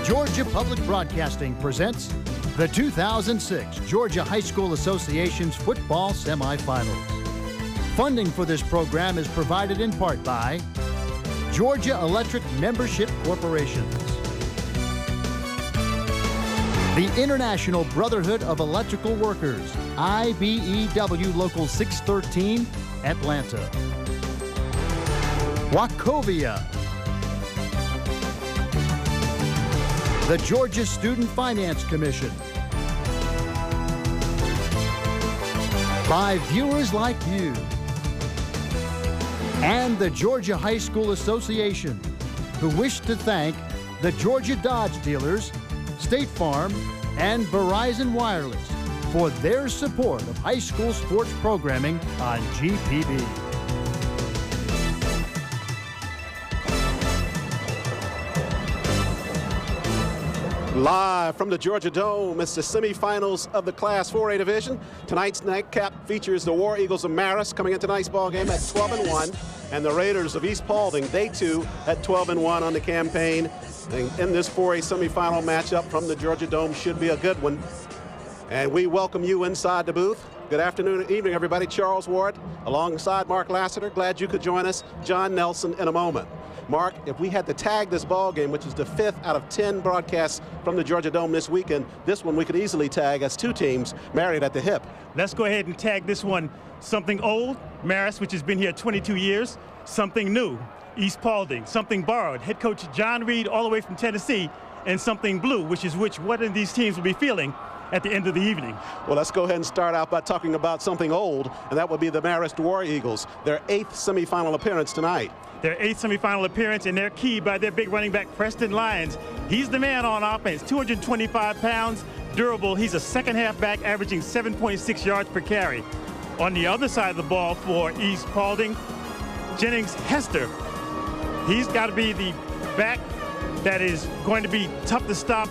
Georgia Public Broadcasting presents the 2006 Georgia High School Association's football semifinals. Funding for this program is provided in part by Georgia Electric Membership Corporations, the International Brotherhood of Electrical Workers, IBEW Local 613, Atlanta, Wachovia, the Georgia Student Finance Commission, by viewers like you, and the Georgia High School Association, who wish to thank the Georgia Dodge dealers, State Farm, and Verizon Wireless for their support of high school sports programming on GPB. Live from the Georgia Dome, it's the semifinals of the Class 4A division. Tonight's nightcap features the War Eagles of Marist coming into tonight's ball game at 12-1, and the Raiders of East Paulding, they too at 12-1 on the campaign. And in this 4A semifinal matchup from the Georgia Dome should be a good one. And we welcome you inside the booth. Good afternoon and evening, everybody. Charles Ward alongside Mark Lassiter. Glad you could join us. John Nelson in a moment. Mark, if we had to tag this ball game, which is the 5th out of 10 broadcasts from the Georgia Dome this weekend, this one we could easily tag as two teams married at the hip. Let's go ahead and tag this one something old, Marist, which has been here 22 years, something new, East Paulding, something borrowed, head coach John Reed all the way from Tennessee, and something blue, which is what of these teams will be feeling at the end of the evening. Well, let's go ahead and start out by talking about something old, and that would be the Marist War Eagles, their 8th semifinal appearance tonight. Their 8th semifinal appearance, and they're keyed by their big running back, Preston Lyons. He's the man on offense, 225 pounds, durable. He's a second half back, averaging 7.6 yards per carry. On the other side of the ball for East Paulding, Jennings Hester. He's got to be the back that is going to be tough to stop.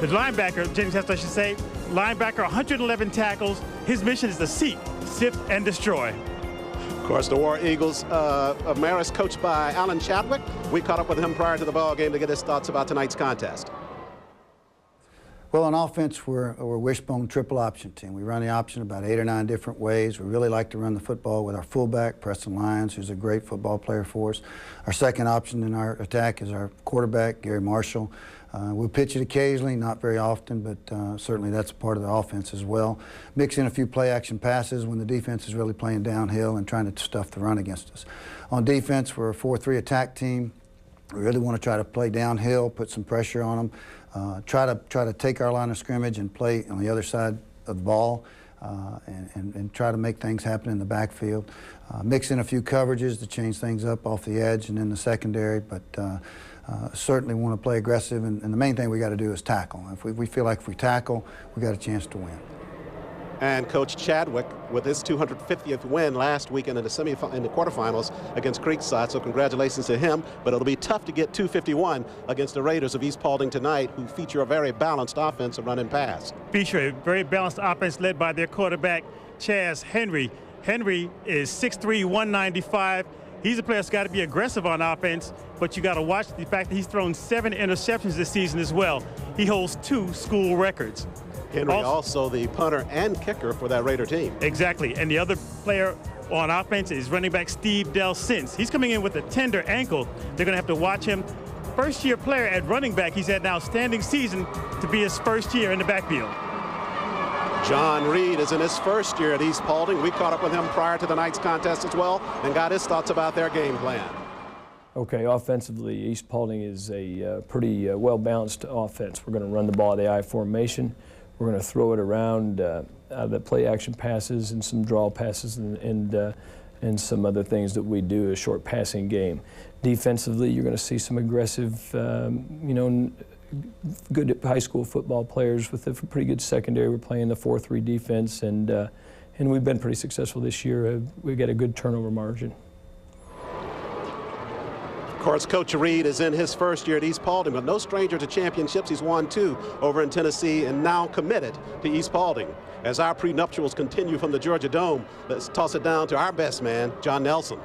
The linebacker, Jennings Hester, I should say, linebacker, 111 tackles. His mission is to seek, sift, and destroy. Of course, the War Eagles of Marist, coached by Alan Chadwick. We caught up with him prior to the ball game to get his thoughts about tonight's contest. Well, on offense, we're a wishbone triple option team. We run the option about 8 or 9 different ways. We really like to run the football with our fullback, Preston Lyons, who's a great football player for us. Our second option in our attack is our quarterback, Gary Marshall. We'll pitch it occasionally, not very often, but certainly that's part of the offense as well. Mix in a few play-action passes when the defense is really playing downhill and trying to stuff the run against us. On defense, we're a 4-3 attack team. We really want to try to play downhill, put some pressure on them, try to take our line of scrimmage and play on the other side of the ball, and try to make things happen in the backfield. Mix in a few coverages to change things up off the edge and in the secondary, but certainly want to play aggressive, and the main thing we got to do is tackle. If we feel like if we tackle, we got a chance to win. And Coach Chadwick with his 250th win last weekend in the quarterfinals against Creekside, so congratulations to him. But it'll be tough to get 251 against the Raiders of East Paulding tonight, who feature a very balanced offense of run and pass. Feature a very balanced offense led by their quarterback, Chaz Henry. Henry is 6'3", 195. He's a player that's got to be aggressive on offense, but you got to watch the fact that he's thrown 7 interceptions this season as well. He holds 2 school records. Henry also the punter and kicker for that Raider team. Exactly, and the other player on offense is running back Steve Del-Sins. He's coming in with a tender ankle. They're going to have to watch him. First-year player at running back. He's had an outstanding season to be his first year in the backfield. John Reed is in his first year at East Paulding. We caught up with him prior to the night's contest as well and got his thoughts about their game plan. Okay, offensively, East Paulding is a pretty well-balanced offense. We're going to run the ball at the I formation. We're going to throw it around the play-action passes and some draw passes and some other things that we do, a short passing game. Defensively, you're going to see some aggressive, good high school football players with a pretty good secondary. We're playing the 4-3 defense, and we've been pretty successful this year. We've got a good turnover margin. Of course, Coach Reed is in his first year at East Paulding, but no stranger to championships. He's won 2 over in Tennessee and now committed to East Paulding. As our prenuptials continue from the Georgia Dome, let's toss it down to our best man, John Nelson.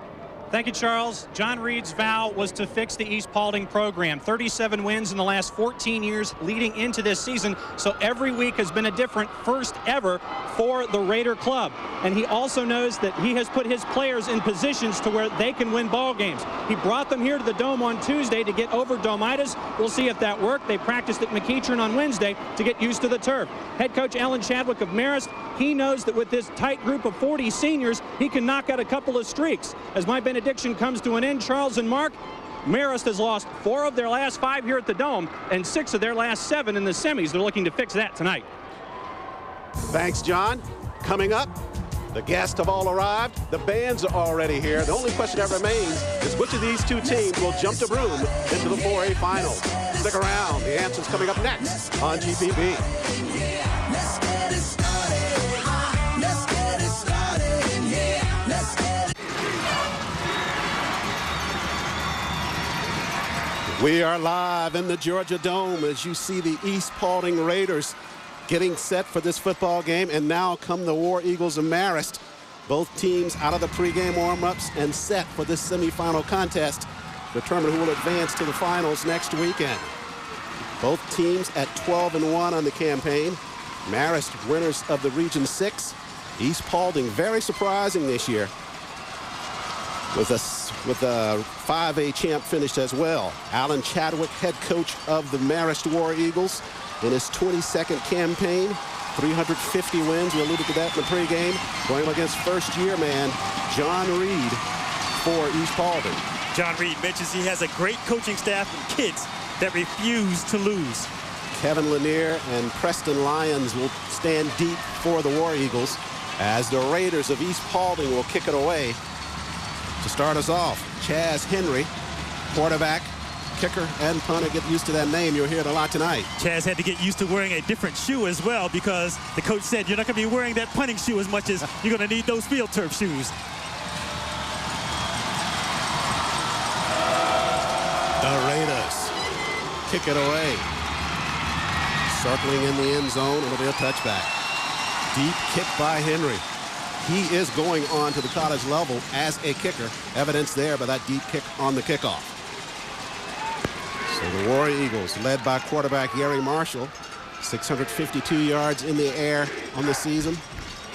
Thank you, Charles. John Reed's vow was to fix the East Paulding program. 37 wins in the last 14 years leading into this season. So every week has been a different first ever for the Raider club. And he also knows that he has put his players in positions to where they can win ball games. He brought them here to the Dome on Tuesday to get over Domitis. We'll see if that worked. They practiced at McEachern on Wednesday to get used to the turf. Head coach Alan Chadwick of Marist, he knows that with this tight group of 40 seniors, he can knock out a couple of streaks. As my benediction comes to an end, Charles and Mark, Marist has lost 4 of their last 5 here at the Dome and 6 of their last 7 in the semis. They're looking to fix that tonight. Thanks, John. Coming up, the guests have all arrived. The bands are already here. The only question that remains is which of these 2 teams will jump to Broome into the 4A finals. Stick around. The answer's coming up next on GPB. We are live in the Georgia Dome as you see the East Paulding Raiders getting set for this football game, and now come the War Eagles of Marist. Both teams out of the pregame warm-ups and set for this semifinal contest, determine who will advance to the finals next weekend. Both teams at 12-1 on the campaign. Marist winners of the Region 6. East Paulding very surprising this year with a 5A champ finished as well. Alan Chadwick, head coach of the Marist War Eagles, in his 22nd campaign, 350 wins. We alluded to that in the pregame. Going against first-year man John Reed for East Paulding. John Reed mentions he has a great coaching staff and kids that refuse to lose. Kevin Lanier and Preston Lyons will stand deep for the War Eagles as the Raiders of East Paulding will kick it away. To start us off, Chaz Henry, quarterback, kicker, and punter. Get used to that name. You'll hear it a lot tonight. Chaz had to get used to wearing a different shoe as well because the coach said you're not going to be wearing that punting shoe as much as you're going to need those field turf shoes. The Raiders kick it away. Circling in the end zone. It'll be a touchback. Deep kick by Henry. He is going on to the college level as a kicker. Evidence there by that deep kick on the kickoff. So the War Eagles, led by quarterback Gary Marshall, 652 yards in the air on the season.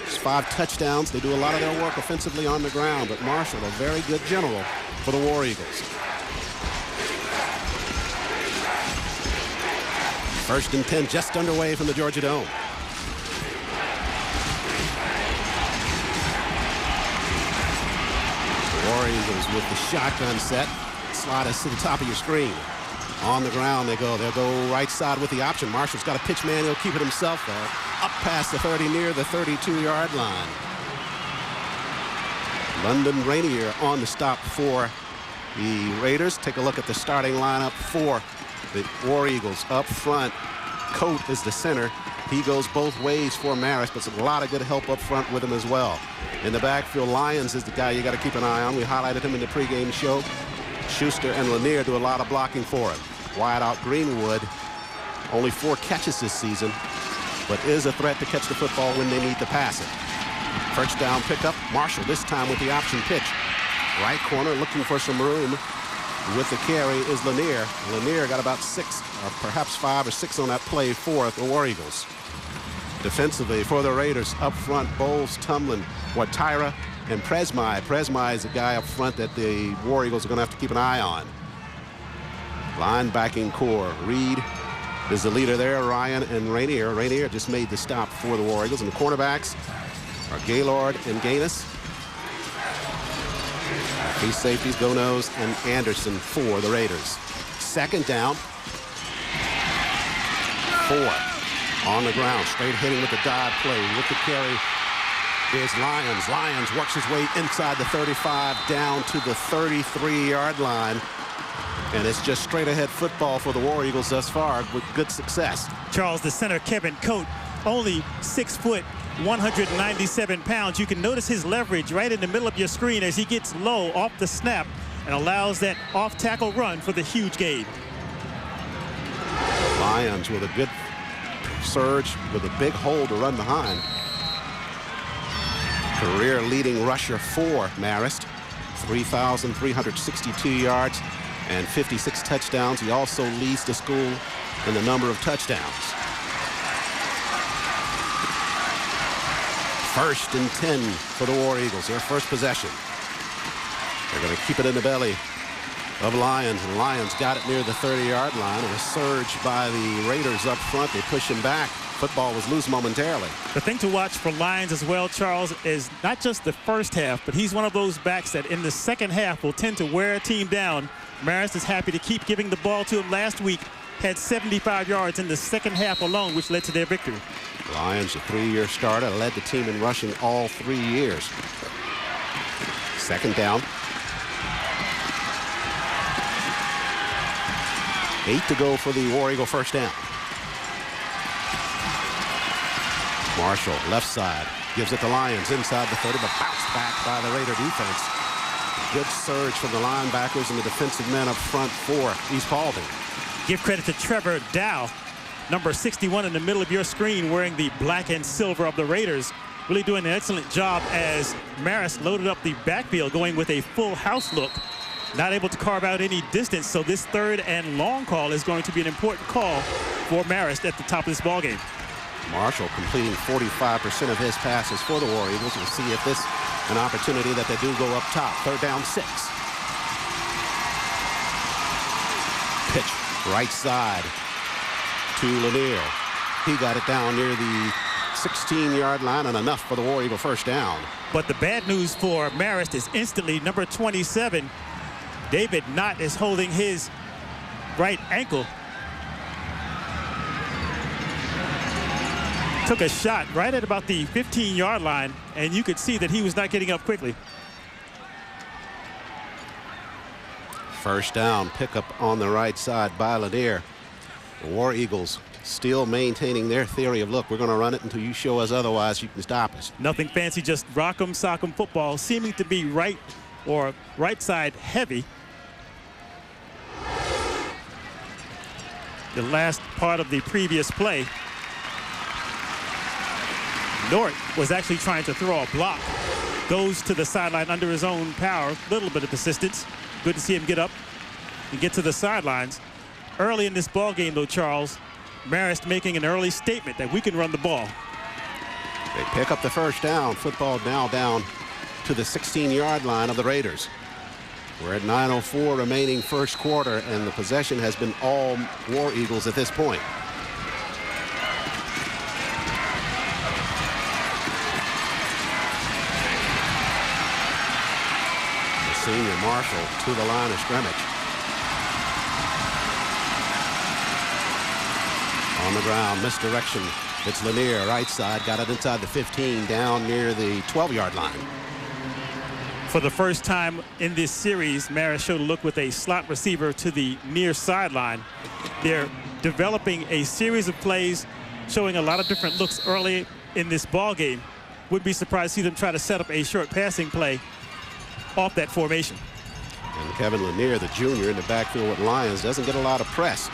Just 5 touchdowns. They do a lot of their work offensively on the ground, but Marshall, a very good general for the War Eagles. 1st and 10 just underway from the Georgia Dome. War Eagles with the shotgun set. Slide us to the top of your screen. On the ground they go. They'll go right side with the option. Marshall's got a pitch man. He'll keep it himself though. Up past the 30 near the 32-yard line. London Rainier on the stop for the Raiders. Take a look at the starting lineup for the War Eagles. Up front, Coate is the center. He goes both ways for Marist, but a lot of good help up front with him as well. In the backfield, Lyons is the guy you got to keep an eye on. We highlighted him in the pregame show. Schuster and Lanier do a lot of blocking for him. Wide out Greenwood, only 4 catches this season, but is a threat to catch the football when they need to pass it. First down pickup, Marshall this time with the option pitch. Right corner looking for some room. With the carry is Lanier. Lanier got about 6 or perhaps 5 or 6 on that play for the War Eagles. Defensively for the Raiders, up front, Bowles, Tumlin, Watira, and Presmy. Presmy is a guy up front that the War Eagles are going to have to keep an eye on. Linebacking core, Reed is the leader there, Ryan and Rainier. Rainier just made the stop for the War Eagles, and the cornerbacks are Gaylord and Gaines. These safeties, Gonos and Anderson for the Raiders. 2nd down. 4 on the ground, straight hitting with the dive play. With the carry is Lyons. Lyons works his way inside the 35 down to the 33-yard line. And it's just straight ahead football for the War Eagles thus far with good success. Charles, the center, Kevin Coate, only 6 foot, 197 pounds. You can notice his leverage right in the middle of your screen as he gets low off the snap and allows that off-tackle run for the huge gain. Lyons with a good surge with a big hole to run behind. Career leading rusher for Marist. 3,362 yards and 56 touchdowns. He also leads the school in the number of touchdowns. 1st and 10 for the War Eagles, their first possession. They're going to keep it in the belly of Lyons, and Lyons got it near the 30-yard line, and a surge by the Raiders up front. They push him back. Football was loose momentarily. The thing to watch for Lyons as well, Charles, is not just the first half, but he's one of those backs that in the second half will tend to wear a team down. Marist is happy to keep giving the ball to him. Last week had 75 yards in the second half alone, which led to their victory. Lyons, a 3-year starter, led the team in rushing all 3 years. 2nd down. 8 to go for the War Eagle first down. Marshall, left side, gives it to Lyons inside the 30, but bounced back by the Raider defense. Good surge from the linebackers and the defensive men up front for East Paulding. Give credit to Trevor Dow, number 61 in the middle of your screen, wearing the black and silver of the Raiders. Really doing an excellent job as Marist loaded up the backfield, going with a full house look. Not able to carve out any distance, so this 3rd and long call is going to be an important call for Marist at the top of this ballgame. Marshall completing 45% of his passes for the War Eagles. We'll see if this is an opportunity that they do go up top. 3rd down, 6. Pitch right side to Lanier. He got it down near the 16-yard line, and enough for the War Eagle first down. But the bad news for Marist is instantly number 27. David Knott is holding his right ankle. Took a shot right at about the 15-yard line, and you could see that he was not getting up quickly. First down, pickup on the right side by Lanier. The War Eagles still maintaining their theory of, look, we're going to run it until you show us otherwise, you can stop us. Nothing fancy, just rock 'em, sock 'em football, seeming to be right side heavy. The last part of the previous play, Nort was actually trying to throw a block. Goes to the sideline under his own power. Little bit of assistance. Good to see him get up and get to the sidelines. Early in this ball game, though, Charles, Marist making an early statement that we can run the ball. They pick up the first down. Football now down to the 16-yard line of the Raiders. We're at 9:04 remaining first quarter, and the possession has been all War Eagles at this point. Senior Marshall to the line of scrimmage. On the ground, misdirection. It's Lanier, right side, got it inside the 15, down near the 12-yard line. For the first time in this series, Marist showed a look with a slot receiver to the near sideline. They're developing a series of plays, showing a lot of different looks early in this ball game. Wouldn't be surprised to see them try to set up a short passing play off that formation. And Kevin Lanier, the junior in the backfield with Lyons, doesn't get a lot of press.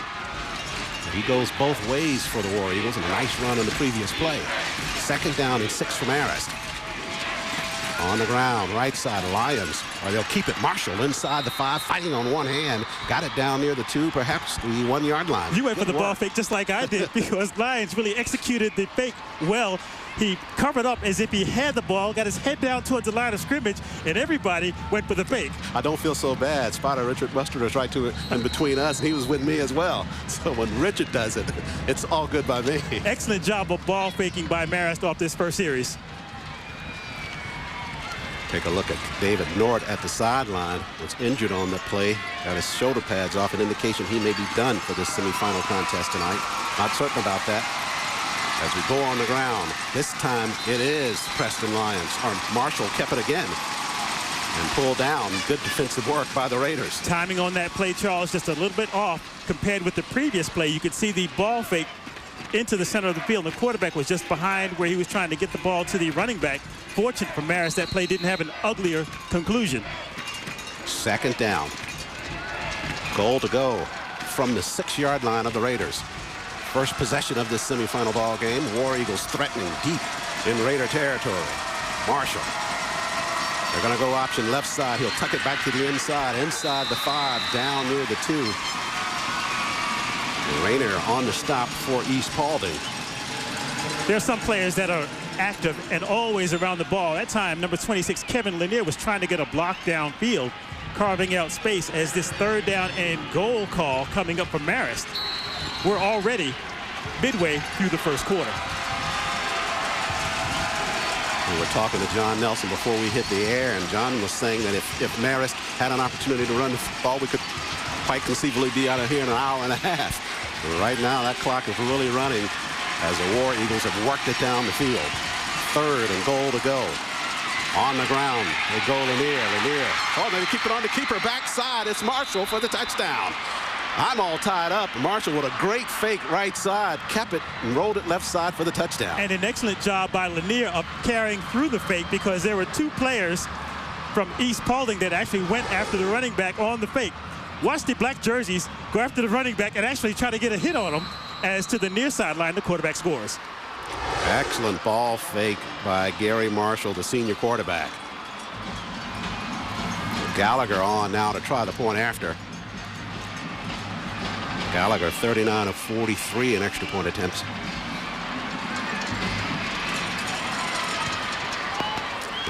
He goes both ways for the War Eagles, and a nice run on the previous play. 2nd down and 6 from Marist. On the ground, right side, Lyons, or they'll keep it. Marshall inside the 5, fighting on one hand. Got it down near the 2, perhaps the 1-yard line. You went for the ball fake just like I did, because Lyons really executed the fake well. He covered up as if he had the ball, got his head down towards the line of scrimmage, and everybody went for the fake. I don't feel so bad. Spotter Richard Mustard was right to in between us, and he was with me as well. So when Richard does it, it's all good by me. Excellent job of ball faking by Marist off this first series. Take a look at David Nort at the sideline. Was injured on the play. Got his shoulder pads off, an indication he may be done for this semifinal contest tonight. Not certain about that. As we go on the ground, this time it is Preston Lyons. Or Marshall kept it again and pulled down. Good defensive work by the Raiders. Timing on that play, Charles, just a little bit off compared with the previous play. You could see the ball fake into the center of the field. The quarterback was just behind where he was trying to get the ball to the running back. Fortunate for Marist, that play didn't have an uglier conclusion. 2nd down. Goal to go from the 6-yard line of the Raiders. First possession of this semifinal ball game. War Eagles threatening deep in Raider territory. Marshall They're going to go option left side. He'll tuck it back to the inside the 5, down near the 2. Rayner on the stop for East Paulding. There are some players that are active and always around the ball. That time, number 26, Kevin Lanier, was trying to get a block downfield, carving out space as this 3rd down and goal call coming up from Marist. We're already midway through the first quarter. We were talking to John Nelson before we hit the air, and John was saying that if Marist had an opportunity to run the ball, we could quite conceivably be out of here in an hour and a half. But right now, that clock is really running as the War Eagles have worked it down the field. 3rd and goal to go. On the ground, they go Lanier. Oh, they keep it on the keeper backside. It's Marshall for the touchdown. I'm all tied up. Marshall with a great fake right side, kept it and rolled it left side for the touchdown. And an excellent job by Lanier of carrying through the fake, because there were 2 players from East Paulding that actually went after the running back on the fake. Watch the black jerseys go after the running back and actually try to get a hit on him, as to the near sideline, the quarterback scores. Excellent ball fake by Gary Marshall, the senior quarterback. Gallagher on now to try the point after. Gallagher 39 of 43 in extra point attempts.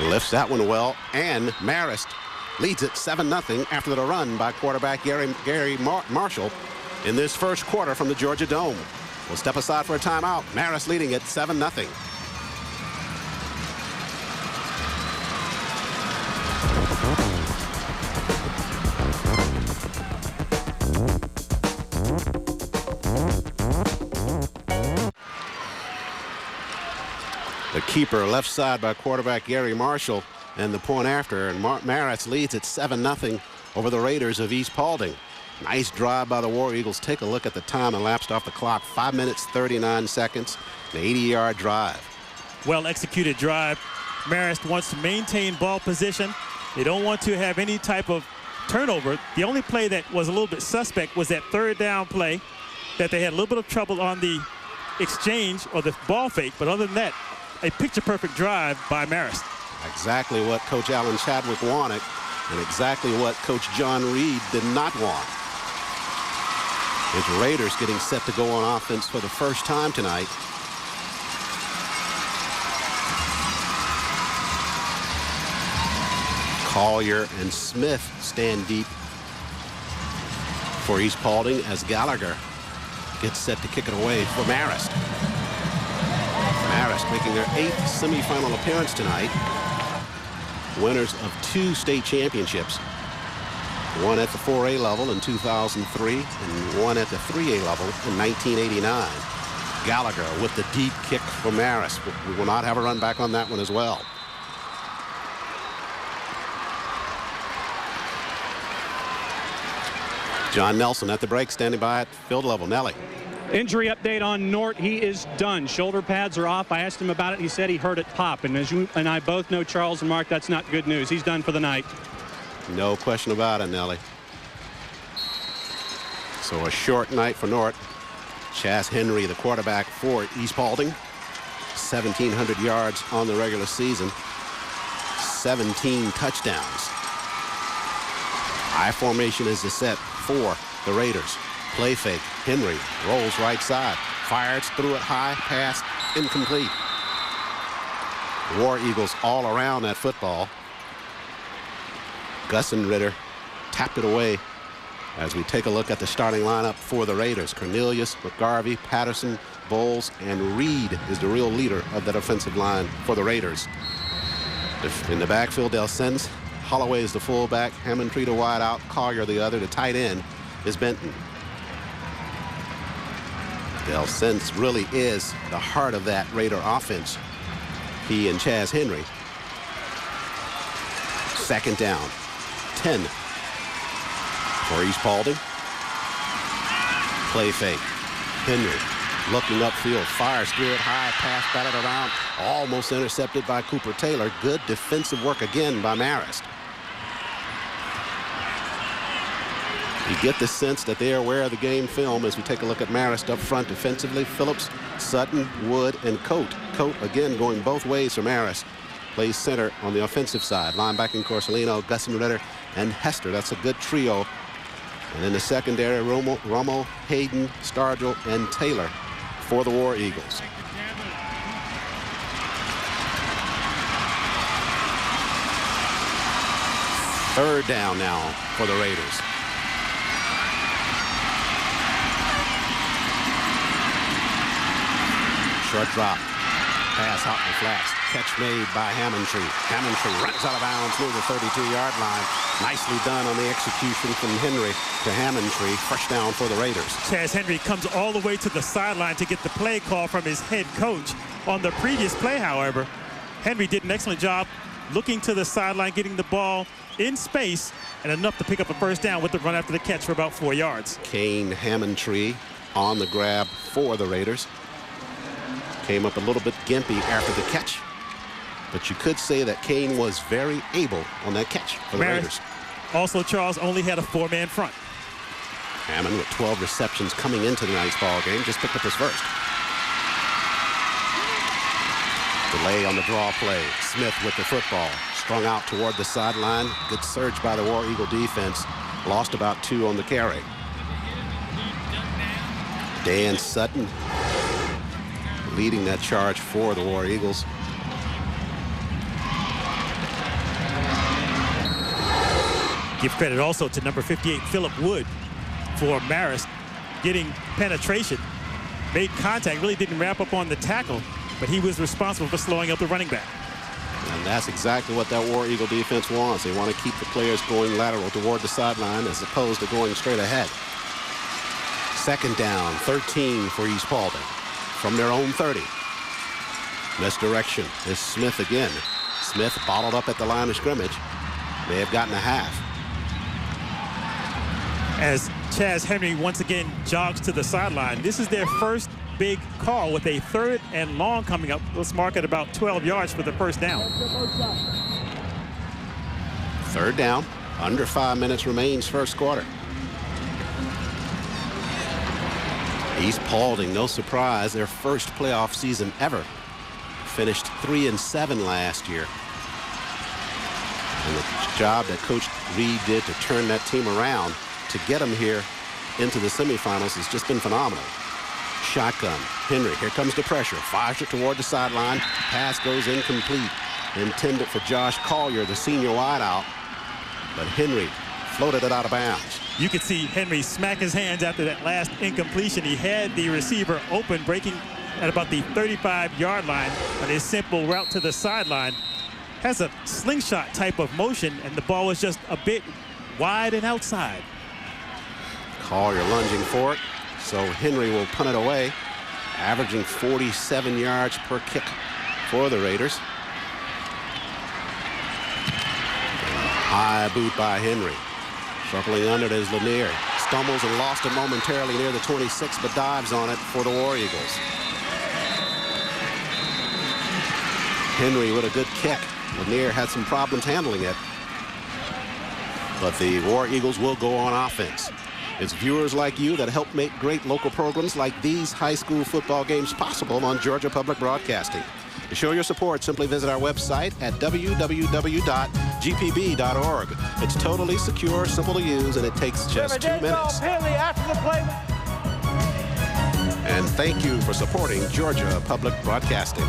Lifts that one well, and Marist leads it 7-0 after the run by quarterback Gary Marshall in this first quarter from the Georgia Dome. We'll step aside for a timeout. Marist leading it 7-0. The keeper left side by quarterback Gary Marshall, and the point after, and Marist leads at 7-0 over the Raiders of East Paulding. Nice drive by the War Eagles. Take a look at the time elapsed off the clock. 5 minutes, 39 seconds, an 80-yard drive. Well executed drive. Marist wants to maintain ball position. They don't want to have any type of turnover. The only play that was a little bit suspect was that 3rd down play that they had a little bit of trouble on the exchange or the ball fake. But other than that, a picture-perfect drive by Marist. Exactly what Coach Alan Chadwick wanted, and exactly what Coach John Reed did not want. His Raiders getting set to go on offense for the first time tonight. Collier and Smith stand deep for East Paulding as Gallagher gets set to kick it away for Marist. Marist making their 8th semifinal appearance tonight. Winners of 2 state championships. One at the 4A level in 2003 and one at the 3A level in 1989. Gallagher with the deep kick for Marist. We will not have a run back on that one as well. John Nelson at the break, standing by at field level. Nelly. Injury update on Nort. He is done. Shoulder pads are off. I asked him about it. He said he heard it pop. And as you and I both know, Charles and Mark, that's not good news. He's done for the night. No question about it, Nelly. So a short night for Nort. Chaz Henry, the quarterback for East Paulding. 1,700 yards on the regular season. 17 touchdowns. I formation is the set for the Raiders. Play fake. Henry rolls right side. Fires through it high. Pass incomplete. War Eagles all around that football. Gussenritter tapped it away as we take a look at the starting lineup for the Raiders. Cornelius, McGarvey, Patterson, Bowles, and Reed is the real leader of that offensive line for the Raiders. In the backfield, Delsens. Holloway is the fullback. Hammond-Tree the wide out. Collier the other. The tight end is Benton. Delsens really is the heart of that Raider offense. He and Chaz Henry. Second down. 10 for East Paulding. Play fake. Henry looking upfield, fires through it high, pass batted around, almost intercepted by Cooper Taylor. Good defensive work again by Marist. You get the sense that they are aware of the game film as we take a look at Marist up front defensively. Phillips, Sutton, Wood, and Coate. Coate again going both ways for Marist. plays center on the offensive side. Linebacking Corsalino, Gusson Ritter, and Hester. That's a good trio. And in the secondary, Romo, Hayden, Stargell, and Taylor for the War Eagles. Third down now for the Raiders. Short drop. Pass out in the flats. Catch made by Hammontree. Hammontree runs out of bounds near the 32-yard line. Nicely done on the execution from Henry to Hammontree. First down for the Raiders. Chaz Henry comes all the way to the sideline to get the play call from his head coach. On the previous play, however, Henry did an excellent job looking to the sideline, getting the ball in space, and enough to pick up a first down with the run after the catch for about 4 yards. Kane Hammontree on the grab for the Raiders. Came up a little bit gimpy after the catch, but you could say that Kane was very able on that catch for the Raiders. Also, Charles only had a 4-man front. Hammond with 12 receptions coming into tonight's ball game, just picked up his first. Delay on the draw play. Smith with the football. Strung out toward the sideline. Good surge by the War Eagle defense. Lost about 2 on the carry. Dan Sutton leading that charge for the War Eagles. Give credit also to number 58, Philip Wood, for Marist getting penetration. Made contact, really didn't wrap up on the tackle, but he was responsible for slowing up the running back. And that's exactly what that War Eagle defense wants. They want to keep the players going lateral toward the sideline as opposed to going straight ahead. Second down, 13 for East Paulding from their own 30. Misdirection is Smith again. Smith bottled up at the line of scrimmage. May have gotten a half. As Chaz Henry once again jogs to the sideline, this is their first big call with a 3rd and long coming up. Let's mark it about 12 yards for the first down. Third down, under 5 minutes remains first quarter. East Paulding, no surprise, their first playoff season ever. Finished 3-7 last year. And the job that Coach Reed did to turn that team around to get them here into the semifinals has just been phenomenal. Shotgun, Henry, here comes the pressure. Fires it toward the sideline. Pass goes incomplete. Intended for Josh Collier, the senior wideout. But Henry floated it out of bounds. You could see Henry smack his hands after that last incompletion. He had the receiver open, breaking at about the 35-yard line on his simple route to the sideline. Has a slingshot type of motion, and the ball was just a bit wide and outside. Collier lunging for it, so Henry will punt it away, averaging 47 yards per kick for the Raiders. High boot by Henry. Circling under it is Lanier. Stumbles and lost it momentarily near the 26, but dives on it for the War Eagles. Henry with a good kick. Lanier had some problems handling it. But the War Eagles will go on offense. It's viewers like you that help make great local programs like these high school football games possible on Georgia Public Broadcasting. To show your support, simply visit our website at www.gpb.org. It's totally secure, simple to use, and it takes just 2 minutes. And thank you for supporting Georgia Public Broadcasting.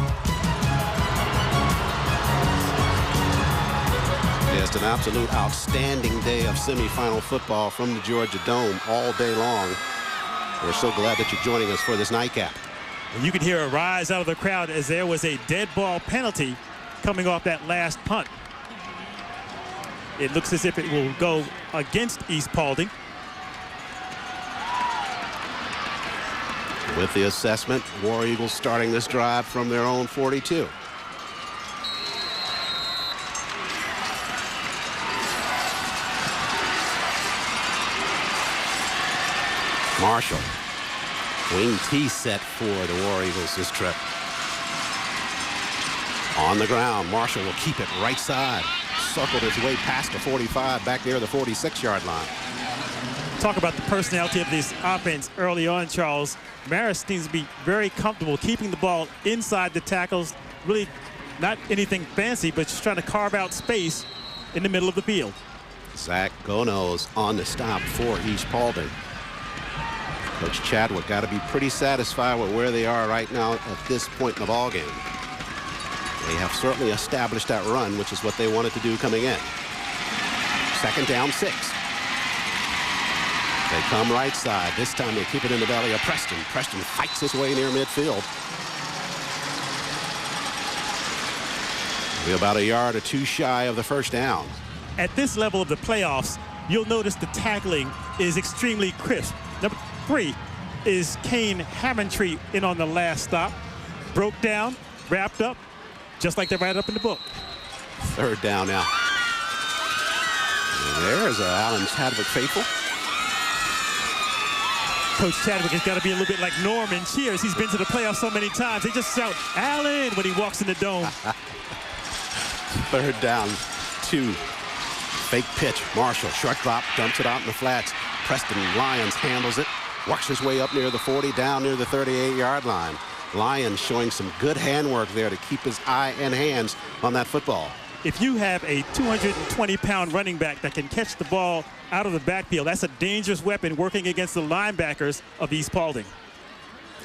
Just an absolute outstanding day of semifinal football from the Georgia Dome all day long. We're so glad that you're joining us for this nightcap. You could hear a rise out of the crowd as there was a dead ball penalty coming off that last punt. It looks as if it will go against East Paulding. With the assessment, War Eagles starting this drive from their own 42. Marshall. Wing T set for the War Eagles this trip. On the ground, Marshall will keep it right side. Circled his way past the 45, back near the 46-yard line. Talk about the personality of this offense early on, Charles. Marist seems to be very comfortable keeping the ball inside the tackles, really Not anything fancy, but just trying to carve out space in the middle of the field. Zach Gonos on the stop for East Paulding. Coach Chadwick got to be pretty satisfied with where they are right now at this point in the ball game. They have certainly established that run, which is what they wanted to do coming in. 2nd down, 6. They come right side. This time they keep it in the belly of Preston. Preston fights his way near midfield. We're about a yard or 2 shy of the 1st down. At this level of the playoffs, you'll notice the tackling is extremely crisp. Number 3 is Kane Hammontree in on the last stop. Broke down, wrapped up, just like they write up in the book. 3rd down now. And there's Alan Chadwick faithful. Coach Chadwick has got to be a little bit like Norman Cheers. He's been to the playoffs so many times. They just shout, Allen, when he walks in the dome. 3rd down, 2. Fake pitch. Marshall, short drop, dumps it out in the flats. Preston Lyons handles it. Works his way up near the 40, down near the 38-yard line. Lyons showing some good handwork there to keep his eye and hands on that football. If you have a 220-pound running back that can catch the ball out of the backfield, that's a dangerous weapon working against the linebackers of East Paulding.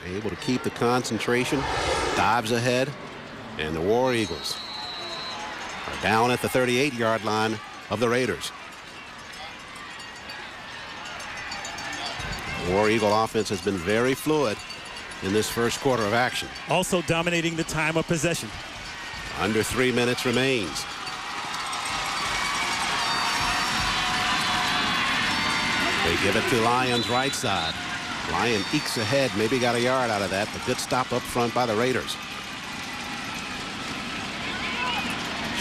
Able to keep the concentration, dives ahead, and the War Eagles are down at the 38-yard line of the Raiders. The War Eagle offense has been very fluid in this 1st quarter of action. Also dominating the time of possession. Under 3 minutes remains. They give it to Lyons right side. Lyon ekes ahead, maybe got a yard out of that, but good stop up front by the Raiders.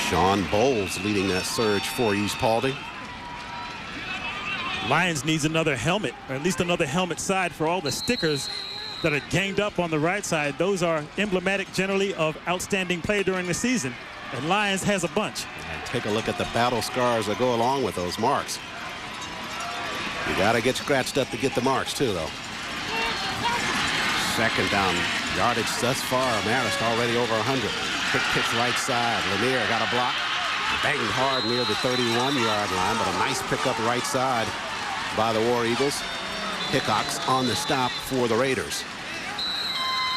Sean Bowles leading that surge for East Paulding. Lyons needs another helmet, or at least another helmet side for all the stickers that are ganged up on the right side. Those are emblematic generally of outstanding play during the season, and Lyons has a bunch. And take a look at the battle scars that go along with those marks. You got to get scratched up to get the marks too, though. 2nd down, yardage thus far. Marist already over 100. Quick pitch right side. Lanier got a block. Banged hard near the 31-yard line, but a nice pickup right side by the War Eagles. Hickox on the stop for the Raiders.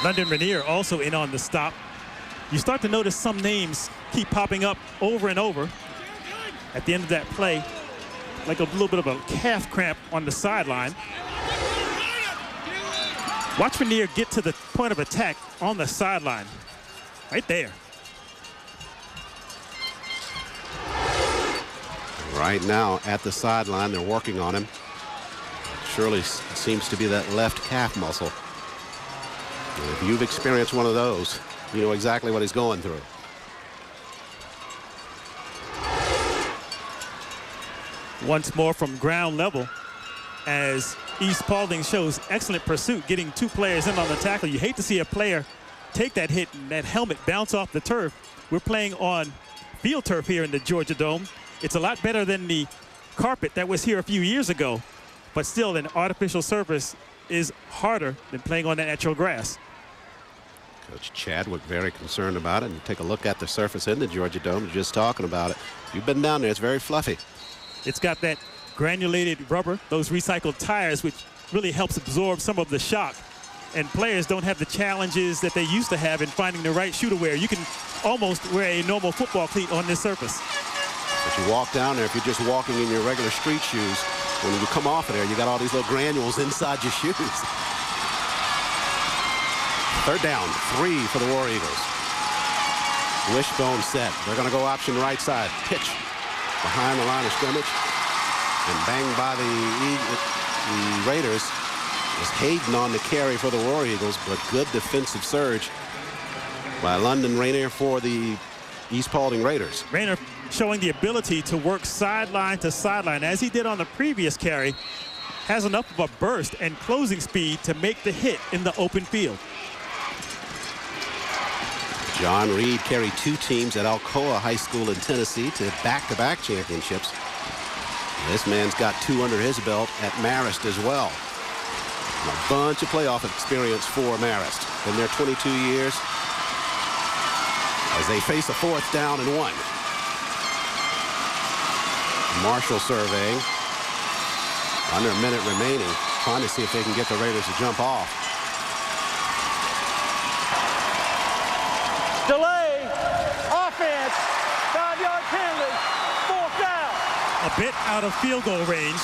London Rainier also in on the stop. You start to notice some names keep popping up over and over at the end of that play, like a little bit of a calf cramp on the sideline. Watch Rainier get to the point of attack on the sideline. Right there. Right now at the sideline, they're working on him. Surely seems to be that left calf muscle. And if you've experienced one of those, you know exactly what he's going through. Once more from ground level, as East Paulding shows excellent pursuit, getting 2 players in on the tackle. You hate to see a player take that hit and that helmet bounce off the turf. We're playing on field turf here in the Georgia Dome. It's a lot better than the carpet that was here a few years ago, but still an artificial surface is harder than playing on that natural grass. Coach Chadwick very concerned about it. And take a look at the surface in the Georgia Dome. You're just talking about it. You've been down there. It's very fluffy. It's got that granulated rubber, those recycled tires, which really helps absorb some of the shock. And players don't have the challenges that they used to have in finding the right shoe to wear. You can almost wear a normal football cleat on this surface. But you walk down there, if you're just walking in your regular street shoes, when you come off of there, you got all these little granules inside your shoes. 3rd down, 3 for the War Eagles. Wishbone set. They're going to go option right side. Pitch behind the line of scrimmage. And banged by the Raiders. Was Hayden on the carry for the War Eagles, but good defensive surge by London Rainier for the East Paulding Raiders. Rainier showing the ability to work sideline to sideline, as he did on the previous carry. Has enough of a burst and closing speed to make the hit in the open field. John Reed carried 2 teams at Alcoa High School in Tennessee to back-to-back championships. This man's got 2 under his belt at Marist as well. And a bunch of playoff experience for Marist. Been there 22 years. as they face a 4th down and 1. Marshall surveying. Under a minute remaining, trying to see if they can get the Raiders to jump off. Delay, offense, 5-yard penalty, 4th down. A bit out of field goal range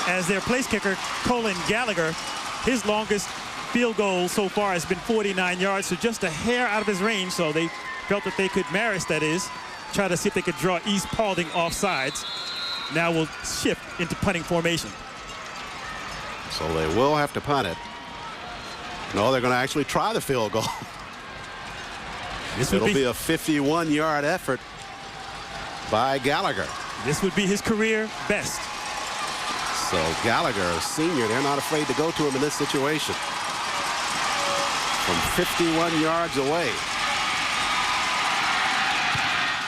as their place kicker, Colin Gallagher, his longest field goal so far has been 49 yards, so just a hair out of his range. So they felt that they could, Marist that is, try to see if they could draw East Paulding off sides. Now we'll shift into punting formation. So they will have to punt it. No, they're going to actually try the field goal. It'll be a 51-yard effort by Gallagher. This would be his career best. So Gallagher, a senior, they're not afraid to go to him in this situation. From 51 yards away.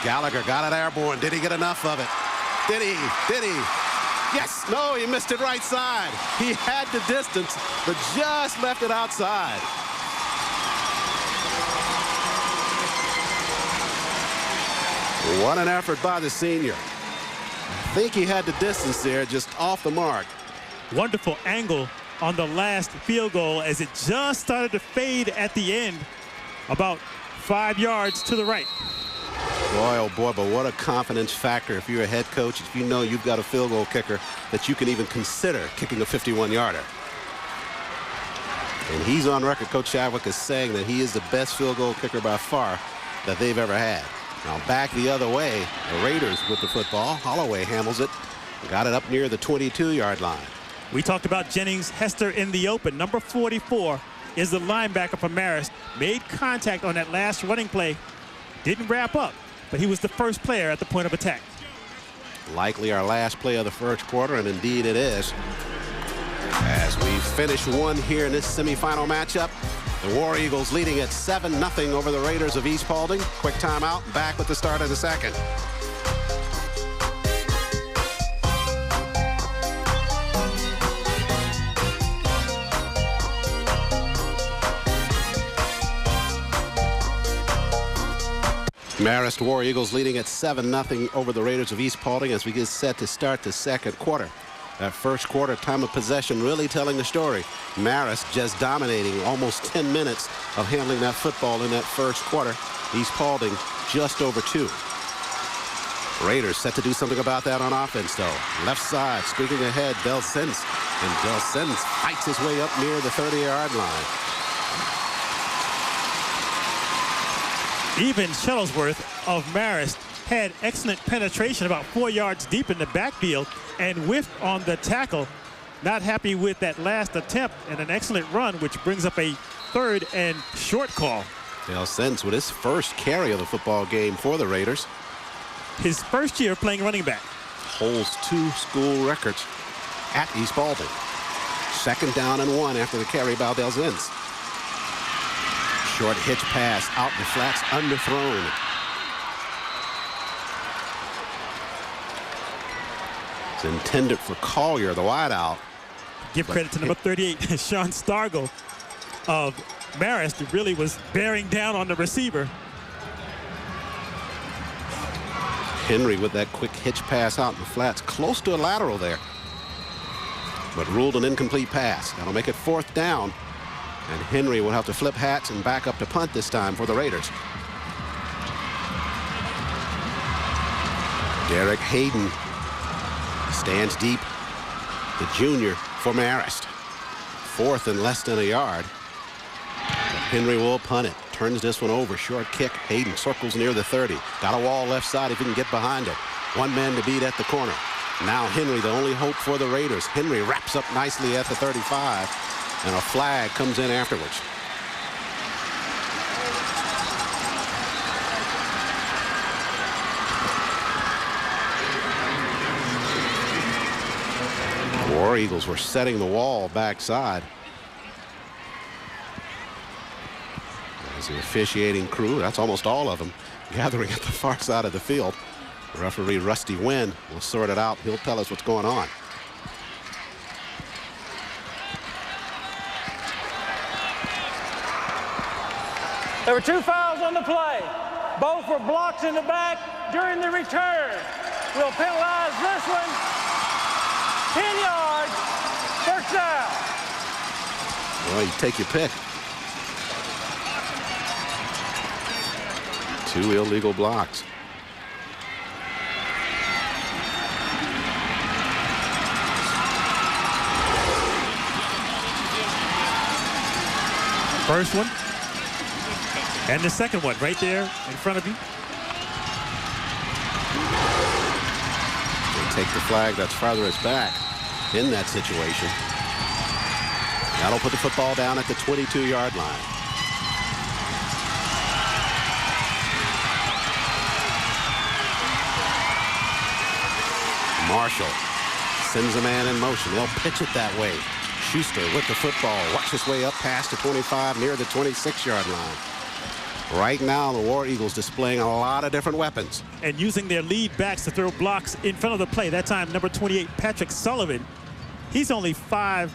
Gallagher got it airborne. Did he get enough of it? Did he? Did he? Yes. No, he missed it right side. He had the distance, but just left it outside. What an effort by the senior. I think he had the distance there, just off the mark. Wonderful angle on the last field goal as it just started to fade at the end, about 5 yards to the right. Boy, oh boy, but what a confidence factor if you're a head coach, if you know you've got a field goal kicker that you can even consider kicking a 51-yarder. And he's on record, Coach Chadwick, is saying that he is the best field goal kicker by far that they've ever had. Now back the other way, the Raiders with the football. Holloway handles it, got it up near the 22-yard line. We talked about Jennings Hester in the open. Number 44 is the linebacker for Marist. Made contact on that last running play. Didn't wrap up, but he was the first player at the point of attack. Likely our last play of the first quarter, and indeed it is. As we finish one here in this semifinal matchup, the War Eagles leading at 7-0 over the Raiders of East Paulding. Quick timeout, back with the start of the second. Marist War Eagles leading at 7-0 over the Raiders of East Paulding as we get set to start the second quarter. That first quarter time of possession really telling the story. Marist just dominating, almost 10 minutes of handling that football in that first quarter. East Paulding just over 2. Raiders set to do something about that on offense though. Left side, squeaking ahead, Delsens. And Delsens fights his way up near the 30-yard line. Even Shuttlesworth of Marist had excellent penetration about 4 yards deep in the backfield and whiffed on the tackle. Not happy with that last attempt, and an excellent run, which brings up a 3rd and short call. Delsens with his first carry of the football game for the Raiders. His first year playing running back. Holds 2 school records at East Paulding. 2nd down and 1 after the carry by Delsens. Short hitch pass out the flats, underthrown. It's intended for Collier, the wideout. Give credit to number 38, Sean Stargell of Marist, who really was bearing down on the receiver. Henry with that quick hitch pass out in the flats, close to a lateral there, but ruled an incomplete pass. That'll make it 4th down. And Henry will have to flip hats and back up to punt this time for the Raiders. Derek Hayden stands deep. The junior for Marist. 4th and less than a yard. But Henry will punt it. Turns this one over. Short kick. Hayden circles near the 30. Got a wall left side if he can get behind it. One man to beat at the corner. Now Henry, the only hope for the Raiders. Henry wraps up nicely at the 35. And a flag comes in afterwards. The War Eagles were setting the wall backside. As the officiating crew, that's almost all of them, gathering at the far side of the field. Referee Rusty Wynn will sort it out. He'll tell us what's going on. There were 2 fouls on the play. Both were blocks in the back during the return. We'll penalize this one. 10 yards, first down. Well, you take your pick. 2 illegal blocks. First one. And the second one right there in front of you. They take the flag that's farthest back in that situation. That'll put the football down at the 22-yard line. Marshall sends a man in motion. They'll pitch it that way. Schuster with the football, works his way up past the 25 near the 26-yard line. Right now, the War Eagles displaying a lot of different weapons. And using their lead backs to throw blocks in front of the play. That time, number 28, Patrick Sullivan. He's only 5'3",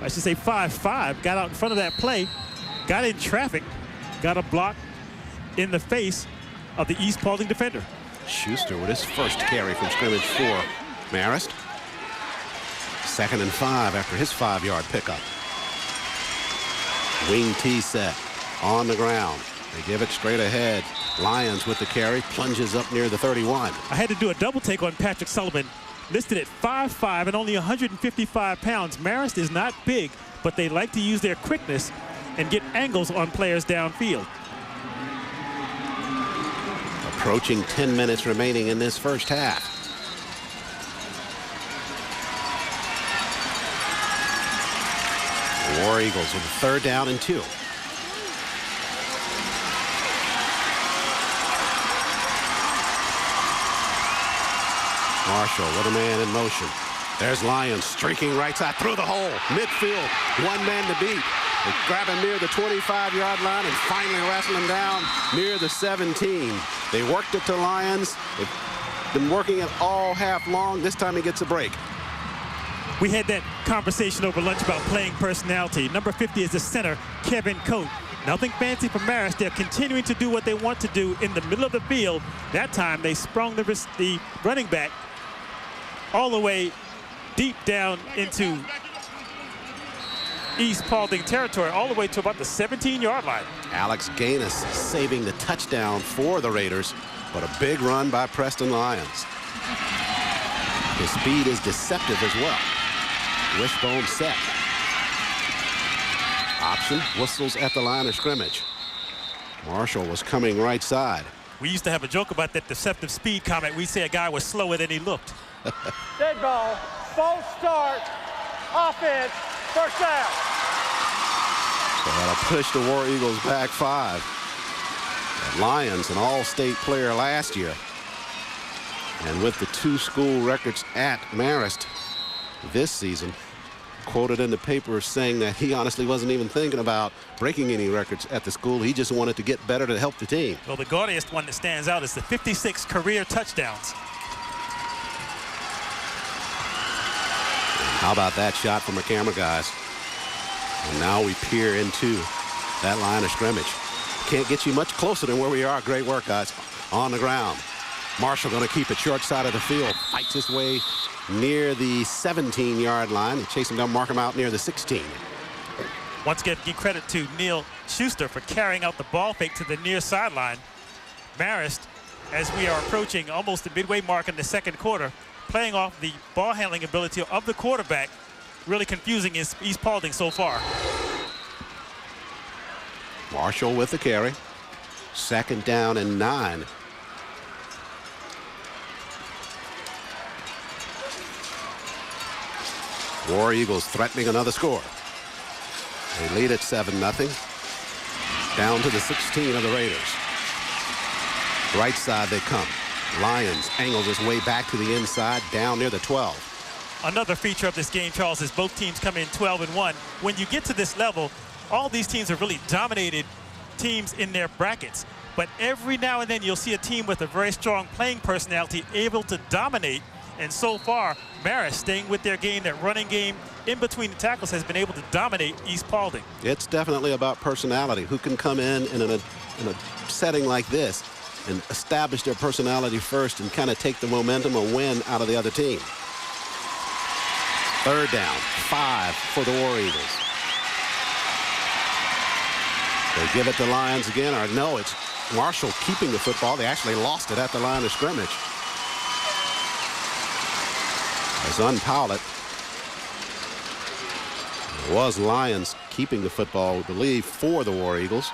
I should say 5'5", got out in front of that play, got in traffic, got a block in the face of the East Paulding defender. Schuster with his first carry from scrimmage for Marist. 2nd and 5 after his 5-yard pickup. Wing T set on the ground. They give it straight ahead. Lyons with the carry, plunges up near the 31. I had to do a double take on Patrick Sullivan, listed at 5'5" and only 155 pounds. Marist is not big, but they like to use their quickness and get angles on players downfield. Approaching 10 minutes remaining in this first half. War Eagles with 3rd down and 2. Marshall with a man in motion. There's Lyons streaking right side through the hole. Midfield, 1 man to beat. They grab him near the 25-yard line and finally wrestle him down near the 17. They worked it to Lyons. They've been working it all half long. This time he gets a break. We had that conversation over lunch about playing personality. Number 50 is the center, Kevin Coate. Nothing fancy for Marist. They're continuing to do what they want to do in the middle of the field. That time they sprung the running back all the way deep down into East Paulding territory, all the way to about the 17-yard line. Alex Gaines saving the touchdown for the Raiders, but a big run by Preston Lyons. His speed is deceptive as well. Wishbone set. Option, whistles at the line of scrimmage. Marshall was coming right side. We used to have a joke about that deceptive speed comment. We say a guy was slower than he looked. Dead ball, false start, offense, first down. So that'll push the War Eagles back 5. Lyons, an all-state player last year. And with the 2 school records at Marist this season, quoted in the paper saying that he honestly wasn't even thinking about breaking any records at the school. He just wanted to get better to help the team. Well, the gaudiest one that stands out is the 56 career touchdowns. How about that shot from the camera guys? And now we peer into that line of scrimmage. Can't get you much closer than where we are. Great work, guys. On the ground. Marshall going to keep it short side of the field. Fights his way near the 17-yard line. They chase him down, mark him out near the 16. Once again, give credit to Neil Schuster for carrying out the ball fake to the near sideline. Marist, as we are approaching almost the midway mark in the second quarter, playing off the ball handling ability of the quarterback, really confusing East Paulding so far. Marshall with the carry. 2nd down and 9. War Eagles threatening another score. They lead at 7-0. Down to the 16 of the Raiders. Right side they come. Lyons angles his way back to the inside, down near the 12. Another feature of this game, Charles, is both teams come in 12-1. When you get to this level, all these teams have really dominated teams in their brackets. But every now and then you'll see a team with a very strong playing personality able to dominate. And so far, Marist, staying with their game, that running game in between the tackles, has been able to dominate East Paulding. It's definitely about personality. Who can come in an in a setting like this and establish their personality first and kind of take the momentum or win out of the other team. Third down, 5 for the War Eagles. They give it to Lions again, or no, it's Marshall keeping the football. They actually lost it at the line of scrimmage. As Unpowlett. It was Lions keeping the football, we believe, for the War Eagles.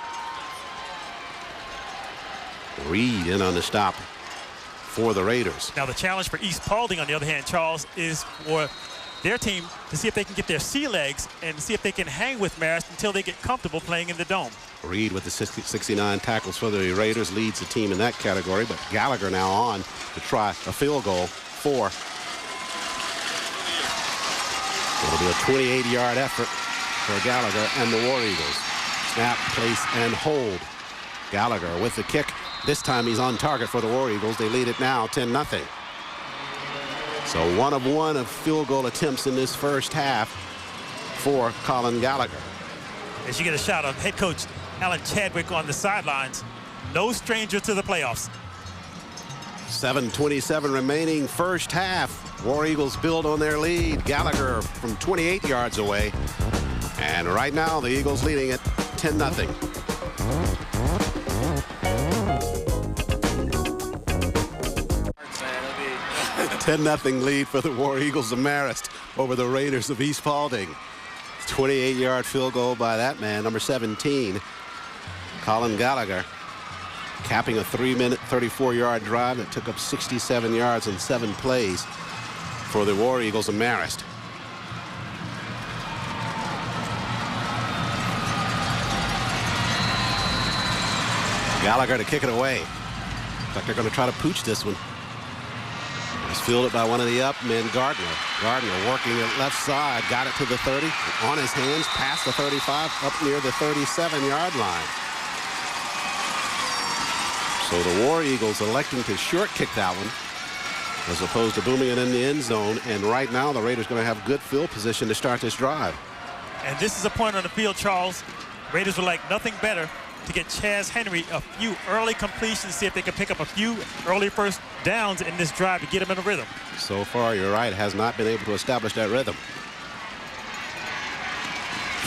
Reed in on the stop for the Raiders. Now the challenge for East Paulding, on the other hand, Charles, is for their team to see if they can get their sea legs and see if they can hang with Marist until they get comfortable playing in the dome. Reed with the 69 tackles for the Raiders leads the team in that category, but Gallagher now on to try a field goal for. It'll be a 28-yard effort for Gallagher and the War Eagles. Snap, place, and hold. Gallagher with the kick. This time he's on target for the War Eagles. They lead it now 10-0. So 1 of 1 of field goal attempts in this first half for Colin Gallagher. As you get a shot of head coach Alan Chadwick on the sidelines, no stranger to the playoffs. 7:27 remaining first half. War Eagles build on their lead. Gallagher from 28 yards away. And right now the Eagles leading it 10-0. 10-0 lead for the War Eagles of Marist over the Raiders of East Paulding. 28-yard field goal by that man, number 17, Colin Gallagher, capping a 3-minute, 34-yard drive that took up 67 yards in 7 plays for the War Eagles of Marist. Gallagher to kick it away. Looks like they're going to try to pooch this one. It's fielded by one of the up men, Gardner. Gardner working it left side, got it to the 30, on his hands, past the 35, up near the 37-yard line. So the War Eagles electing to short kick that one as opposed to booming it in the end zone. And right now the Raiders going to have good field position to start this drive. And this is a point on the field, Charles. Raiders would like nothing better to get Chaz Henry a few early completions, see if they can pick up a few early first downs in this drive to get him in a rhythm. So far, you're right, has not been able to establish that rhythm.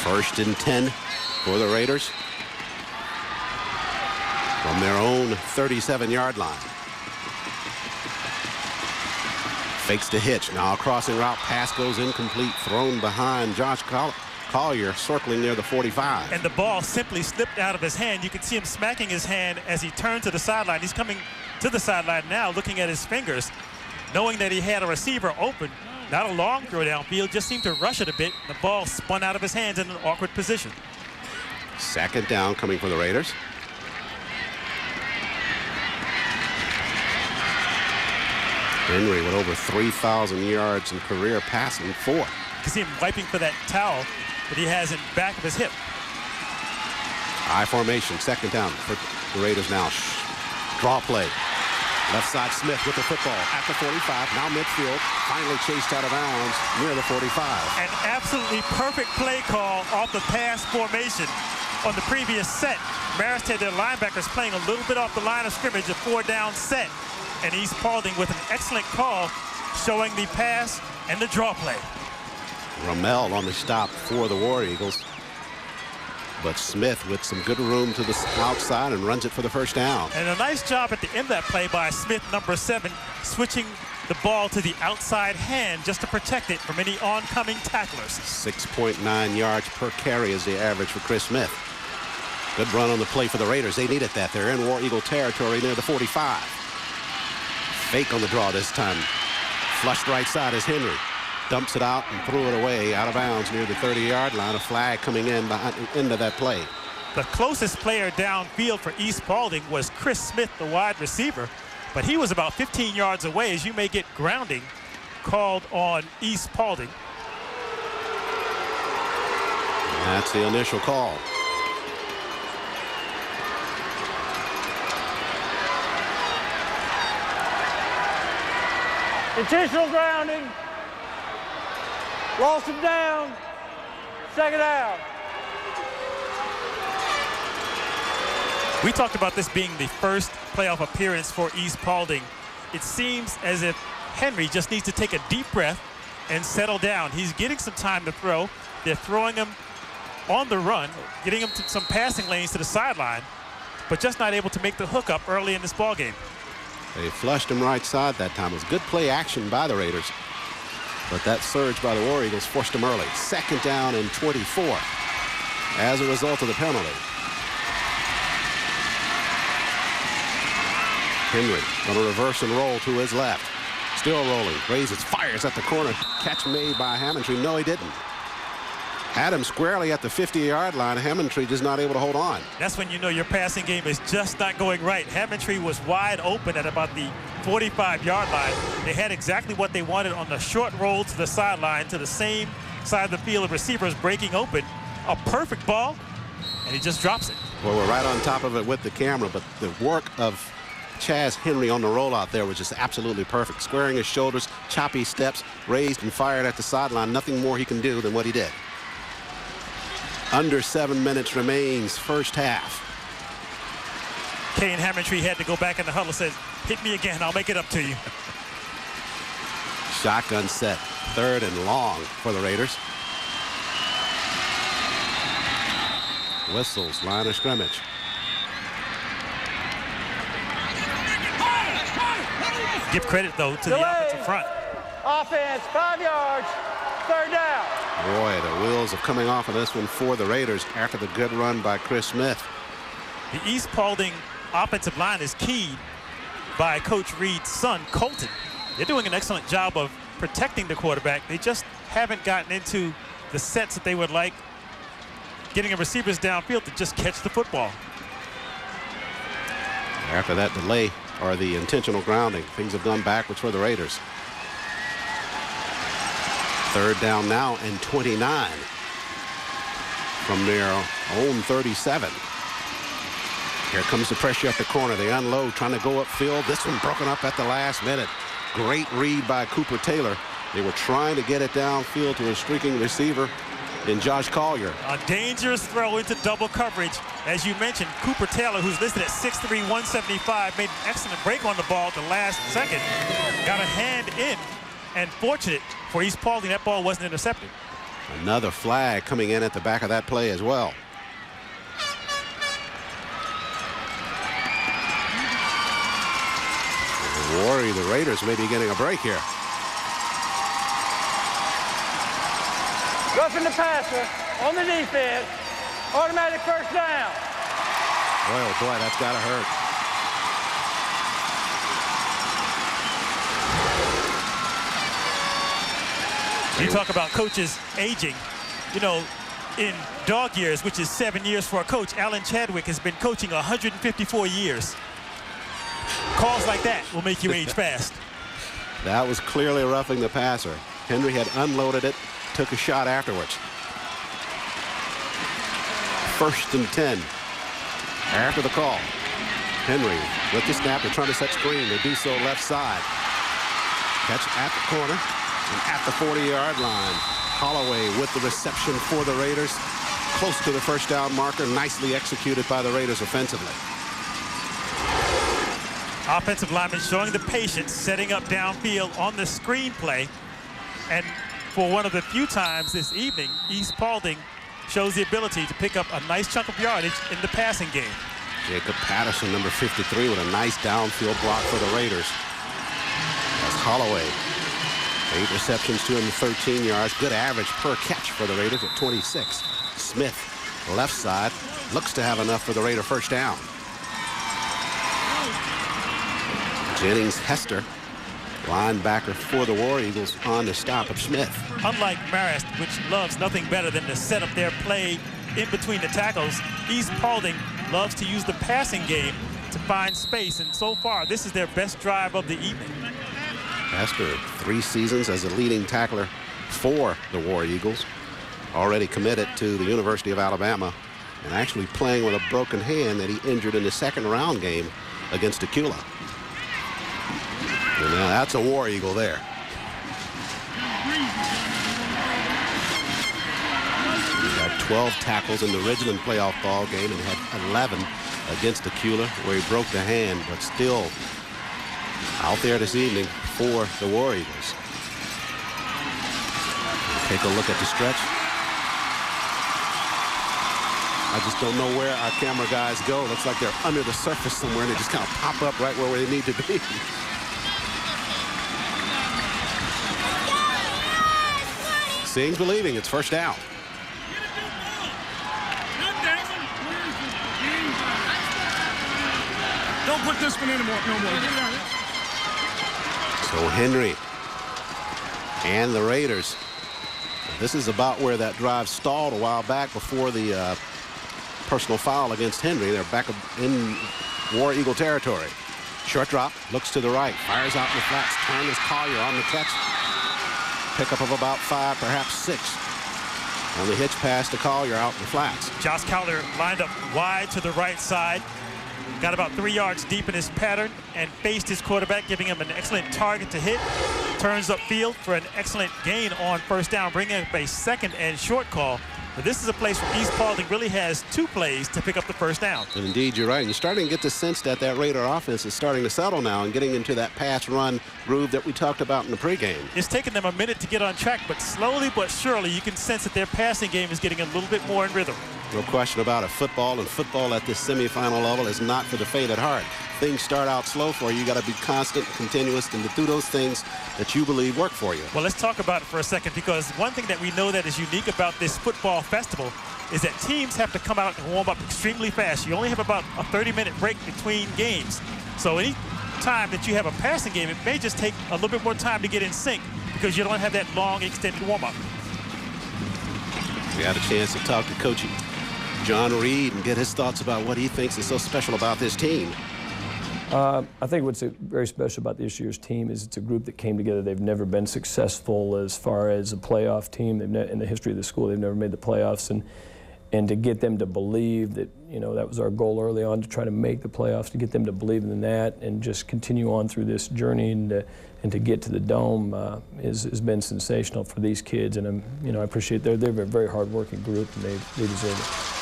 1st and 10 for the Raiders from their own 37-yard line. Fakes the hitch. Now a crossing route. Pass goes incomplete. Thrown behind Josh Collier, circling near the 45. And the ball simply slipped out of his hand. You can see him smacking his hand as he turned to the sideline. He's coming to the sideline now, looking at his fingers, knowing that he had a receiver open. Not a long throw downfield, just seemed to rush it a bit. The ball spun out of his hands in an awkward position. 2nd down coming for the Raiders. Henry with over 3,000 yards in career passing for. You can see him wiping for that towel that he has in back of his hip. I formation, 2nd down for the Raiders now. Draw play. Left side Smith with the football at the 45, now midfield, finally chased out of bounds near the 45. An absolutely perfect play call off the pass formation on the previous set. Marist had their linebackers playing a little bit off the line of scrimmage, a 4-down set. And East Paulding with an excellent call showing the pass and the draw play. Ramel on the stop for the War Eagles. But Smith with some good room to the outside and runs it for the 1st down. And a nice job at the end of that play by Smith, number 7, switching the ball to the outside hand just to protect it from any oncoming tacklers. 6.9 yards per carry is the average for Chris Smith. Good run on the play for the Raiders. They needed that. They're in War Eagle territory near the 45. Fake on the draw this time. Flushed right side is Henry. Dumps it out and threw it away out of bounds near the 30-yard line. A flag coming in behind the end of that play. The closest player downfield for East Paulding was Chris Smith, the wide receiver, but he was about 15 yards away, as you may get grounding called on East Paulding. That's the initial call. Intentional grounding. Lost him down. 2nd down. We talked about this being the first playoff appearance for East Paulding. It seems as if Henry just needs to take a deep breath and settle down. He's getting some time to throw. They're throwing him on the run, getting him to some passing lanes to the sideline, but just not able to make the hookup early in this ball game. They flushed him right side that time. It was good play action by the Raiders, but that surge by the War Eagles forced them early. 2nd down and 24 as a result of the penalty. Henry going to reverse and roll to his left. Still rolling. Raises, fires at the corner. Catch made by Hammontree. No, he didn't. Had him squarely at the 50-yard line. Hammontree just not able to hold on. That's when you know your passing game is just not going right. Hammontree was wide open at about the 45-yard line. They had exactly what they wanted on the short roll to the sideline, to the same side of the field of receivers breaking open. A perfect ball, and he just drops it. Well, we're right on top of it with the camera, but the work of Chaz Henry on the rollout there was just absolutely perfect. Squaring his shoulders, choppy steps, raised and fired at the sideline. Nothing more he can do than what he did. Under 7 minutes remains first half. Kane Hammontree had to go back in the huddle, says, hit me again, I'll make it up to you. Shotgun set, 3rd and long for the Raiders. Whistles, line of scrimmage. Give credit, though, to the offensive front. Offense, 5 yards, 3rd down. Boy, the wheels are coming off of this one for the Raiders after the good run by Chris Smith. The East Paulding offensive line is keyed by Coach Reed's son, Colton. They're doing an excellent job of protecting the quarterback. They just haven't gotten into the sets that they would like, getting the receivers downfield to just catch the football. After that delay, or the intentional grounding, things have gone backwards for the Raiders. 3rd down now and 29 from their own 37. Here comes the pressure at the corner. They unload, trying to go upfield. This one broken up at the last minute. Great read by Cooper Taylor. They were trying to get it downfield to a streaking receiver in Josh Collier. A dangerous throw into double coverage. As you mentioned, Cooper Taylor, who's listed at 6'3", 175, made an excellent break on the ball at the last second. Got a hand in, and fortunate for East Paulding, that ball wasn't intercepted. Another flag coming in at the back of that play as well. Worry the Raiders may be getting a break here. Roughing the passer on the defense. Automatic 1st down. Boy, oh boy, that's got to hurt. You talk about coaches aging. You know, in dog years, which is 7 years for a coach, Alan Chadwick has been coaching 154 years. Calls like that will make you age fast. That was clearly roughing the passer. Henry had unloaded it, took a shot afterwards. 1st and 10 after the call. Henry with the snap. They're trying to set screen. They do so left side. Catch at the corner and at the 40-yard line. Holloway with the reception for the Raiders. Close to the 1st down marker. Nicely executed by the Raiders offensively. Offensive lineman showing the patience, setting up downfield on the screen play. And for one of the few times this evening, East Paulding shows the ability to pick up a nice chunk of yardage in the passing game. Jacob Patterson, number 53, with a nice downfield block for the Raiders. That's Holloway. 8 receptions, 213 yards. Good average per catch for the Raiders at 26. Smith, left side, looks to have enough for the Raider 1st down. Jennings Hester, linebacker for the War Eagles, on the stop of Smith. Unlike Marist, which loves nothing better than to set up their play in between the tackles, East Paulding loves to use the passing game to find space, and so far this is their best drive of the evening. Hester, 3 seasons as a leading tackler for the War Eagles, already committed to the University of Alabama, and actually playing with a broken hand that he injured in the 2nd round game against Aquila. And now that's a War Eagle there. He's got 12 tackles in the Ridgeland playoff ball game and had 11 against Acula, where he broke the hand, but still out there this evening for the War Eagles. Take a look at the stretch. I just don't know where our camera guys go. Looks like they're under the surface somewhere, and they just kind of pop up right where they need to be. Seeing's believing. It's first down. Don't put this one in anymore. No more. So Henry and the Raiders. This is about where that drive stalled a while back before the personal foul against Henry. They're back in War Eagle territory. Short drop, looks to the right, fires out in the flats. Turn is Collier on the catch. Pickup of about 5, perhaps 6. On the hitch pass to Collier out in the flats. Josh Collier lined up wide to the right side. Got about 3 yards deep in his pattern and faced his quarterback, giving him an excellent target to hit. Turns upfield for an excellent gain on first down, bringing up a second and short call. But this is a place where East Paulding really has 2 plays to pick up the first down. And indeed, you're right. You're starting to get the sense that that Raider offense is starting to settle now and getting into that pass-run groove that we talked about in the pregame. It's taken them a minute to get on track, but slowly but surely you can sense that their passing game is getting a little bit more in rhythm. No question about it. Football at this semifinal level is not for the faint at heart. Things start out slow for you. You got to be constant and continuous and to do those things that you believe work for you. Well, let's talk about it for a second, because one thing that we know that is unique about this football festival is that teams have to come out and warm up extremely fast. You only have about a 30-minute break between games. So any time that you have a passing game, it may just take a little bit more time to get in sync because you don't have that long extended warm-up. We had a chance to talk to Coach John Reed and get his thoughts about what he thinks is so special about this team. I think what's very special about this year's team is it's a group that came together. They've never been successful as far as a playoff team. In the history of the school, they've never made the playoffs. And to get them to believe that, you know, that was our goal early on, to try to make the playoffs, to get them to believe in that and just continue on through this journey and to get to the Dome has been sensational for these kids. And I appreciate they're a very hard-working group, and they deserve it.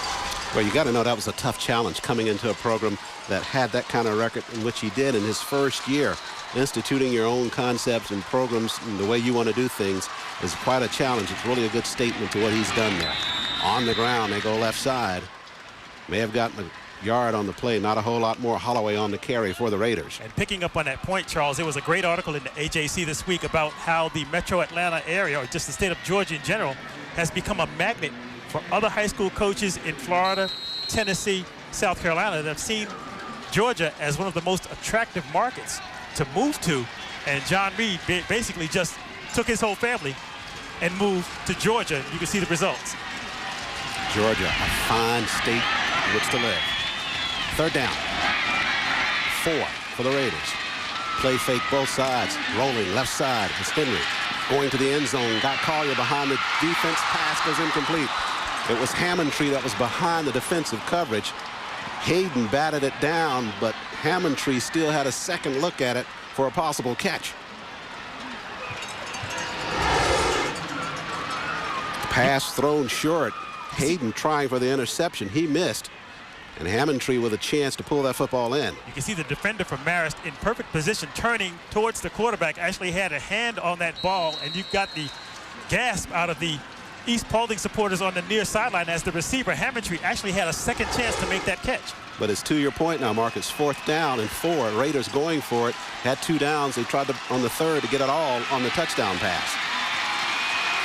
Well, you got to know that was a tough challenge coming into a program that had that kind of record in which he did in his first year. Instituting your own concepts and programs and the way you want to do things is quite a challenge. It's really a good statement to what he's done there. On the ground, they go left side. May have gotten a yard on the play, not a whole lot more. Holloway on the carry for the Raiders. And picking up on that point, Charles, there was a great article in the AJC this week about how the metro Atlanta area, or just the state of Georgia in general, has become a magnet for other high school coaches in Florida, Tennessee, South Carolina that have seen Georgia as one of the most attractive markets to move to. And John Reed basically just took his whole family and moved to Georgia. You can see the results. Georgia, a fine state in which to live. Third down. 4 for the Raiders. Play fake both sides. Rolling left side. It's Henry going to the end zone. Got Collier behind the defense. Pass goes incomplete. It was Hammondtree that was behind the defensive coverage. Hayden batted it down, but Hammondtree still had a second look at it for a possible catch. Pass thrown short. Hayden trying for the interception. He missed. And Hammondtree with a chance to pull that football in. You can see the defender from Marist in perfect position turning towards the quarterback. Actually had a hand on that ball, and you've got the gasp out of the East Paulding supporters on the near sideline as the receiver, Hammondtree, actually had a second chance to make that catch. But it's to your point now, Mark. It's 4th down and 4. Raiders going for it. Had 2 downs. They tried on the 3rd to get it all on the touchdown pass.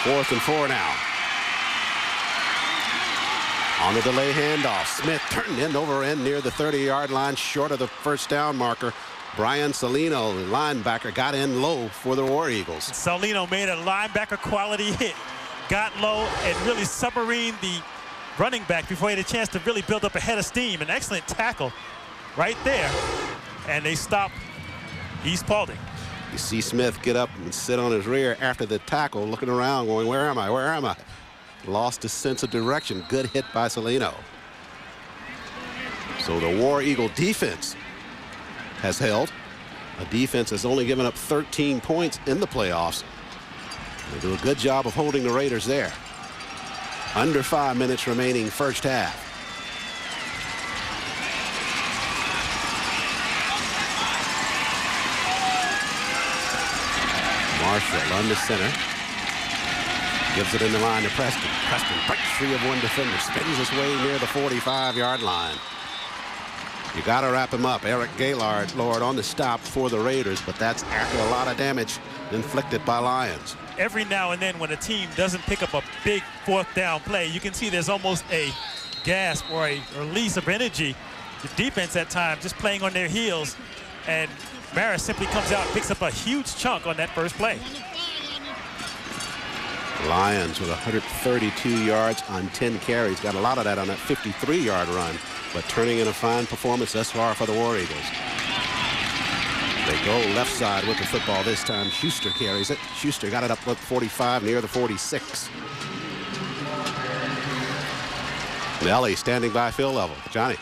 4th and 4 now. On the delay handoff, Smith turned end over end near the 30-yard line, short of the first down marker. Brian Salino, the linebacker, got in low for the War Eagles. Salino made a linebacker quality hit. Got low and really submarined the running back before he had a chance to really build up a head of steam. An excellent tackle right there. And they stop East Paulding. You see Smith get up and sit on his rear after the tackle, looking around, going, where am I? Where am I? Lost his sense of direction. Good hit by Salino. So the War Eagle defense has held. A defense has only given up 13 points in the playoffs. They do a good job of holding the Raiders there. Under 5 minutes remaining first half. Marshall under center. Gives it in the line to Preston. Preston breaks free of one defender. Spins his way near the 45-yard line. You got to wrap him up. Eric Gaylord, Lord, on the stop for the Raiders, but that's after a lot of damage inflicted by Lions. Every now and then when a team doesn't pick up a big fourth down play, you can see there's almost a gasp or a release of energy. The defense at times just playing on their heels, and Marist simply comes out and picks up a huge chunk on that first play. Lions with 132 yards on 10 carries. Got a lot of that on that 53-yard run, but turning in a fine performance thus far for the War Eagles. They go left side with the football this time. Schuster carries it. Schuster got it up at 45, near the 46. Nelly standing by field level. Johnny.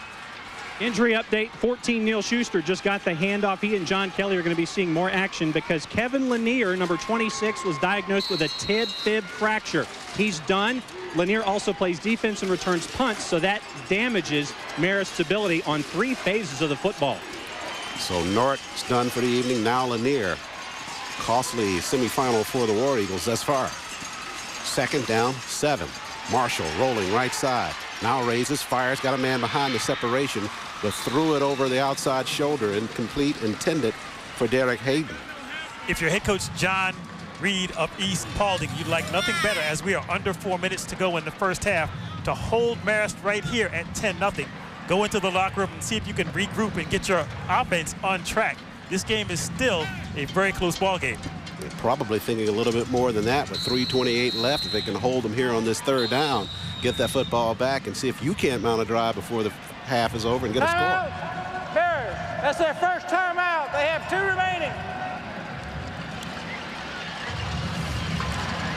Injury update, 14, Neil Schuster just got the handoff. He and John Kelly are going to be seeing more action because Kevin Lanier, number 26, was diagnosed with a tib-fib fracture. He's done. Lanier also plays defense and returns punts, so that damages Marist's ability on 3 phases of the football. So Nort's done for the evening. Now Lanier. Costly semifinal for the War Eagles thus far. 2nd down, 7. Marshall rolling right side. Now raises, fires, got a man behind the separation, but threw it over the outside shoulder, incomplete, intended for Derek Hayden. If you're head coach John Reed of East Paulding, you'd like nothing better, as we are under 4 minutes to go in the first half, to hold Marist right here at 10-0. Go into the locker room and see if you can regroup and get your offense on track. This game is still a very close ball game. They're probably thinking a little bit more than that with 3:28 left. If they can hold them here on this 3rd down, get that football back and see if you can't mount a drive before the half is over and get a score. Barry, that's their first timeout. They have 2 remaining.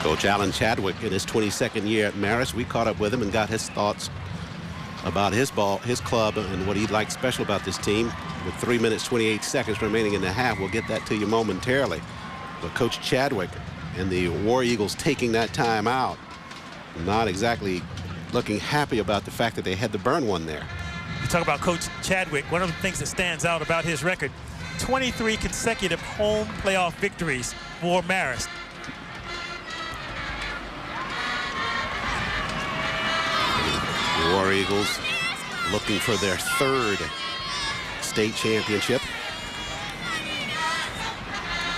Coach Alan Chadwick in his 22nd year at Marist. We caught up with him and got his thoughts about his club, and what he'd like special about this team. With 3 minutes, 28 seconds remaining in the half, we'll get that to you momentarily. But Coach Chadwick and the War Eagles taking that time out, not exactly looking happy about the fact that they had to burn one there. You talk about Coach Chadwick. One of the things that stands out about his record, 23 consecutive home playoff victories for Marist. The War Eagles looking for their 3rd state championship.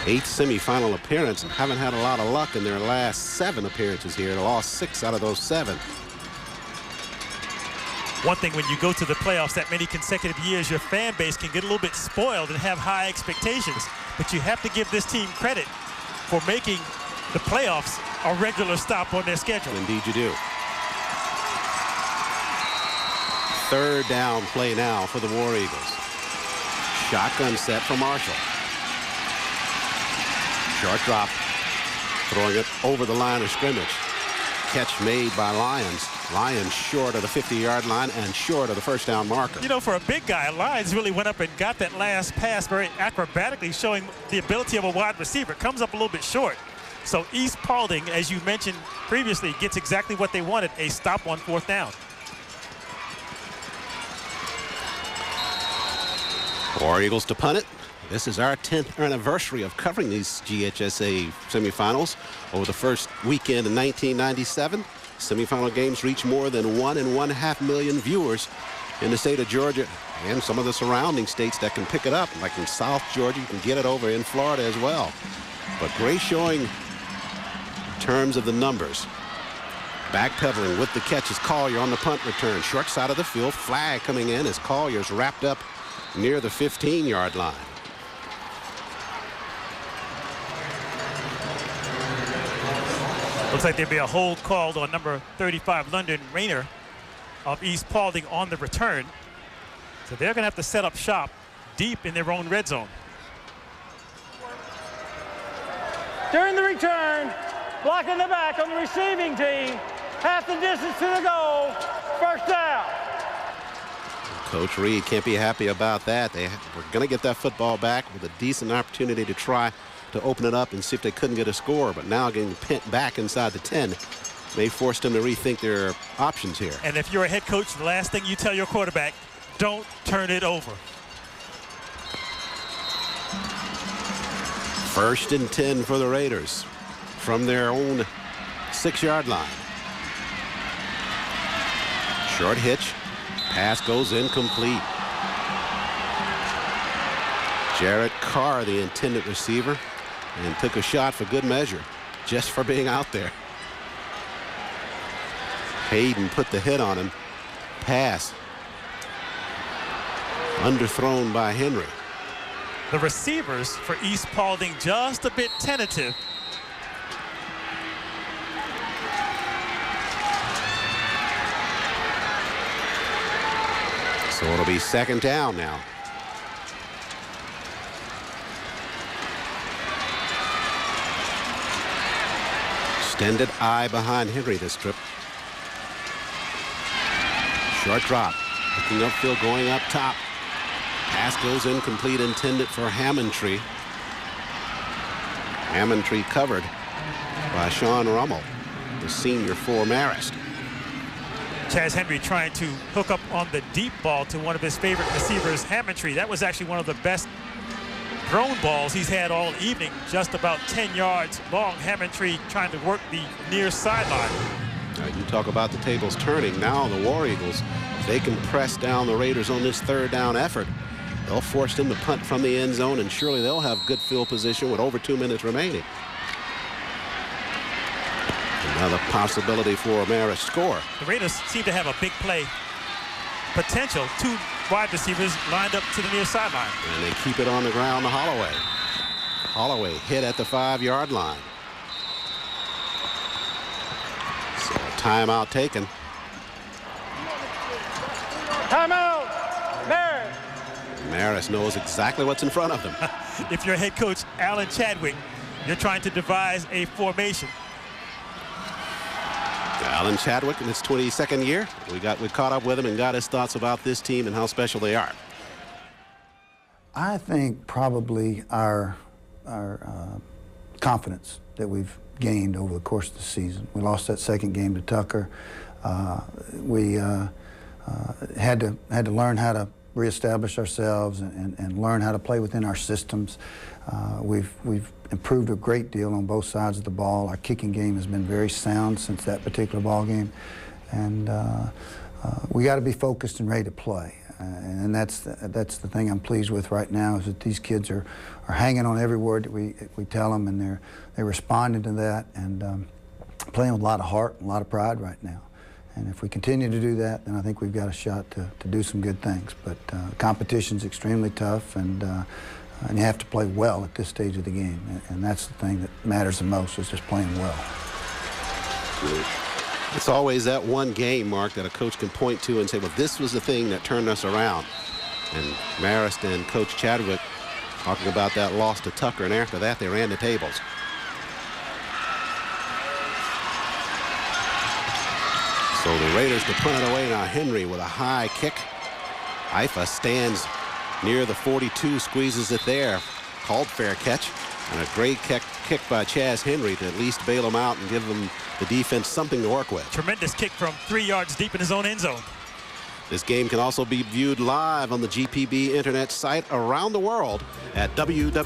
8th semifinal appearance, and haven't had a lot of luck in their last 7 appearances here. They lost 6 out of those 7. One thing, when you go to the playoffs that many consecutive years, your fan base can get a little bit spoiled and have high expectations. But you have to give this team credit for making the playoffs a regular stop on their schedule. Indeed you do. 3rd down play now for the War Eagles. Shotgun set for Marshall. Short drop, throwing it over the line of scrimmage. Catch made by Lions. Lions short of the 50-yard line and short of the first down marker. You know, for a big guy, Lions really went up and got that last pass very acrobatically, showing the ability of a wide receiver. It comes up a little bit short. So East Paulding, as you mentioned previously, gets exactly what they wanted, a stop on 4th down. War Eagles to punt it. This is our 10th anniversary of covering these GHSA semifinals. Over the first weekend in 1997, semifinal games reached more than 1.5 million viewers in the state of Georgia and some of the surrounding states that can pick it up. Like in South Georgia, you can get it over in Florida as well. But great showing in terms of the numbers. Backpedaling with the catch is Collier on the punt return. Short side of the field, flag coming in as Collier's wrapped up near the 15-yard line. Looks like there'll be a hold called on number 35, London Rayner of East Paulding on the return. So they're going to have to set up shop deep in their own red zone. During the return, blocking the back on the receiving team, half the distance to the goal, 1st down. Coach Reed can't be happy about that. They were going to get that football back with a decent opportunity to try to open it up and see if they couldn't get a score, but now getting pinned back inside the 10. may force them to rethink their options here. And if you're a head coach, the last thing you tell your quarterback, don't turn it over. 1st and 10 for the Raiders from their own 6-yard line. Short hitch. Pass goes incomplete. Jarrett Carr, the intended receiver, and took a shot for good measure, just for being out there. Hayden put the hit on him. Pass. Underthrown by Henry. The receivers for East Paulding just a bit tentative. So it'll be 2nd down now. Extended eye behind Henry this trip. Short drop. Looking upfield, going up top. Pass goes incomplete, intended for Hammontree. Hammontree covered by Sean Rummel, the senior for Marist. Chaz Henry trying to hook up on the deep ball to one of his favorite receivers, Hammontree. That was actually one of the best thrown balls he's had all evening, just about 10 yards long. Hammontree trying to work the near sideline. Now you talk about the tables turning. Now the War Eagles, if they can press down the Raiders on this 3rd down effort, they'll force them to punt from the end zone, and surely they'll have good field position with over 2 minutes remaining. Another possibility for a Marist score. The Raiders seem to have a big play potential. 2 wide receivers lined up to the near sideline. And they keep it on the ground to Holloway. Holloway hit at the 5-yard line. So timeout taken. Timeout, Marist. Marist knows exactly what's in front of them. If you're head coach Alan Chadwick, you're trying to devise a formation. Alan Chadwick in his 22nd year. We caught up with him and got his thoughts about this team and how special they are. I think probably our confidence that we've gained over the course of the season. We lost that 2nd game to Tucker. We had to learn how to reestablish ourselves and learn how to play within our systems. We've improved a great deal on both sides of the ball. Our kicking game has been very sound since that particular ball game, and we got to be focused and ready to play. And that's the thing I'm pleased with right now, is that these kids are hanging on every word that we tell them, and they're responding to that, and playing with a lot of heart and a lot of pride right now. And if we continue to do that, then I think we've got a shot to do some good things. But competition's extremely tough, and you have to play well at this stage of the game. And that's the thing that matters the most, is just playing well. It's always that one game, Mark, that a coach can point to and say, well, this was the thing that turned us around. And Marist and Coach Chadwick talking about that loss to Tucker, and after that they ran the tables. So the Raiders to punt it away now. Henry with a high kick. Ifa stands near the 42, squeezes it there. Called fair catch, and a great kick by Chaz Henry to at least bail him out and give them the defense something to work with. Tremendous kick from 3 yards deep in his own end zone. This game can also be viewed live on the GPB internet site around the world at www.gpb.org.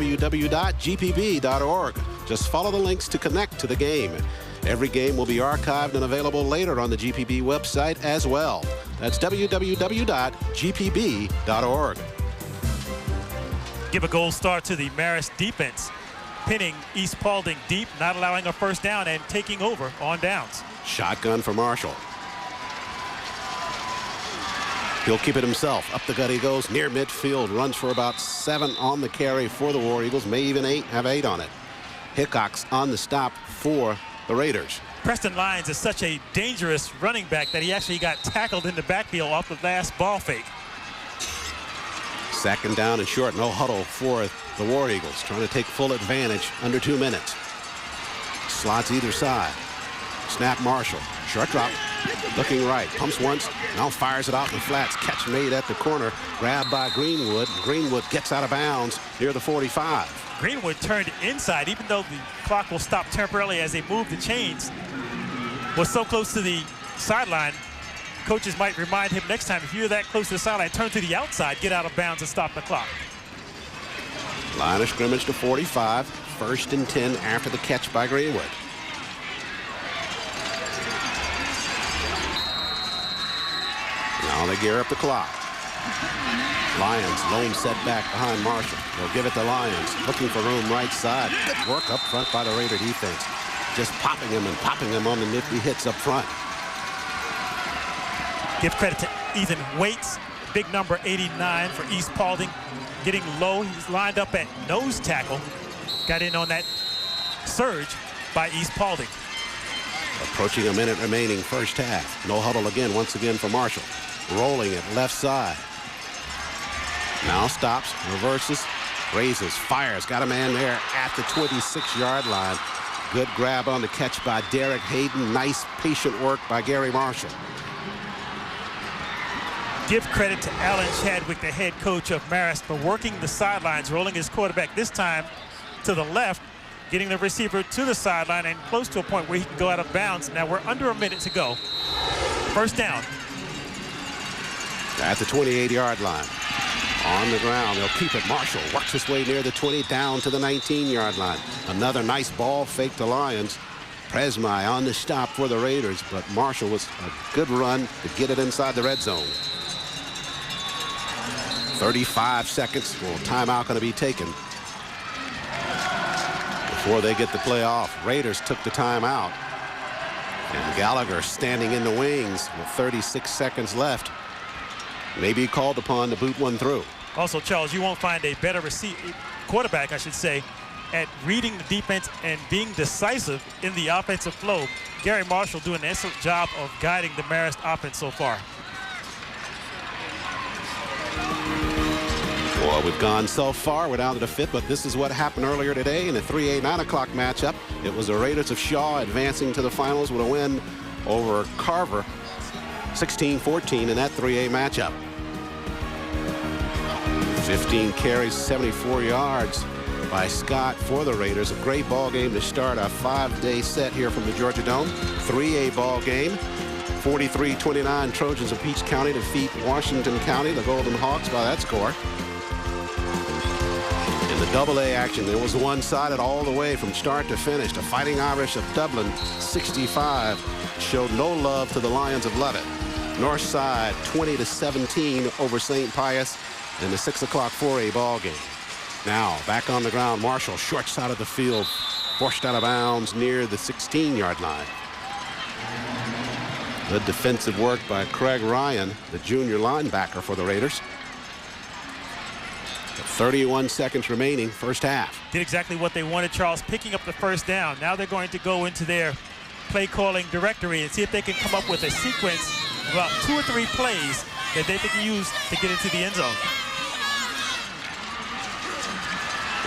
Just follow the links to connect to the game. Every game will be archived and available later on the GPB website as well. That's www.gpb.org. Give a gold star to the Marist defense, pinning East Paulding deep, not allowing a first down, and taking over on downs. Shotgun for Marshall. He'll keep it himself. Up the gut he goes, near midfield, runs for about 7 on the carry for the War Eagles, may even have 8 on it. Hickox on the stop for the Raiders. Preston Lyons is such a dangerous running back that he actually got tackled in the backfield off the last ball fake. 2nd down and short, no huddle for the War Eagles, trying to take full advantage under 2 minutes. Slots either side. Snap Marshall, short drop, looking right, pumps once, now fires it out in the flats. Catch made at the corner, grabbed by Greenwood. Greenwood gets out of bounds near the 45. Greenwood turned inside, even though the clock will stop temporarily as they move the chains. was so close to the sideline, coaches might remind him next time, if you're that close to the sideline, turn to the outside, get out of bounds and stop the clock. Line of scrimmage to 45. 1st and 10 after the catch by Greenwood. Now they gear up the clock. Lions lone setback behind Marshall. They'll give it to Lions. Looking for room right side. Good work up front by the Raider defense. Just popping him and popping him on the nifty hits up front. Give credit to Ethan Waits, big number 89 for East Paulding. Getting low, he's lined up at nose tackle. Got in on that surge by East Paulding. Approaching a minute remaining first half. No huddle again, once again for Marshall. Rolling it left side. Now stops, reverses, raises, fires. Got a man there at the 26-yard line. Good grab on the catch by Derek Hayden. Nice patient work by Gary Marshall. Give credit to Alan Chadwick, the head coach of Marist, for working the sidelines, rolling his quarterback this time to the left, getting the receiver to the sideline and close to a point where he can go out of bounds. Now we're under a minute to go. First down. At the 28-yard line. On the ground, they'll keep it. Marshall works his way near the 20, down to the 19-yard line. Another nice ball fake to Lions. Presmai on the stop for the Raiders, but Marshall was a good run to get it inside the red zone. 35 seconds. Well, timeout going to be taken before they get the play off. Raiders took the timeout. And Gallagher standing in the wings with 36 seconds left. Maybe called upon to boot one through. Also, Charles, you won't find a better quarterback, I should say, at reading the defense and being decisive in the offensive flow. Gary Marshall doing an excellent job of guiding the Marist offense so far. Well, we've gone so far. We're down to the 5th, but this is what happened earlier today in the 3A 9 o'clock matchup. It was the Raiders of Shaw advancing to the finals with a win over Carver, 16-14 in that 3A matchup. 15 carries, 74 yards by Scott for the Raiders. A great ball game to start a 5-day set here from the Georgia Dome. 3A ball game. 43-29 Trojans of Peach County defeat Washington County, the Golden Hawks, by that score. In the AA action, it was one-sided all the way from start to finish. The Fighting Irish of Dublin, 65, showed no love to the Lions of Leavitt. Northside, 20-17 over St. Pius in the 6 o'clock 4A ball game. Now back on the ground, Marshall, short side of the field, forced out of bounds near the 16-yard line. Good defensive work by Craig Ryan, the junior linebacker for the Raiders. 31 seconds remaining, first half. Did exactly what they wanted, Charles, picking up the first down. Now they're going to go into their play calling directory and see if they can come up with a sequence of about 2 or 3 plays that they can use to get into the end zone.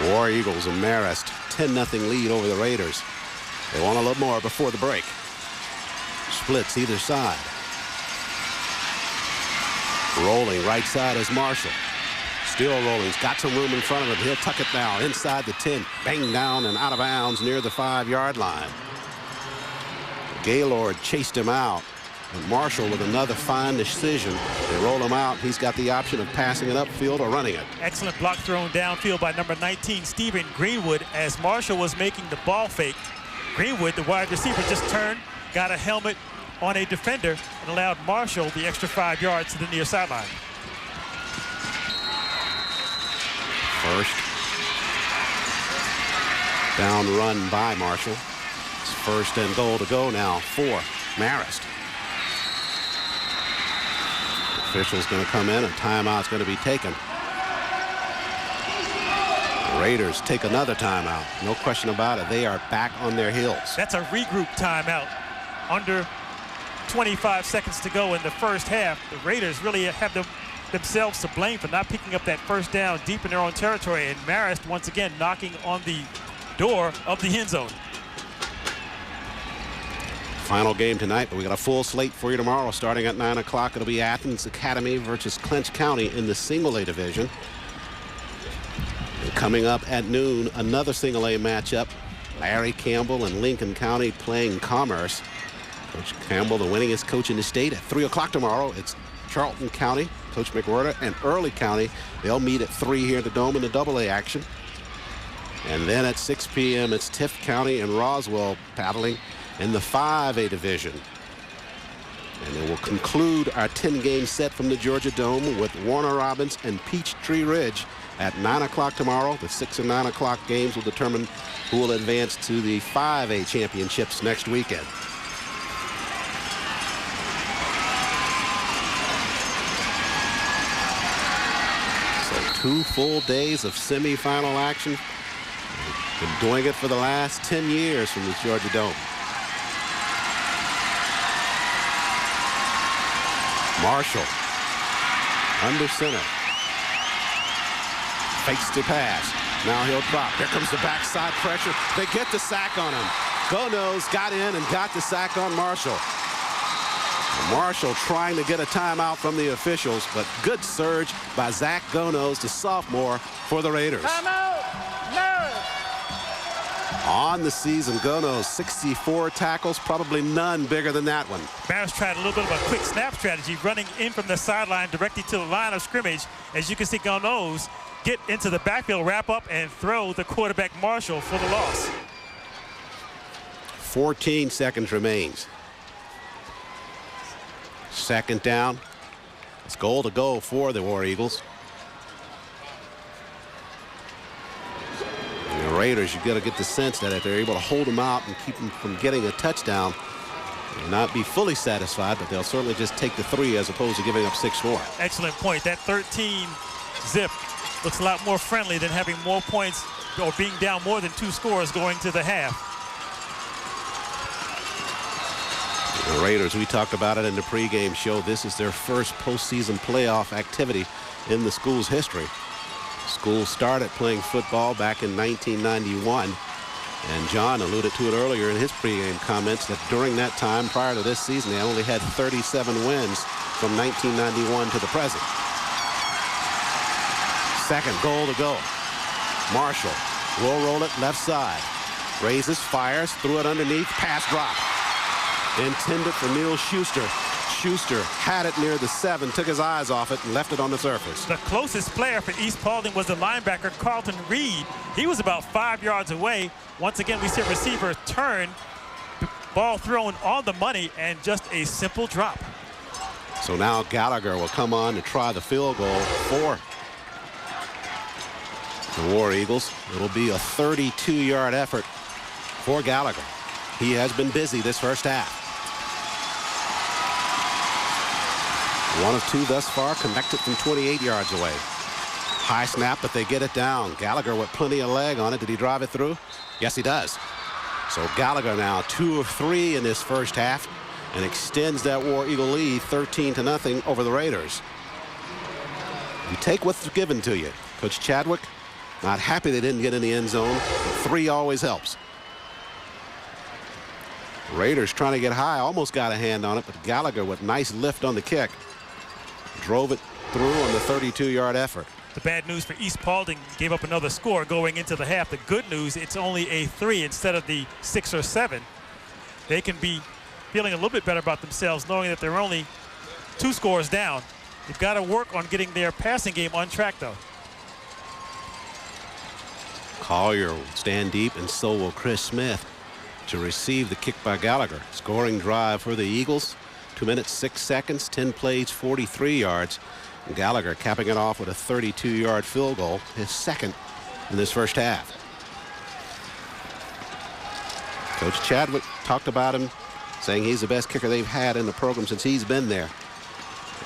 War Eagles and Marist, 10-0 lead over the Raiders. They want a little more before the break. Splits either side. Rolling right side is Marshall. Still rolling. He's got some room in front of him. He'll tuck it now inside the 10. Bang down and out of bounds near the 5-yard line. Gaylord chased him out. And Marshall with another fine decision. They roll him out. He's got the option of passing it upfield or running it. Excellent block thrown downfield by number 19, Stephen Greenwood, as Marshall was making the ball fake. Greenwood, the wide receiver, just turned, got a helmet on a defender, and allowed Marshall the extra 5 yards to the near sideline. First down run by Marshall. It's 1st and goal to go now for Marist. Official's going to come in, and timeout's going to be taken. The Raiders take another timeout. No question about it. They are back on their heels. That's a regroup timeout. Under 25 seconds to go in the first half. The Raiders really have themselves to blame for not picking up that first down deep in their own territory. And Marist, once again, knocking on the door of the end zone. Final game tonight, but we got a full slate for you tomorrow. Starting at 9 o'clock, it'll be Athens Academy versus Clinch County in the Single A division. And coming up at noon, another Single A matchup. Larry Campbell and Lincoln County playing Commerce. Coach Campbell, the winningest coach in the state. At 3 o'clock tomorrow, it's Charlton County, Coach McWhirter, and Early County. They'll meet at 3 here at the Dome in the AA action. And then at 6 p.m., it's Tift County and Roswell battling in the 5A division. And it will conclude our 10-game set from the Georgia Dome with Warner Robins and Peachtree Ridge at 9 o'clock tomorrow. The 6 and 9 o'clock games will determine who will advance to the 5A championships next weekend. So 2 full days of semifinal action. Been doing it for the last 10 years from the Georgia Dome. Marshall under center. Fakes to pass. Now he'll drop. Here comes the backside pressure. They get the sack on him. Gonos got in and got the sack on Marshall. Marshall trying to get a timeout from the officials, but good surge by Zach Gonos, the sophomore for the Raiders. Timeout! On the season, Gonos 64 tackles, probably none bigger than that one. Marist tried a little bit of a quick snap strategy, running in from the sideline directly to the line of scrimmage. As you can see, Gonos get into the backfield, wrap up, and throw the quarterback Marshall for the loss. 14 seconds remains. Second down. It's goal to go for the War Eagles. The Raiders, you've got to get the sense that if they're able to hold them out and keep them from getting a touchdown, they'll not be fully satisfied, but they'll certainly just take the 3 as opposed to giving up 6 more. Excellent point. That 13 zip looks a lot more friendly than having more points or being down more than 2 scores going to the half. The Raiders, we talked about it in the pregame show. This is their first postseason playoff activity in the school's history. School started playing football back in 1991, and John alluded to it earlier in his pregame comments that during that time, prior to this season, they only had 37 wins from 1991 to the present. Second goal to go. Marshall will roll it left side. Raises, fires, threw it underneath, pass drop. Intended for Neil Schuster. Schuster had it near the 7, took his eyes off it, and left it on the surface. The closest player for East Paulding was the linebacker, Carlton Reed. He was about 5 yards away. Once again, we see a receiver turn, ball thrown on the money, and just a simple drop. So now Gallagher will come on to try the field goal for the War Eagles. It'll be a 32-yard effort for Gallagher. He has been busy this first half. 1 of 2 thus far, connected from 28 yards away. High snap, but they get it down. Gallagher with plenty of leg on it. Did he drive it through? Yes, he does. So Gallagher now 2 of 3 in this first half and extends that War Eagle lead 13-0 over the Raiders. You take what's given to you. Coach Chadwick, not happy they didn't get in the end zone, but 3 always helps. Raiders trying to get high, almost got a hand on it, but Gallagher with nice lift on the kick. Drove it through on the 32-yard effort. The bad news for East Paulding, gave up another score going into the half. The good news, it's only a 3 instead of the 6 or 7. They can be feeling a little bit better about themselves knowing that they're only 2 scores down. They've got to work on getting their passing game on track, though. Collier will stand deep, and so will Chris Smith to receive the kick by Gallagher. Scoring drive for the Eagles. 2 minutes, 6 seconds, 10 plays, 43 yards. And Gallagher capping it off with a 32-yard field goal, his second in this first half. Coach Chadwick talked about him, saying he's the best kicker they've had in the program since he's been there.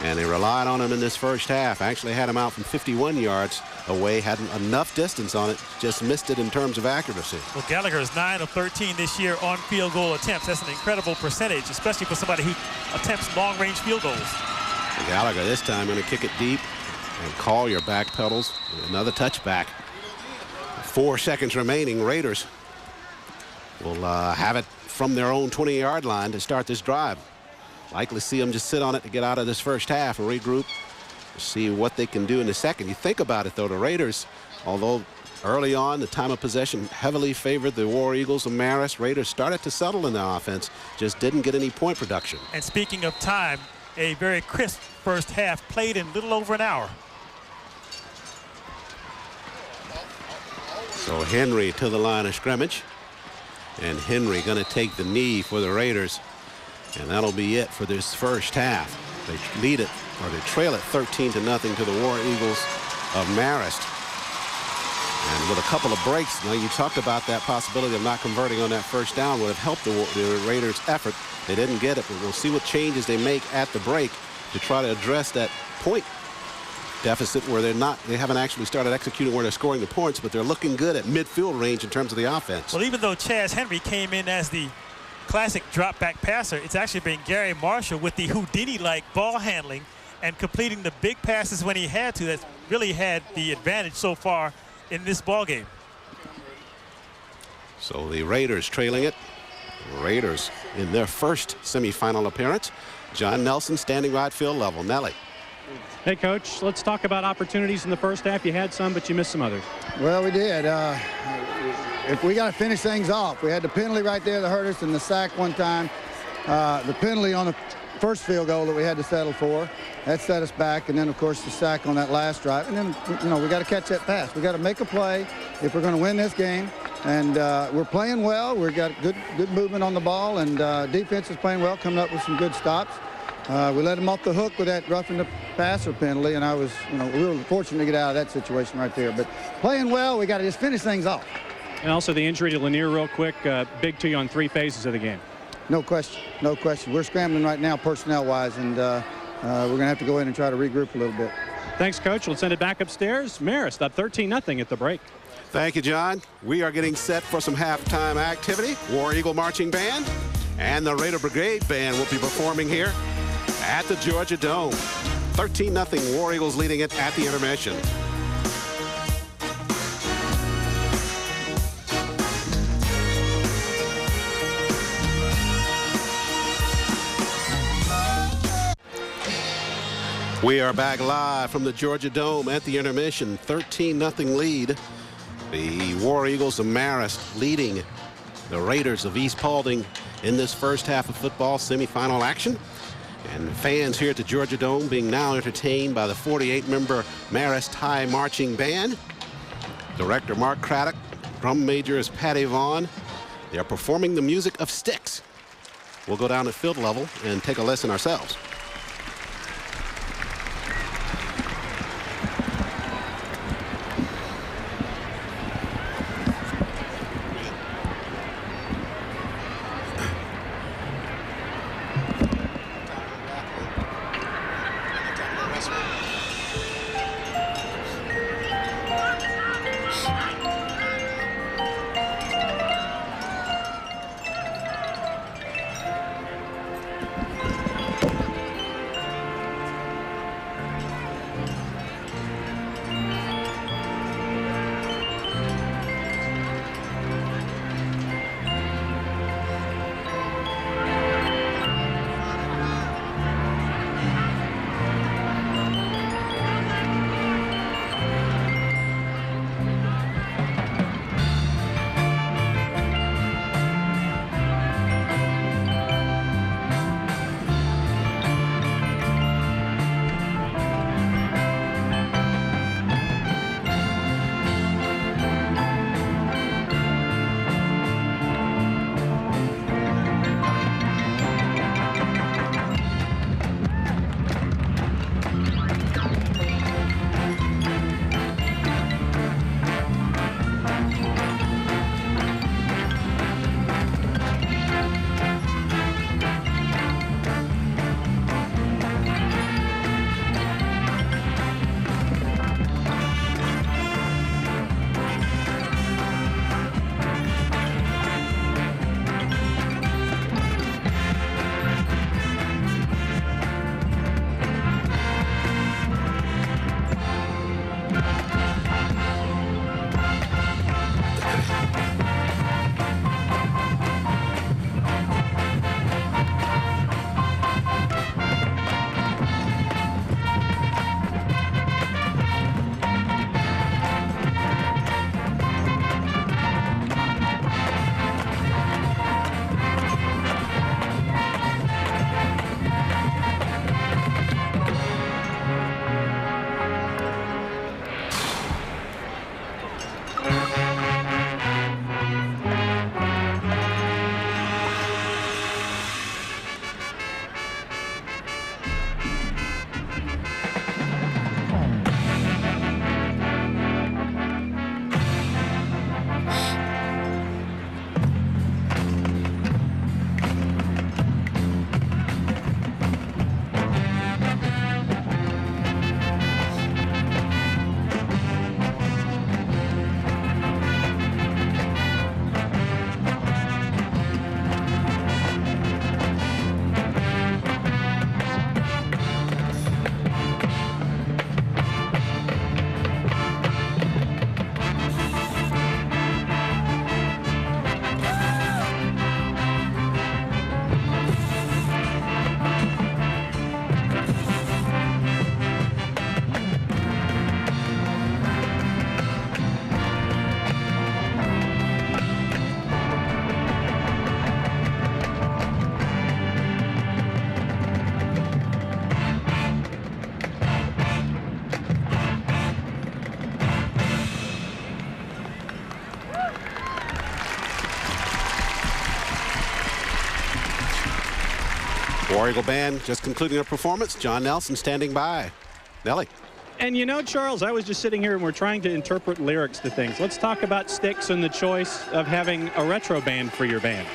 And they relied on him in this first half. Actually had him out from 51 yards away, had enough distance on it, just missed it in terms of accuracy. Well, Gallagher is 9 of 13 this year on field goal attempts. That's an incredible percentage, especially for somebody who attempts long-range field goals. And Gallagher this time going to kick it deep, and Collier backpedals. Another touchback. 4 seconds remaining. Raiders will have it from their own 20-yard line to start this drive. Likely see them just sit on it to get out of this first half and regroup, see what they can do in the second. You think about it, though, the Raiders, although Early on, the time of possession heavily favored the War Eagles of Marist. Raiders started to settle in their offense, just didn't get any point production. And speaking of time, a very crisp first half played in little over an hour. So Henry to the line of scrimmage. And Henry going to take the knee for the Raiders. And that'll be it for this first half. They lead it, or they trail it 13-0 to the War Eagles of Marist. And with a couple of breaks, now you talked about that possibility of not converting on that first down would have helped the Raiders' effort. They didn't get it, but we'll see what changes they make at the break to try to address that point deficit where they haven't actually started executing where they're scoring the points, but they're looking good at midfield range in terms of the offense. Well, even though Chaz Henry came in as the classic drop back passer, it's actually been Gary Marshall with the Houdini-like ball handling and completing the big passes when he had to. That's really had the advantage so far in this ball game. So the Raiders trailing it. Raiders in their first semifinal appearance. John Nelson standing right field level. Nelly. Hey, Coach, let's talk about opportunities in the first half. You had some, but you missed some others. Well, we did. If we got to finish things off, we had the penalty right there that hurt us and the sack one time. The penalty on the first field goal that we had to settle for, that set us back. And then, of course, the sack on that last drive. And then, you know, we got to catch that pass. We got to make a play if we're going to win this game. And we're playing well. We've got good movement on the ball. And defense is playing well, coming up with some good stops. We let them off the hook with that roughing the passer penalty, and we were fortunate to get out of that situation right there. But playing well, we got to just finish things off. And also the injury to Lanier real quick, big to you on 3 phases of the game. No question, no question. We're scrambling right now personnel-wise, and we're going to have to go in and try to regroup a little bit. Thanks, Coach. We'll send it back upstairs. Marist up 13-0 at the break. Thank you, John. We are getting set for some halftime activity. War Eagle Marching Band and the Raider Brigade Band will be performing here at the Georgia Dome. 13-0 War Eagles leading it at the intermission. We are back live from the Georgia Dome at the intermission. 13-0 lead. The War Eagles of Marist leading the Raiders of East Paulding in this first half of football semifinal action. And fans here at the Georgia Dome being now entertained by the 48-member Marist High Marching Band. Director Mark Craddock, drum major is Patty Vaughn. They are performing the music of Styx. We'll go down at field level and take a listen ourselves. War Eagle Band just concluding their performance. John Nelson standing by. Nellie. And you know, Charles, I was just sitting here and we're trying to interpret lyrics to things. Let's talk about Styx and the choice of having a retro band for your band.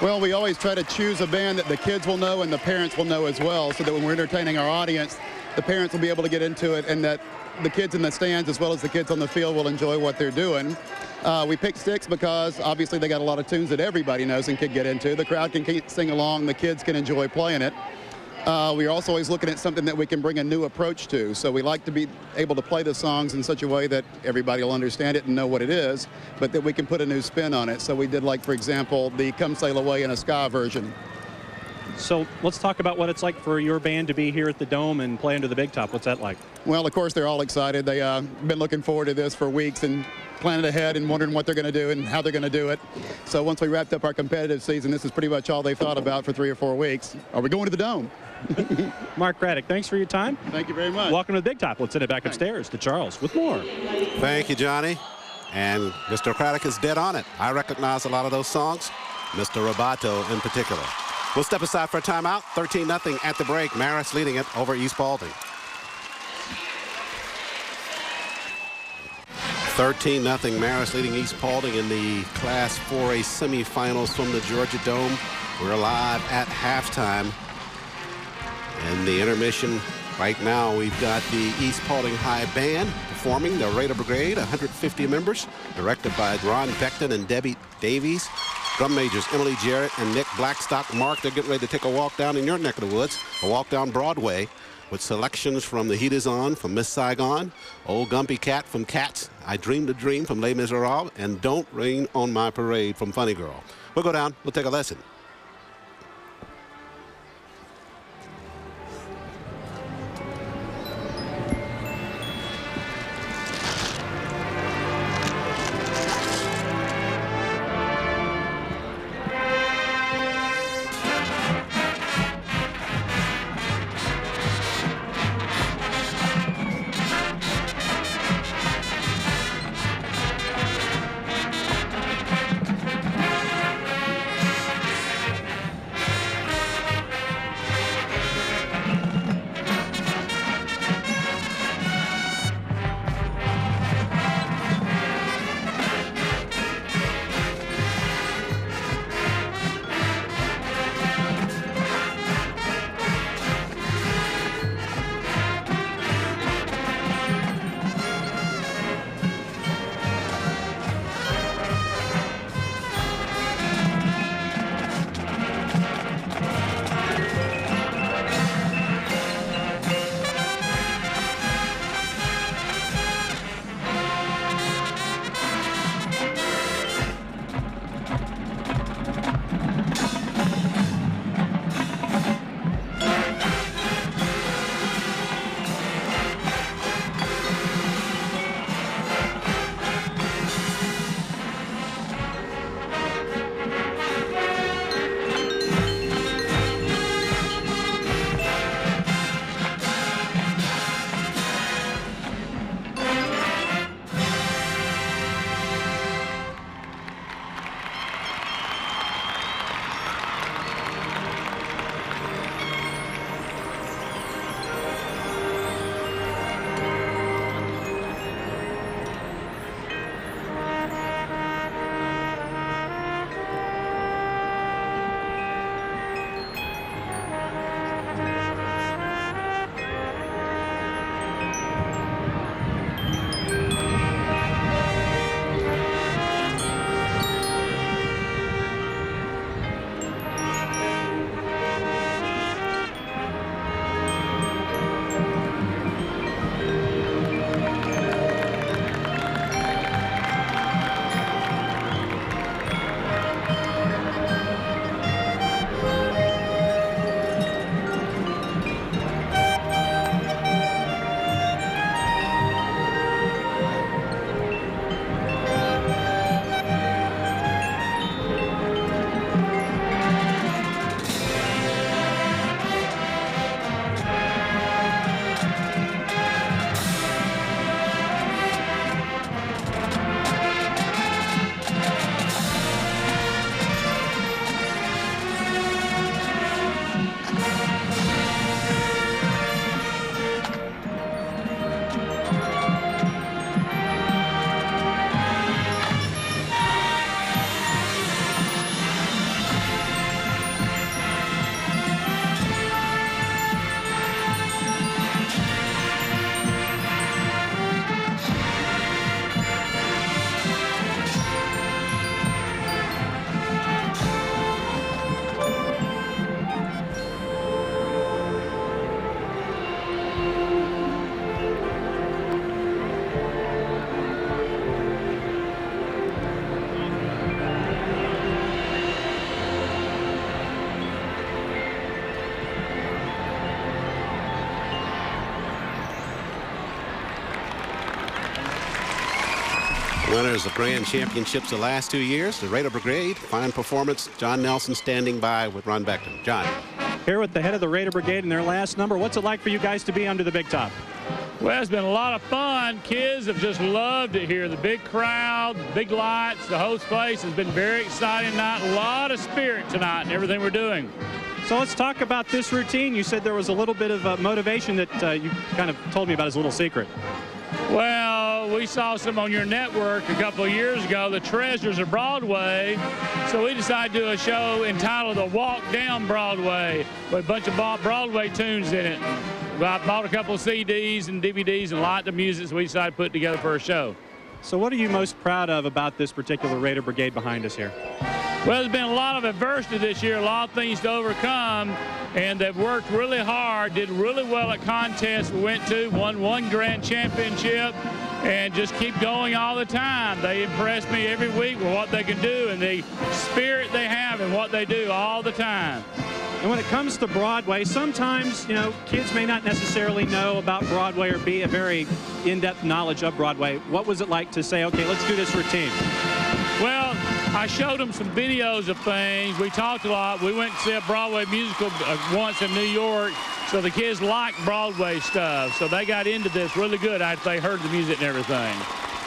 Well, we always try to choose a band that the kids will know and the parents will know as well, so that when we're entertaining our audience, the parents will be able to get into it, and that the kids in the stands as well as the kids on the field will enjoy what they're doing. We picked Styx because obviously they got a lot of tunes that everybody knows and can get into. The crowd can sing along, the kids can enjoy playing it. We're also always looking at something that we can bring a new approach to. So we like to be able to play the songs in such a way that everybody will understand it and know what it is, but that we can put a new spin on it. So we did, like, for example, the Come Sail Away in a ska version. So let's talk about what it's like for your band to be here at the Dome and play under the Big Top. What's that like? Well, of course, they're all excited. They've been looking forward to this for weeks and planning ahead and wondering what they're going to do and how they're going to do it. So once we wrapped up our competitive season, this is pretty much all they've thought about for 3 or 4 weeks. Are we going to the Dome? Mark Craddock, thanks for your time. Thank you very much. Welcome to the Big Top. Let's send it back upstairs to Charles with more. Thank you, Johnny. And Mr. Craddock is dead on it. I recognize a lot of those songs, Mr. Roboto in particular. We'll step aside for a timeout. 13-0 at the break. Marist leading it over East Paulding. 13-0 Marist leading East Paulding in the Class 4A semifinals from the Georgia Dome. We're live at halftime. In the intermission right now, we've got the East Paulding High Band performing the Raider Brigade, 150 members, directed by Ron Beckton and Debbie Davies. Drum majors Emily Jarrett and Nick Blackstock. Mark, they're getting ready to take a walk down in your neck of the woods, a walk down Broadway, with selections from The Heat Is On from Miss Saigon, Old Gumpy Cat from Cats, I Dreamed a Dream from Les Miserables, and Don't Rain on My Parade from Funny Girl. We'll go down, we'll take a lesson. Winners of grand championships the last 2 years, the Raider Brigade. Fine performance. John Nelson standing by with Ron Beckton. John. Here with the head of the Raider Brigade in their last number. What's it like for you guys to be under the big top? Well, it's been a lot of fun. Kids have just loved it here. The big crowd, big lights, the whole place has been very exciting tonight. A lot of spirit tonight in everything we're doing. So let's talk about this routine. You said there was a little bit of motivation that you kind of told me about as a little secret. Well, we saw some on your network a couple of years ago, The Treasures of Broadway. So we decided to do a show entitled The Walk Down Broadway with a bunch of Broadway tunes in it. I bought a couple of CDs and DVDs and liked the music, so we decided to put it together for a show. So what are you most proud of about this particular Raider Brigade behind us here? Well, there's been a lot of adversity this year, a lot of things to overcome, and they've worked really hard, did really well at contests we went to, won one grand championship, and just keep going all the time. They impress me every week with what they can do and the spirit they have and what they do all the time. And when it comes to Broadway, sometimes, you know, kids may not necessarily know about Broadway or be a very in-depth knowledge of Broadway. What was it like to say, okay, let's do this routine? Well, I showed them some videos of things. We talked a lot. We went to see a Broadway musical once in New York, so the kids liked Broadway stuff. So they got into this really good after they heard the music and everything.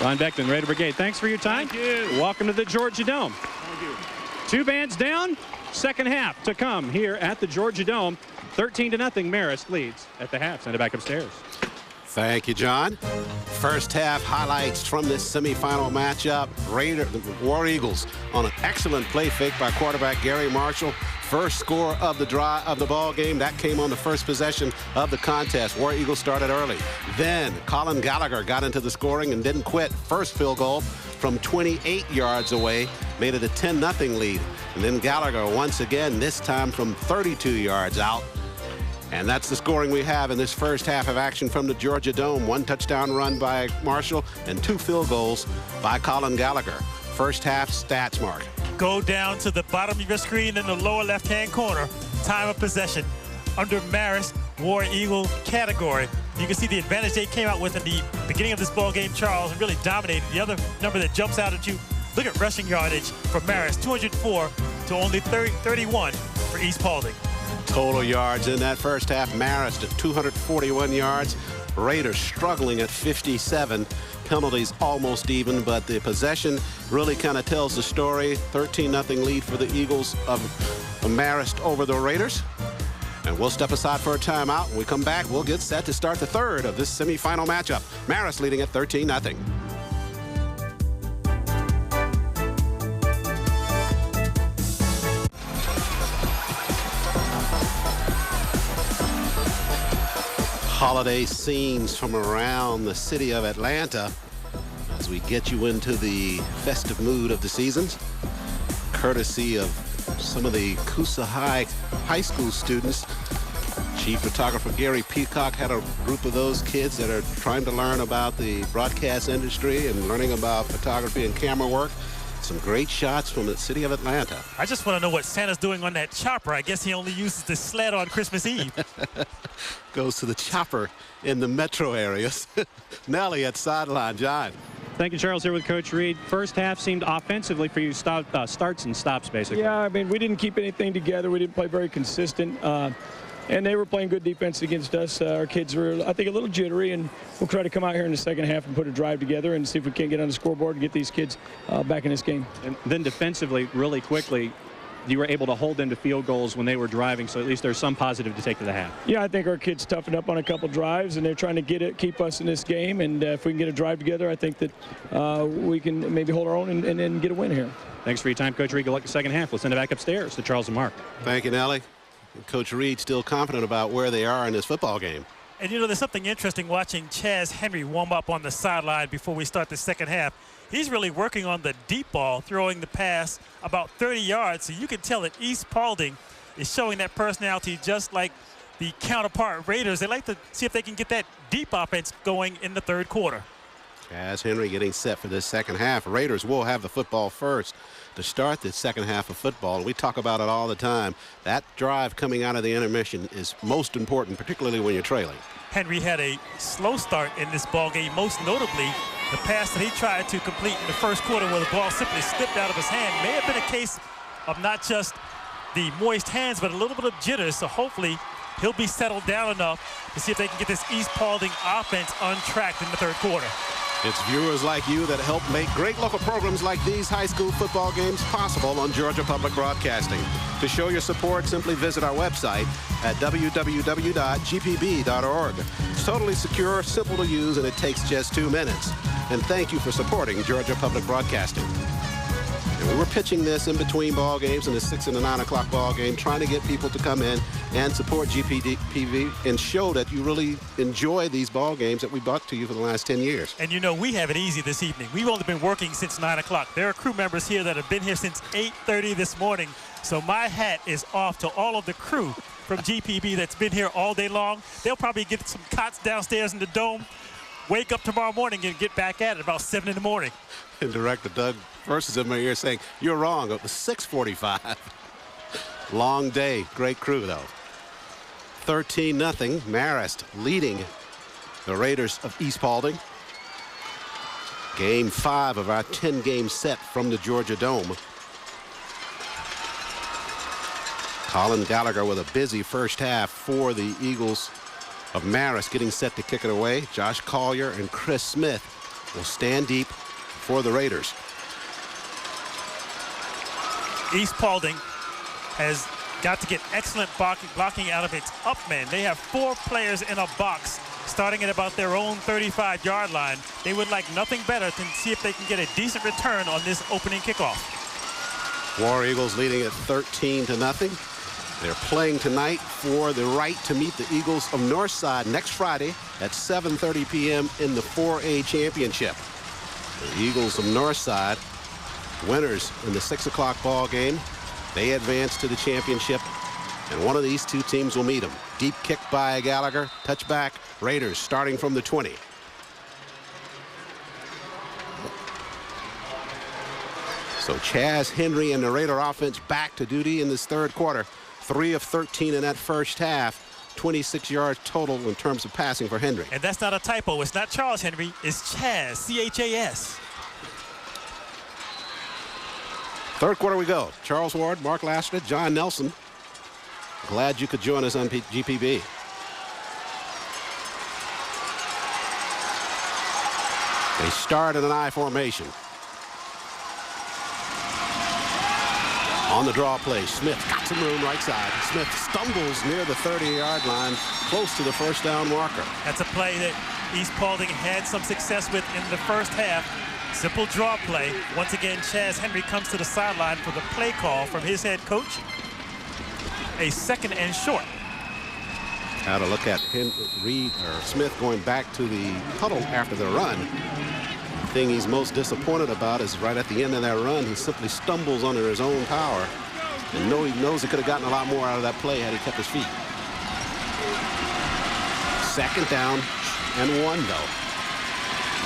Ron Beckton, Raider Brigade, thanks for your time. Thank you. Welcome to the Georgia Dome. Thank you. 2 bands down, second half to come here at the Georgia Dome. 13-0, Marist leads at the half. Send it back upstairs. Thank you, John. First half highlights from this semifinal matchup. War Eagles on an excellent play fake by quarterback Gary Marshall. First score of the ball game. That came on the first possession of the contest. War Eagles started early. Then Colin Gallagher got into the scoring and didn't quit. First field goal from 28 yards away made it a 10-0 lead. And then Gallagher once again, this time from 32 yards out. And that's the scoring we have in this first half of action from the Georgia Dome. 1 touchdown run by Marshall and 2 field goals by Colin Gallagher. First half stats, Mark. Go down to the bottom of your screen in the lower left-hand corner. Time of possession. Under Marist War Eagle category, you can see the advantage they came out with in the beginning of this ball game, Charles, and really dominated. The other number that jumps out at you, look at rushing yardage for Marist, 204 to only 31 for East Paulding. Total yards in that first half, Marist at 241 yards. Raiders struggling at 57. Penalties almost even, but the possession really kind of tells the story. 13-0 lead for the Eagles of Marist over the Raiders. And we'll step aside for a timeout. When we come back, we'll get set to start the third of this semifinal matchup. Marist leading at 13-0. Holiday scenes from around the city of Atlanta as we get you into the festive mood of the seasons, courtesy of some of the Coosa High School students. Chief photographer Gary Peacock had a group of those kids that are trying to learn about the broadcast industry and learning about photography and camera work. Some great shots from the city of Atlanta. I just want to know what Santa's doing on that chopper. I guess he only uses the sled on Christmas Eve. Goes to the chopper in the metro areas. Nelly at sideline. John. Thank you, Charles, here with Coach Reed. First half seemed offensively for you, starts and stops, basically. Yeah, I mean, we didn't keep anything together. We didn't play very consistent. And they were playing good defense against us. Our kids were, I think, a little jittery, and we'll try to come out here in the second half and put a drive together and see if we can't get on the scoreboard and get these kids back in this game. And then defensively, really quickly, you were able to hold them to field goals when they were driving, so at least there's some positive to take to the half. Yeah, I think our kids toughened up on a couple drives, and they're trying to keep us in this game. And if we can get a drive together, I think that we can maybe hold our own and then get a win here. Thanks for your time, Coach Reed. Good luck the second half. We'll send it back upstairs to Charles and Mark. Thank you, Nelly. Coach Reed still confident about where they are in this football game. And, you know, there's something interesting watching Chaz Henry warm up on the sideline before we start the second half. He's really working on the deep ball, throwing the pass about 30 yards. So you can tell that East Paulding is showing that personality just like the counterpart Raiders. They like to see if they can get that deep offense going in the third quarter. Chaz Henry getting set for this second half. Raiders will have the football first to start this second half of football. And we talk about it all the time. That drive coming out of the intermission is most important, particularly when you're trailing. Henry had a slow start in this ball game, most notably The pass that he tried to complete in the first quarter where the ball simply slipped out of his hand may have been a case of not just the moist hands, but a little bit of jitters. So hopefully he'll be settled down enough to see if they can get this East Paulding offense untracked in the third quarter. It's viewers like you that help make great local programs like these high school football games possible on Georgia Public Broadcasting. To show your support, simply visit our website at www.gpb.org. It's totally secure, simple to use, and it takes just 2 minutes. And thank you for supporting Georgia Public Broadcasting. And we were pitching this in between ball games in the 6 and the 9 o'clock ball game, trying to get people to come in and support GPB and show that you really enjoy these ball games that we brought to you for the last 10 years. And you know, we have it easy this evening. We've only been working since 9 o'clock. There are crew members here that have been here since 8:30 this morning. So my hat is off to all of the crew from GPB that's been here all day long. They'll probably get some cots downstairs in the dome, wake up tomorrow morning and get back at it about 7 in the morning. And Director Doug First is in my ear saying, you're wrong, it was 6:45. Long day, great crew though. 13-0, Marist leading the Raiders of East Paulding. Game 5 of our 10-game set from the Georgia Dome. Colin Gallagher with a busy first half for the Eagles of Marist, getting set to kick it away. Josh Collier and Chris Smith will stand deep for the Raiders. East Paulding has got to get excellent blocking out of its up men. They have 4 players in a box starting at about their own 35-yard line. They would like nothing better than see if they can get a decent return on this opening kickoff. War Eagles leading at 13-0. They're playing tonight for the right to meet the Eagles of Northside next Friday at 7:30 p.m. in the 4A championship. The Eagles of Northside, winners in the 6 o'clock ball game, they advance to the championship, and one of these two teams will meet them. Deep kick by Gallagher, touchback, Raiders starting from the 20. So Chaz Henry and the Raider offense back to duty in this third quarter. 3 of 13 in that first half. 26 yards total in terms of passing for Henry. And that's not a typo. It's not Charles Henry. It's Chaz, C-H-A-S. Third quarter we go. Charles Ward, Mark Lassiter, John Nelson. Glad you could join us on GPB. They start in an I formation. On the draw play, Smith got some room right side. Smith stumbles near the 30-yard line, close to the first down marker. That's a play that East Paulding had some success with in the first half. Simple draw play. Once again, Chaz Henry comes to the sideline for the play call from his head coach. A 2nd and short. Now to look at Smith going back to the huddle after the run. The thing he's most disappointed about is right at the end of that run, he simply stumbles under his own power. And he knows he could have gotten a lot more out of that play had he kept his feet. 2nd down and 1 though.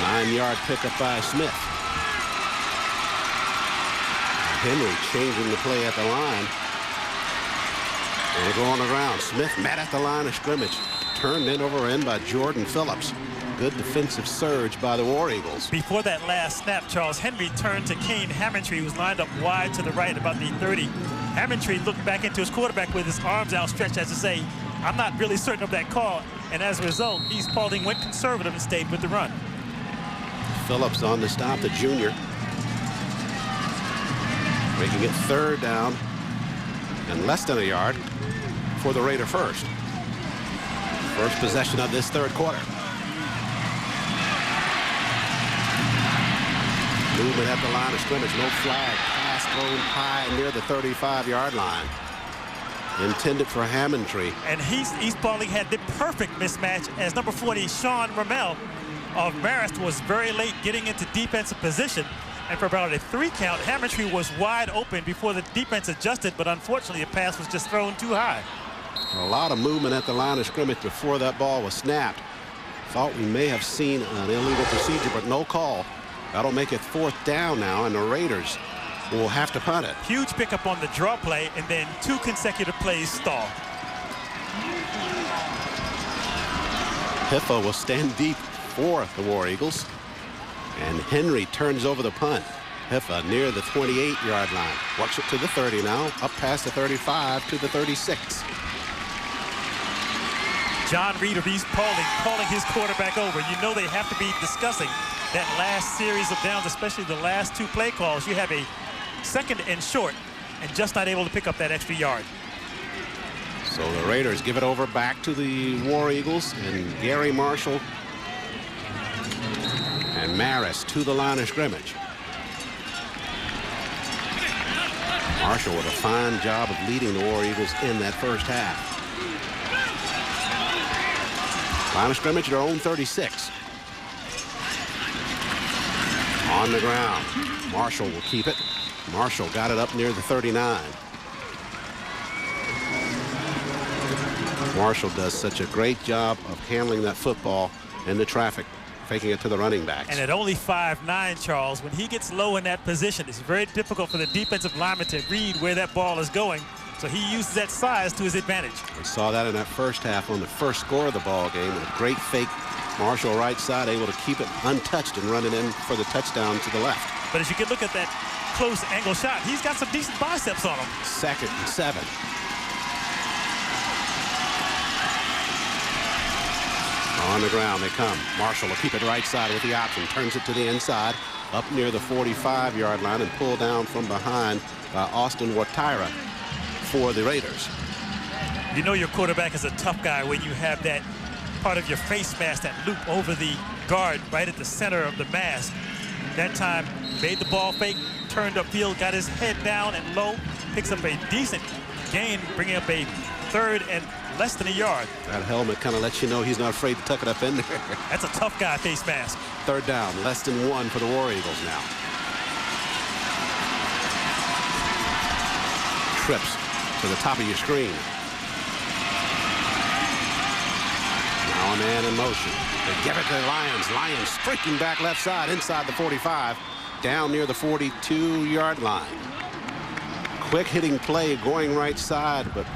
9-yard pickup by Smith. Henry changing the play at the line. And they go on the ground. Smith met at the line of scrimmage. Turned in over end by Jordan Phillips. Good defensive surge by the War Eagles. Before that last snap, Charles Henry turned to Kane Hammontree, who was lined up wide to the right about the 30. Hammontree looked back into his quarterback with his arms outstretched as to say, I'm not really certain of that call. And as a result, East Paulding went conservative and stayed with the run. Phillips on the stop, the junior. Making it 3rd down and less than a yard for the Raider first. First possession of this third quarter. Movement at the line of scrimmage, no flag. Pass thrown high near the 35-yard line. Intended for Hammontree. And East Paulding had the perfect mismatch as number 40, Sean Ramel of Marist, was very late getting into defensive position. And for about a 3 count, Hammontree was wide open before the defense adjusted, but unfortunately, a pass was just thrown too high. A lot of movement at the line of scrimmage before that ball was snapped. Thought we may have seen an illegal procedure, but no call. That'll make it 4th down now, and the Raiders will have to punt it. Huge pickup on the draw play, and then 2 consecutive plays stall. Hiffa will stand deep for the War Eagles. And Henry turns over the punt. Hiffa near the 28-yard line. Works it to the 30 now. Up past the 35 to the 36. John Reed of East Paulding calling his quarterback over. You know they have to be discussing that last series of downs, especially the last two play calls. You have a second and short and just not able to pick up that extra yard. So the Raiders give it over back to the War Eagles, and Gary Marshall and Maris to the line of scrimmage. Marshall with a fine job of leading the War Eagles in that first half. Line of scrimmage, their own 36. On the ground. Marshall will keep it. Marshall got it up near the 39. Marshall does such a great job of handling that football in the traffic, faking it to the running backs. And at only 5'9", Charles, when he gets low in that position, it's very difficult for the defensive lineman to read where that ball is going. So he uses that size to his advantage. We saw that in that first half on the first score of the ball game. A great fake. Marshall right side able to keep it untouched and run it in for the touchdown to the left. But as you can look at that close angle shot, he's got some decent biceps on him. 2nd and 7. On the ground they come. Marshall will keep it right side with the option. Turns it to the inside. Up near the 45-yard line and pulled down from behind by Austin Watira for the Raiders. You know your quarterback is a tough guy when you have that part of your face mask, that loop over the guard right at the center of the mask. That time made the ball fake, turned upfield, got his head down and low, picks up a decent gain, bringing up a 3rd and less than a yard. That helmet kind of lets you know he's not afraid to tuck it up in there. That's a tough guy face mask. 3rd down, less than 1 for the War Eagles now. Trips to the top of your screen. Now a man in motion. They give it to the Lions. Lions streaking back left side inside the 45, down near the 42-yard line. Quick hitting play going right side, but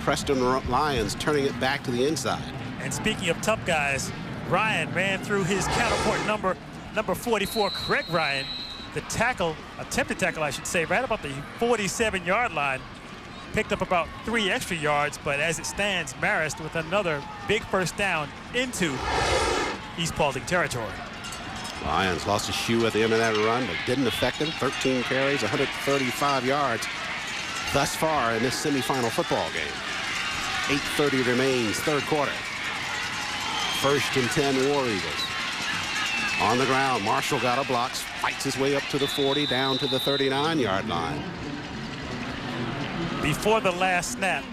Preston Lyons turning it back to the inside. And speaking of tough guys, Ryan ran through his counterpart number 44, Craig Ryan. The tackle, attempted tackle I should say, right about the 47-yard line. Picked up about 3 extra yards, but as it stands, Marist with another big first down into East Paulding territory. Lions lost a shoe at the end of that run, but didn't affect him. 13 carries, 135 yards thus far in this semifinal football game. 8:30 remains, 3rd quarter. 1st and 10 War Eagles. On the ground, Marshall got a block, fights his way up to the 40, down to the 39-yard line. Before the last snap,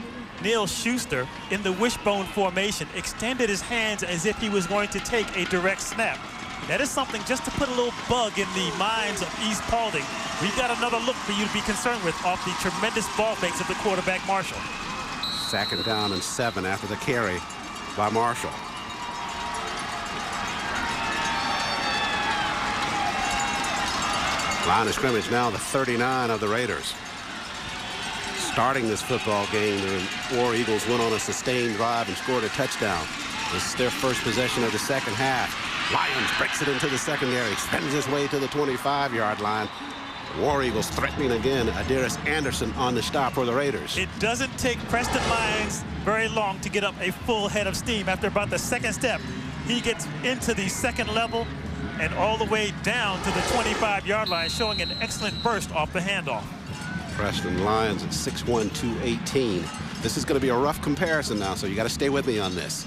Neil Schuster in the wishbone formation extended his hands as if he was going to take a direct snap. That is something just to put a little bug in the minds of East Paulding. We've got another look for you to be concerned with off the tremendous ball fakes of the quarterback Marshall. 2nd down and 7 after the carry by Marshall. Line of scrimmage now the 39 of the Raiders. Starting this football game, the War Eagles went on a sustained drive and scored a touchdown. This is their first possession of the second half. Lions breaks it into the secondary, spins his way to the 25-yard line. War Eagles threatening again. Adiris Anderson on the stop for the Raiders. It doesn't take Preston Lyons very long to get up a full head of steam. After about the 2nd step, he gets into the 2nd level and all the way down to the 25-yard line, showing an excellent burst off the handoff. Preston Lyons at 6'1", 218. This is going to be a rough comparison now, so you got to stay with me on this.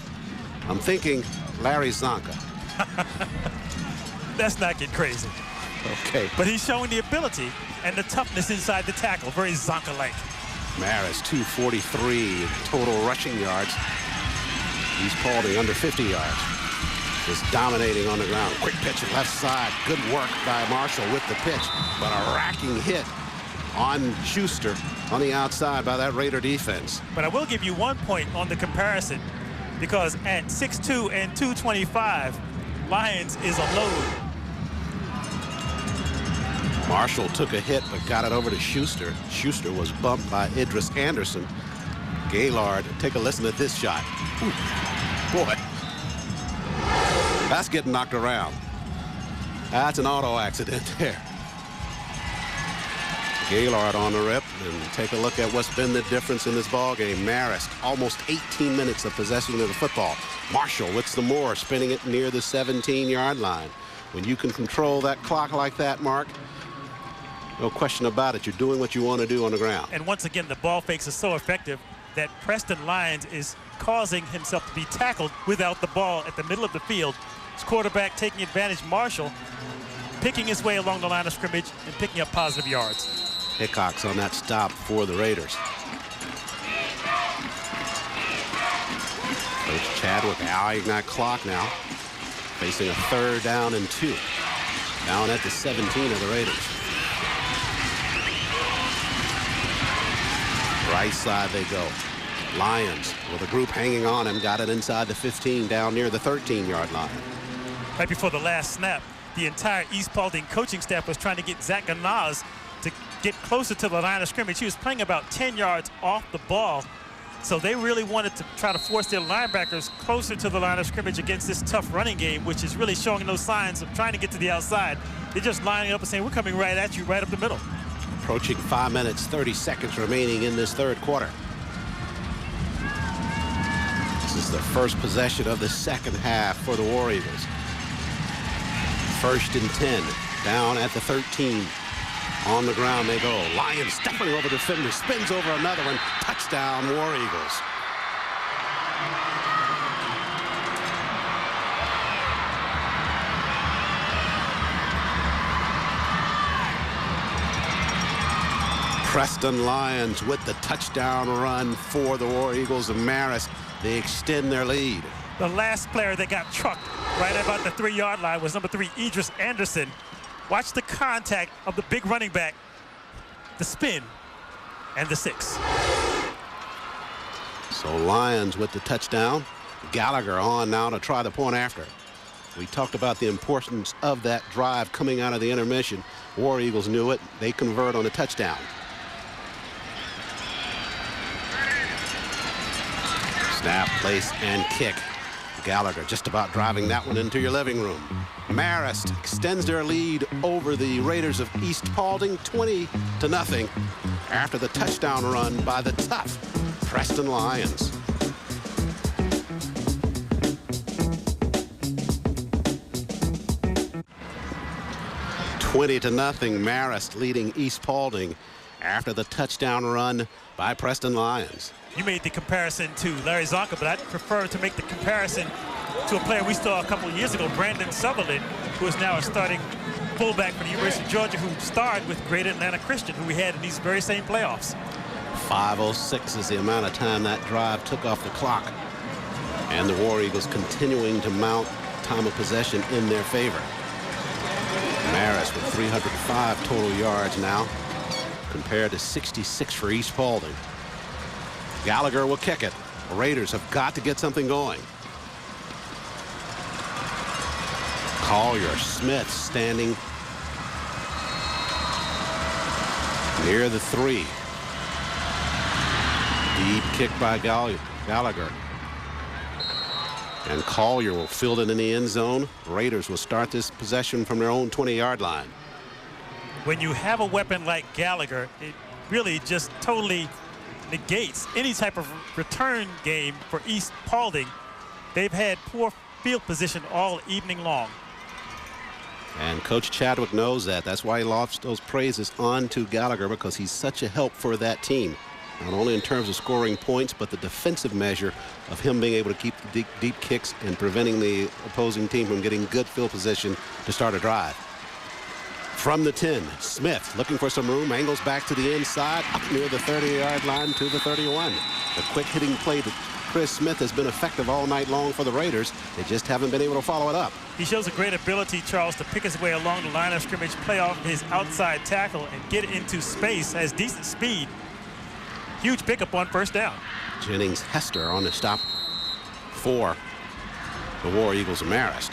I'm thinking Larry Zonka. That's not getting crazy. Okay. But he's showing the ability and the toughness inside the tackle. Very Zonka-like. Maris, 243 total rushing yards. East Paulding under 50 yards. Just dominating on the ground. Quick pitch left side. Good work by Marshall with the pitch, but a racking hit on Schuster on the outside by that Raider defense. But I will give you 1 point on the comparison, because at 6'2" and 225, Lyons is a load. Marshall took a hit but got it over to Schuster. Schuster was bumped by Idris Anderson. Gaylord, take a listen at this shot. Ooh, boy, that's getting knocked around. That's an auto accident there. Gaylord on the rip, and take a look at what's been the difference in this ball game. Marist, almost 18 minutes of possession of the football. Marshall with some more, spinning it near the 17-yard line. When you can control that clock like that, Mark, no question about it, you're doing what you want to do on the ground. And once again, the ball fakes are so effective that Preston Lyons is causing himself to be tackled without the ball at the middle of the field. His quarterback taking advantage. Marshall picking his way along the line of scrimmage and picking up positive yards. Hickox on that stop for the Raiders. Coach Chadwick eyeing that clock now, facing a 3rd down and 2. Down at the 17 of the Raiders. Right side they go. Lyons with a group hanging on him, got it inside the 15, down near the 13-yard line. Right before the last snap, the entire East Paulding coaching staff was trying to get Zach Ganaz to get closer to the line of scrimmage. He was playing about 10 yards off the ball. So they really wanted to try to force their linebackers closer to the line of scrimmage against this tough running game, which is really showing no signs of trying to get to the outside. They're just lining up and saying, we're coming right at you, right up the middle. Approaching 5 minutes, 30 seconds remaining in this 3rd quarter. This is the first possession of the 2nd half for the War Eagles. 1st and 10, down at the 13. On the ground they go. Lyons stepping over the defender, spins over another one. Touchdown, War Eagles. Preston Lyons with the touchdown run for the War Eagles of Marist. They extend their lead. The last player that got trucked right about the 3-yard line was number 3, Idris Anderson. Watch the contact of the big running back, the spin, and the 6. So Lyons with the touchdown. Gallagher on now to try the point after. We talked about the importance of that drive coming out of the intermission. War Eagles knew it. They convert on a touchdown. Snap, place, and kick. Gallagher just about driving that one into your living room. Marist extends their lead over the Raiders of East Paulding, 20-0, after the touchdown run by the tough Preston Lyons. (20-0), Marist leading East Paulding after the touchdown run by Preston Lyons. You made the comparison to Larry Zonka, but I'd prefer to make the comparison to a player we saw a couple of years ago, Brandon Sutherland, who is now a starting fullback for the University of Georgia, who starred with Greater Atlanta Christian, who we had in these very same playoffs. 5:06 is the amount of time that drive took off the clock. And the War Eagles continuing to mount time of possession in their favor. Marist with 305 total yards now, compared to 66 for East Paulding. Gallagher will kick it. The Raiders have got to get something going. Collier, Smith standing near the 3. Deep kick by Gallagher. And Collier will field it in the end zone. Raiders will start this possession from their own 20-yard line. When you have a weapon like Gallagher, it really just totally negates any type of return game for East Paulding. They've had poor field position all evening long. And Coach Chadwick knows that. That's why he lost those praises on to Gallagher, because he's such a help for that team. Not only in terms of scoring points, but the defensive measure of him being able to keep the deep kicks and preventing the opposing team from getting good field position to start a drive. From the 10, Smith looking for some room, angles back to the inside, up near the 30-yard line to the 31. The quick hitting play to Chris Smith has been effective all night long for the Raiders. They just haven't been able to follow it up. He shows a great ability, Charles, to pick his way along the line of scrimmage, play off his outside tackle, and get into space, has decent speed. Huge pickup on 1st down. Jennings Hester on the stop for the War Eagles of Marist.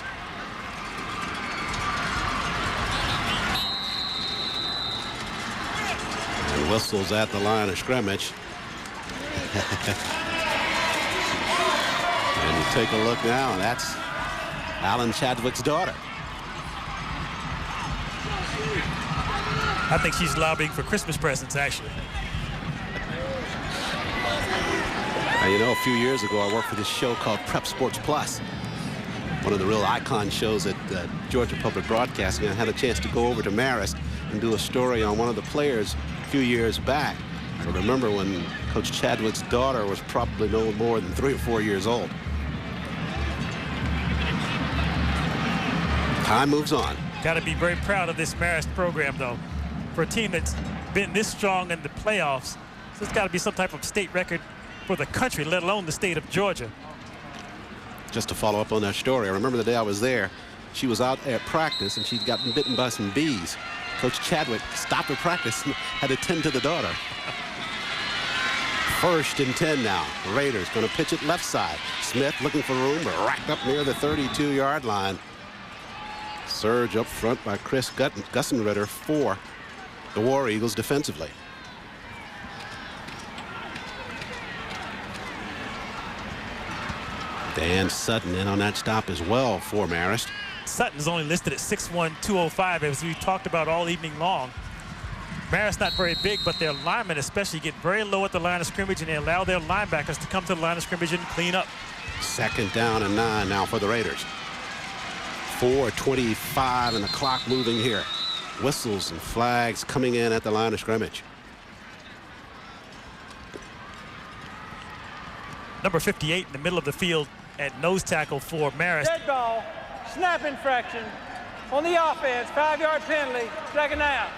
And whistles at the line of scrimmage. And you take a look now, and that's Alan Chadwick's daughter. I think she's lobbying for Christmas presents, actually. Now, you know, a few years ago, I worked for this show called Prep Sports Plus, one of the real icon shows at Georgia Public Broadcasting. I had a chance to go over to Marist and do a story on one of the players a few years back. I remember when Coach Chadwick's daughter was probably no more than 3 or 4 years old. Time moves on. Got to be very proud of this Marist program, though. For a team that's been this strong in the playoffs, so it's got to be some type of state record for the country, let alone the state of Georgia. Just to follow up on that story, I remember the day I was there, she was out at practice and she'd gotten bitten by some bees. Coach Chadwick stopped her practice and had to tend to the daughter. 1st and 10 now. The Raiders going to pitch it left side. Smith looking for room, but racked up near the 32-yard line. Surge up front by Chris Gussenritter for the War Eagles defensively. Dan Sutton in on that stop as well for Marist. Sutton's only listed at 6'1", 205, as we talked about all evening long. Marist not very big, but their linemen especially get very low at the line of scrimmage, and they allow their linebackers to come to the line of scrimmage and clean up. 2nd down and 9 now for the Raiders. 4:25 and the clock moving here. Whistles and flags coming in at the line of scrimmage. Number 58 in the middle of the field at nose tackle for Marist. Dead ball, snap infraction on the offense, 5-yard penalty, 2nd down.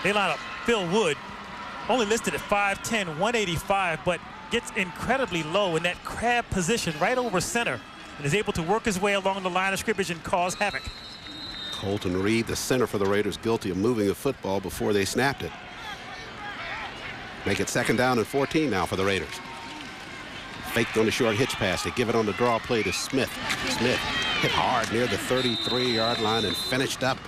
They line up Phil Wood, only listed at 5'10", 185, but gets incredibly low in that crab position right over center and is able to work his way along the line of scrimmage and cause havoc. Colton Reed, the center for the Raiders, guilty of moving the football before they snapped it. Make it 2nd down and 14 now for the Raiders. Faked on the short hitch pass. They give it on the draw play to Smith. Smith hit hard near the 33-yard line and finished up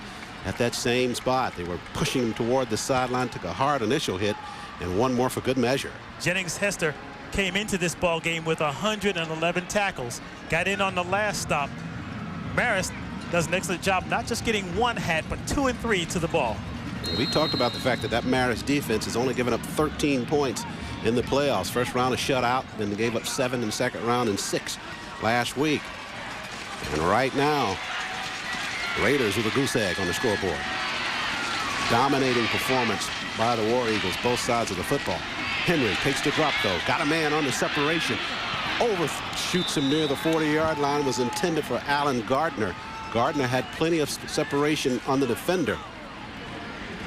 at that same spot. They were pushing him toward the sideline, took a hard initial hit, and one more for good measure. Jennings Hester came into this ball game with 111 tackles. Got in on the last stop. Marist does an excellent job not just getting 1 hat, but 2 and 3 to the ball. We talked about the fact that Marist defense has only given up 13 points in the playoffs. First round a shutout, then they gave up 7 in the 2nd round and 6 last week. And right now, Raiders with a goose egg on the scoreboard. Dominating performance by the War Eagles, both sides of the football. Henry takes the drop, though. Got a man on the separation. Overshoots him near the 40-yard line. Was intended for Alan Gardner. Gardner had plenty of separation on the defender.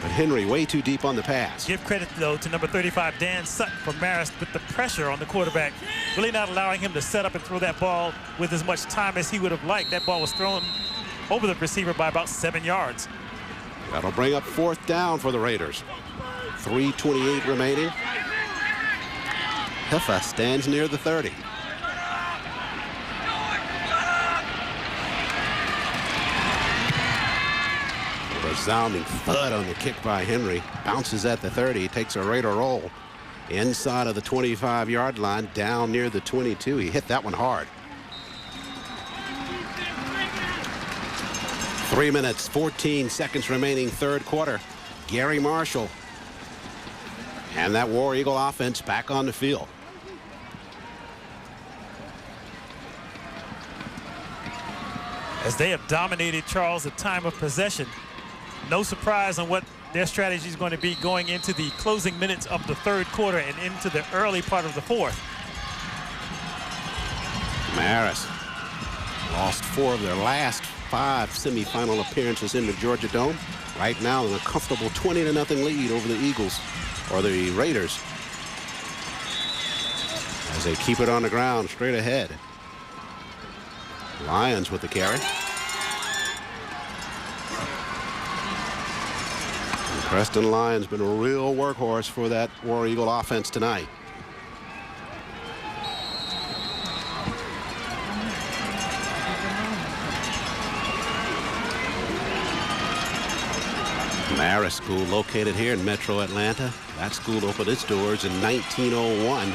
But Henry way too deep on the pass. Give credit, though, to number 35, Dan Sutton from Marist, with the pressure on the quarterback, really not allowing him to set up and throw that ball with as much time as he would have liked. That ball was thrown over the receiver by about 7 yards. That'll bring up 4th down for the Raiders. 3:28 remaining. Heffa stands near the 30. Resounding thud on the kick by Henry. Bounces at the 30. Takes a Raider roll inside of the 25-yard line, down near the 22. He hit that one hard. 3 minutes, 14 seconds remaining, 3rd quarter. Gary Marshall and that War Eagle offense back on the field. As they have dominated, Charles, the time of possession. No surprise on what their strategy is going to be going into the closing minutes of the 3rd quarter and into the early part of the 4th. Marist lost 4 of their last 5 semifinal appearances in the Georgia Dome. Right now in a comfortable 20-0 lead over the Eagles, or the Raiders, as they keep it on the ground straight ahead. Lions with the carry. And Preston Lyons been a real workhorse for that War Eagle offense tonight. Marist School, located here in Metro Atlanta. That school opened its doors in 1901.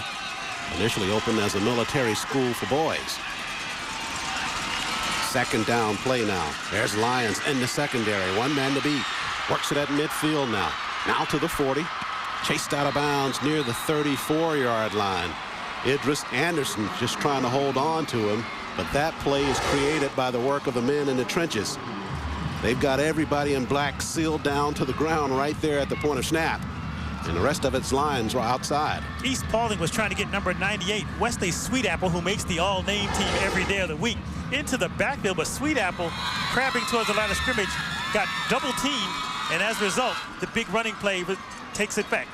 Initially opened as a military school for boys. 2nd down play now. There's Lyons in the secondary. 1 man to beat. Works it at midfield now. Now to the 40. Chased out of bounds near the 34-yard line. Idris Anderson just trying to hold on to him, but that play is created by the work of the men in the trenches. They've got everybody in black sealed down to the ground right there at the point of snap, and the rest of its lines were outside. East Paulding was trying to get number 98, Wesley Sweetapple, who makes the all-name team every day of the week, into the backfield, but Sweetapple, crabbing towards the line of scrimmage, got double-teamed, and as a result, the big running play takes it back.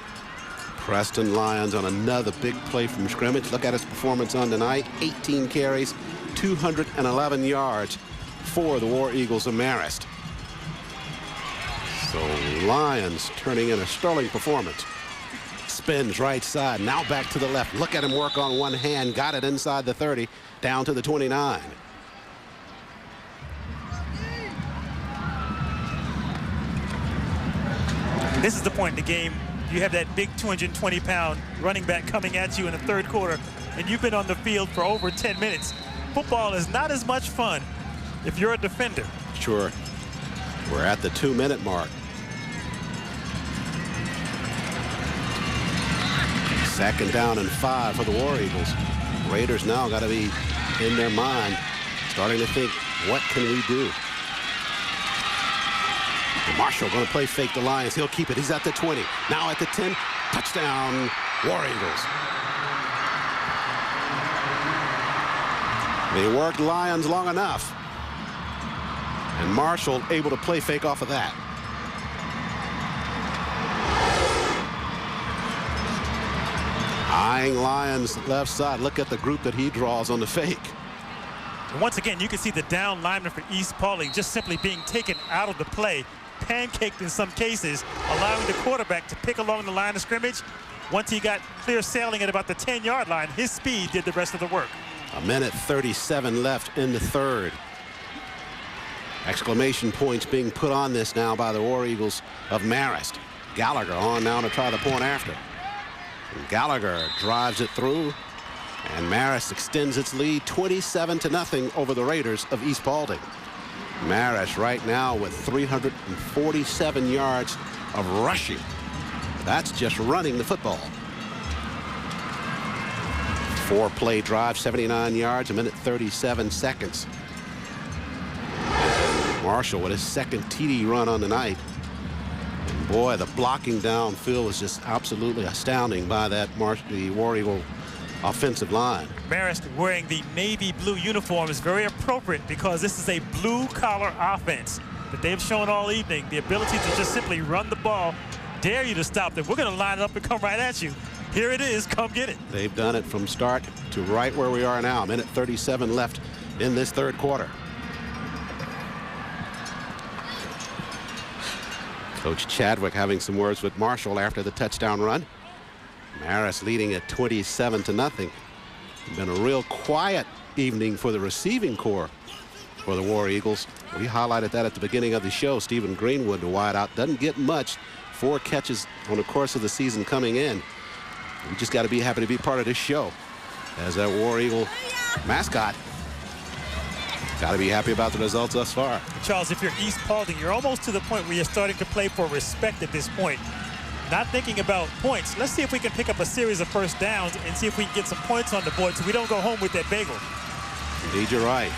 Preston Lyons on another big play from scrimmage. Look at his performance on tonight. 18 carries, 211 yards for the War Eagles of Marist. So Lyons turning in a sterling performance. Spins right side, now back to the left. Look at him work on one hand. Got it inside the 30, down to the 29. This is the point in the game. You have that big 220-pound running back coming at you in the third quarter, and you've been on the field for over 10 minutes. Football is not as much fun if you're a defender. Sure. We're at the 2-minute mark. Second down and 5 for the War Eagles. Raiders now got to be in their mind, starting to think, what can we do? Marshall going to play fake the Lions. He'll keep it. He's at the 20. Now at the 10. Touchdown, War Eagles. They worked Lions long enough. And Marshall able to play fake off of that. Eyeing Lions left side. Look at the group that he draws on the fake. And once again, you can see the down lineman for East Paulding just simply being taken out of the play, pancaked in some cases, allowing the quarterback to pick along the line of scrimmage. Once he got clear sailing at about the 10-yard line, his speed did the rest of the work. A minute 37 left in the third. Exclamation points being put on this now by the War Eagles of Marist. Gallagher on now to try the point after. And Gallagher drives it through, and Marist extends its lead 27-0 over the Raiders of East Paulding. Marist right now with 347 yards of rushing. That's just running the football. 4-play drive, 79 yards, a minute 37 seconds. Marshall with his second TD run on the night. And boy, the blocking downfield was just absolutely astounding by that the War Eagle offensive line. Marist wearing the navy blue uniform is very appropriate because this is a blue-collar offense that they've shown all evening. The ability to just simply run the ball, dare you to stop them. We're going to line it up and come right at you. Here it is. Come get it. They've done it from start to right where we are now. Minute 37 left in this third quarter. Coach Chadwick having some words with Marshall after the touchdown run. Marist leading at 27-0. Been a real quiet evening for the receiving corps for the War Eagles. We highlighted that at the beginning of the show. Stephen Greenwood, the wideout, doesn't get much. 4 catches on the course of the season coming in. We just got to be happy to be part of this show as that War Eagle mascot. Got to be happy about the results thus far. Charles, if you're East Paulding, you're almost to the point where you're starting to play for respect at this point. Not thinking about points. Let's see if we can pick up a series of first downs and see if we can get some points on the board so we don't go home with that bagel. Indeed, you're right.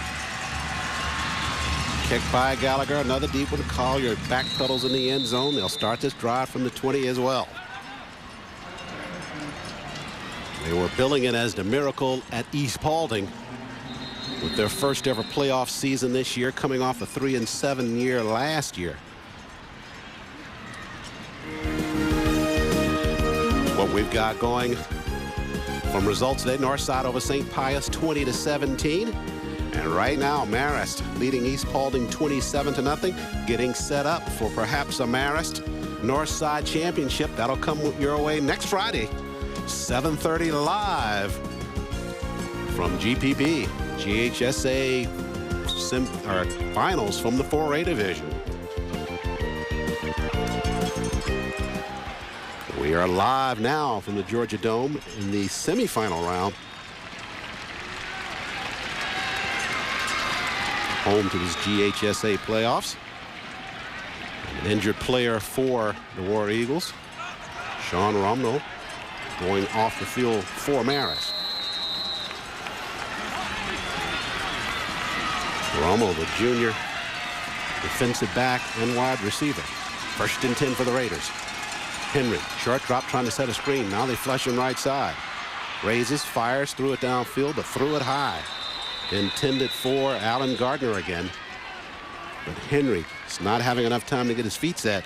Kick by Gallagher, another deep one. Collier backpedals in the end zone. They'll start this drive from the 20 as well. They were billing it as the miracle at East Paulding with their first ever playoff season this year, coming off a 3-7 year last year. What we've got going from results today: Northside over St. Pius 20-17. And right now, Marist leading East Paulding 27-0, getting set up for perhaps a Marist Northside championship. That'll come your way next Friday, 7:30 live from GPB, GHSA finals from the 4A division. We are live now from the Georgia Dome in the semifinal round. Home to this GHSA playoffs. And An injured player for the War Eagles. Sean Romnell going off the field for Marist. Rommel, the junior defensive back and wide receiver. 1st and 10 for the Raiders. Henry, short drop trying to set a screen. Now they flush him right side. Raises, fires, threw it downfield, but threw it high. Intended for Alan Gardner again. But Henry is not having enough time to get his feet set.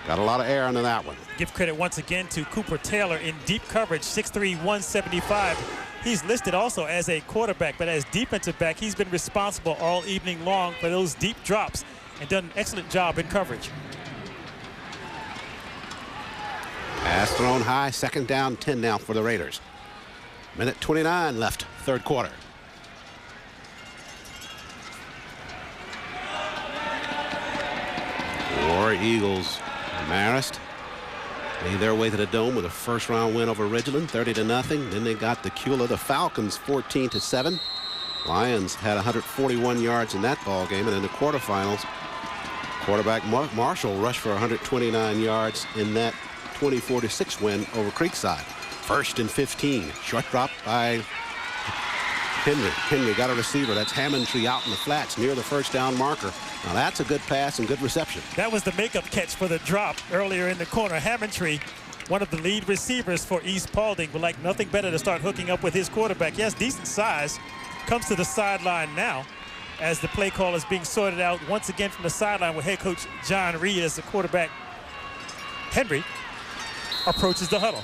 Got a lot of air under that one. Give credit once again to Cooper Taylor in deep coverage, 6'3", 175. He's listed also as a quarterback, but as defensive back, he's been responsible all evening long for those deep drops and done an excellent job in coverage. Pass thrown high, 2nd down, 10 now for the Raiders. Minute 29 left, 3rd quarter. War Eagles, Marist made their way to the Dome with a 1st-round win over Ridgeland, 30-0. Then they got the Cula, the Falcons, 14-7. Lions had 141 yards in that ball game, and in the quarterfinals, quarterback Marshall rushed for 129 yards in that 24-6 win over Creekside. 1st and 15, short drop by Henry. Henry got a receiver. That's Hammontree out in the flats near the 1st down marker. Now that's a good pass and good reception. That was the makeup catch for the drop earlier in the corner. Hammontree, one of the lead receivers for East Paulding, would like nothing better to start hooking up with his quarterback. He has decent size. Comes to the sideline now as the play call is being sorted out once again from the sideline with head coach John Reed as the quarterback Henry approaches the huddle.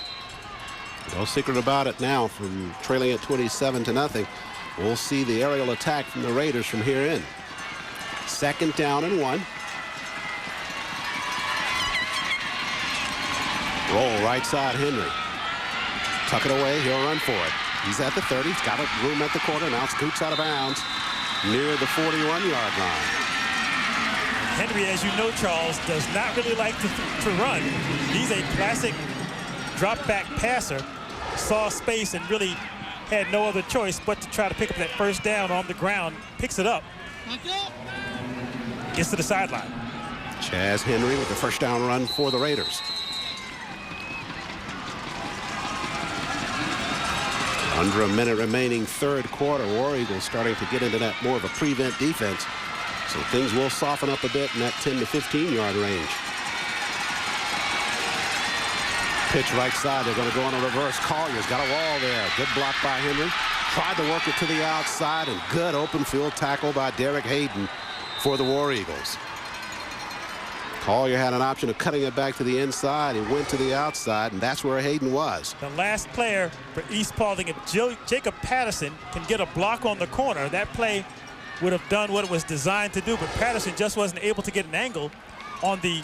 No secret about it now, from trailing at 27-0. We'll see the aerial attack from the Raiders from here in. 2nd down and 1. Roll right side, Henry. Tuck it away, he'll run for it. He's at the 30, he's got a room at the corner, now scoots out of bounds near the 41-yard line. Henry, as you know, Charles, does not really like to run. He's a classic drop-back passer. Saw space and really had no other choice but to try to pick up that 1st down on the ground. Picks it up. Gets to the sideline. Chaz Henry with the 1st down run for the Raiders. Under a minute remaining, 3rd quarter. War Eagles starting to get into that more of a prevent defense. So things will soften up a bit in that 10 to 15-yard range. Pitch right side. They're going to go on a reverse. Collier's got a wall there. Good block by Henry. Tried to work it to the outside, and good open field tackle by Derek Hayden for the War Eagles. Collier had an option of cutting it back to the inside. He went to the outside, and that's where Hayden was. The last player for East Paulding, if Jacob Patterson can get a block on the corner, that play would have done what it was designed to do, but Patterson just wasn't able to get an angle on the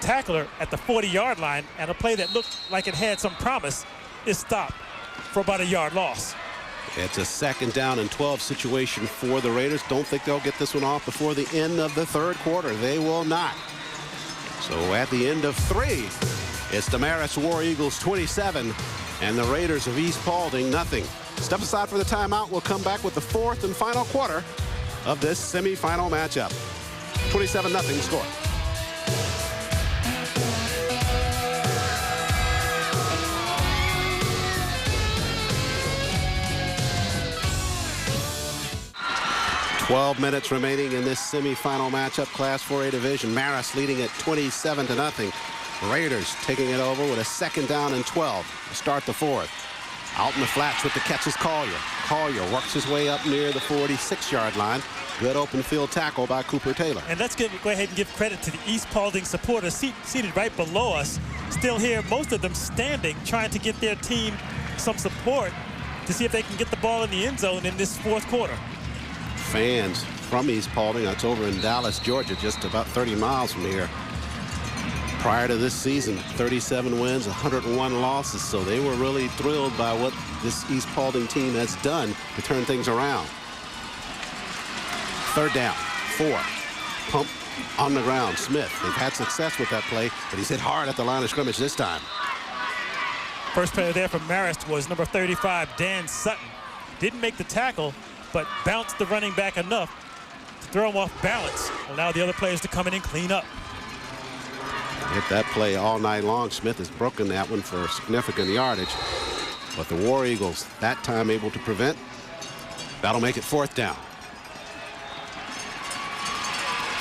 tackler at the 40-yard line, and a play that looked like it had some promise is stopped for about a yard loss. It's a 2nd down and 12 situation for the Raiders. Don't think they'll get this one off before the end of the 3rd quarter. They will not. So at the end of 3, it's the Marist War Eagles 27 and the Raiders of East Paulding nothing. Step aside for the timeout. We'll come back with the 4th and final quarter of this semifinal matchup. 27-0 score. Twelve minutes remaining in this semifinal matchup, Class 4A division. Marist leading at 27-0. Raiders taking it over with a 2nd down and 12 to start the 4th. Out in the flats with the catch is Collier. Collier works his way up near the 46-yard line. Good open field tackle by Cooper Taylor. And let's go ahead and give credit to the East Paulding supporters seated right below us. Still here, most of them standing, trying to get their team some support to see if they can get the ball in the end zone in this 4th quarter. Fans from East Paulding, that's over in Dallas, Georgia, just about 30 miles from here. Prior to this season, 37 wins, 101 losses, so they were really thrilled by what this East Paulding team has done to turn things around. 3rd down, 4. Pump on the ground. Smith, they've had success with that play, but he's hit hard at the line of scrimmage this time. First player there from Marist was number 35, Dan Sutton. Didn't make the tackle, but bounced the running back enough to throw him off balance. Allow the other players to come in and clean up. Hit that play all night long. Smith has broken that one for significant yardage. But the War Eagles that time able to prevent. That'll make it 4th down.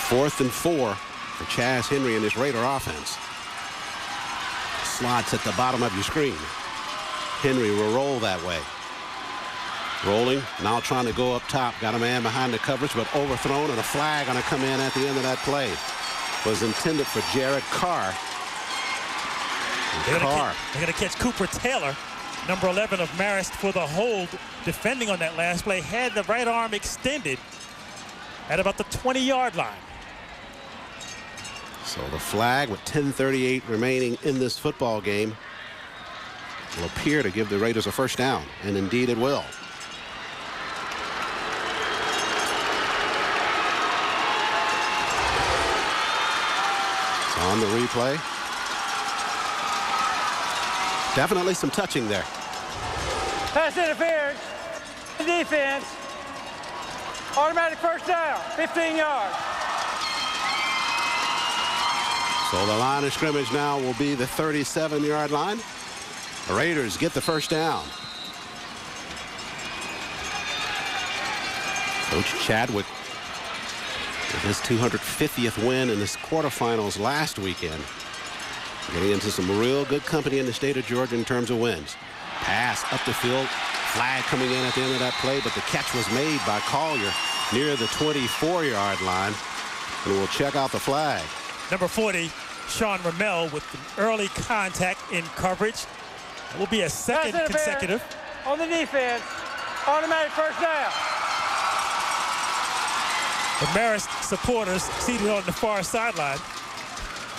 4th and 4 for Chaz Henry and his Raider offense. Slots at the bottom of your screen. Henry will roll that way. Rolling, now trying to go up top. Got a man behind the coverage, but overthrown, and a flag going to come in at the end of that play. Was intended for Jared Carr. They're going to catch Cooper Taylor, number 11 of Marist, for the hold. Defending on that last play, had the right arm extended at about the 20-yard line. So the flag with 10:38 remaining in this football game will appear to give the Raiders a 1st down, and indeed it will. On the replay. Definitely some touching there. Pass interference. Defense. Automatic 1st down. 15 yards. So the line of scrimmage now will be the 37-yard line. The Raiders get the 1st down. Coach Chadwick with his 250th win in the quarterfinals last weekend. Getting into some real good company in the state of Georgia in terms of wins. Pass up the field. Flag coming in at the end of that play, but the catch was made by Collier near the 24-yard line. And we'll check out the flag. Number 40, Sean Ramel, with an early contact in coverage. It will be a 2nd consecutive. On the defense. Automatic 1st down. The Marist supporters seated on the far sideline.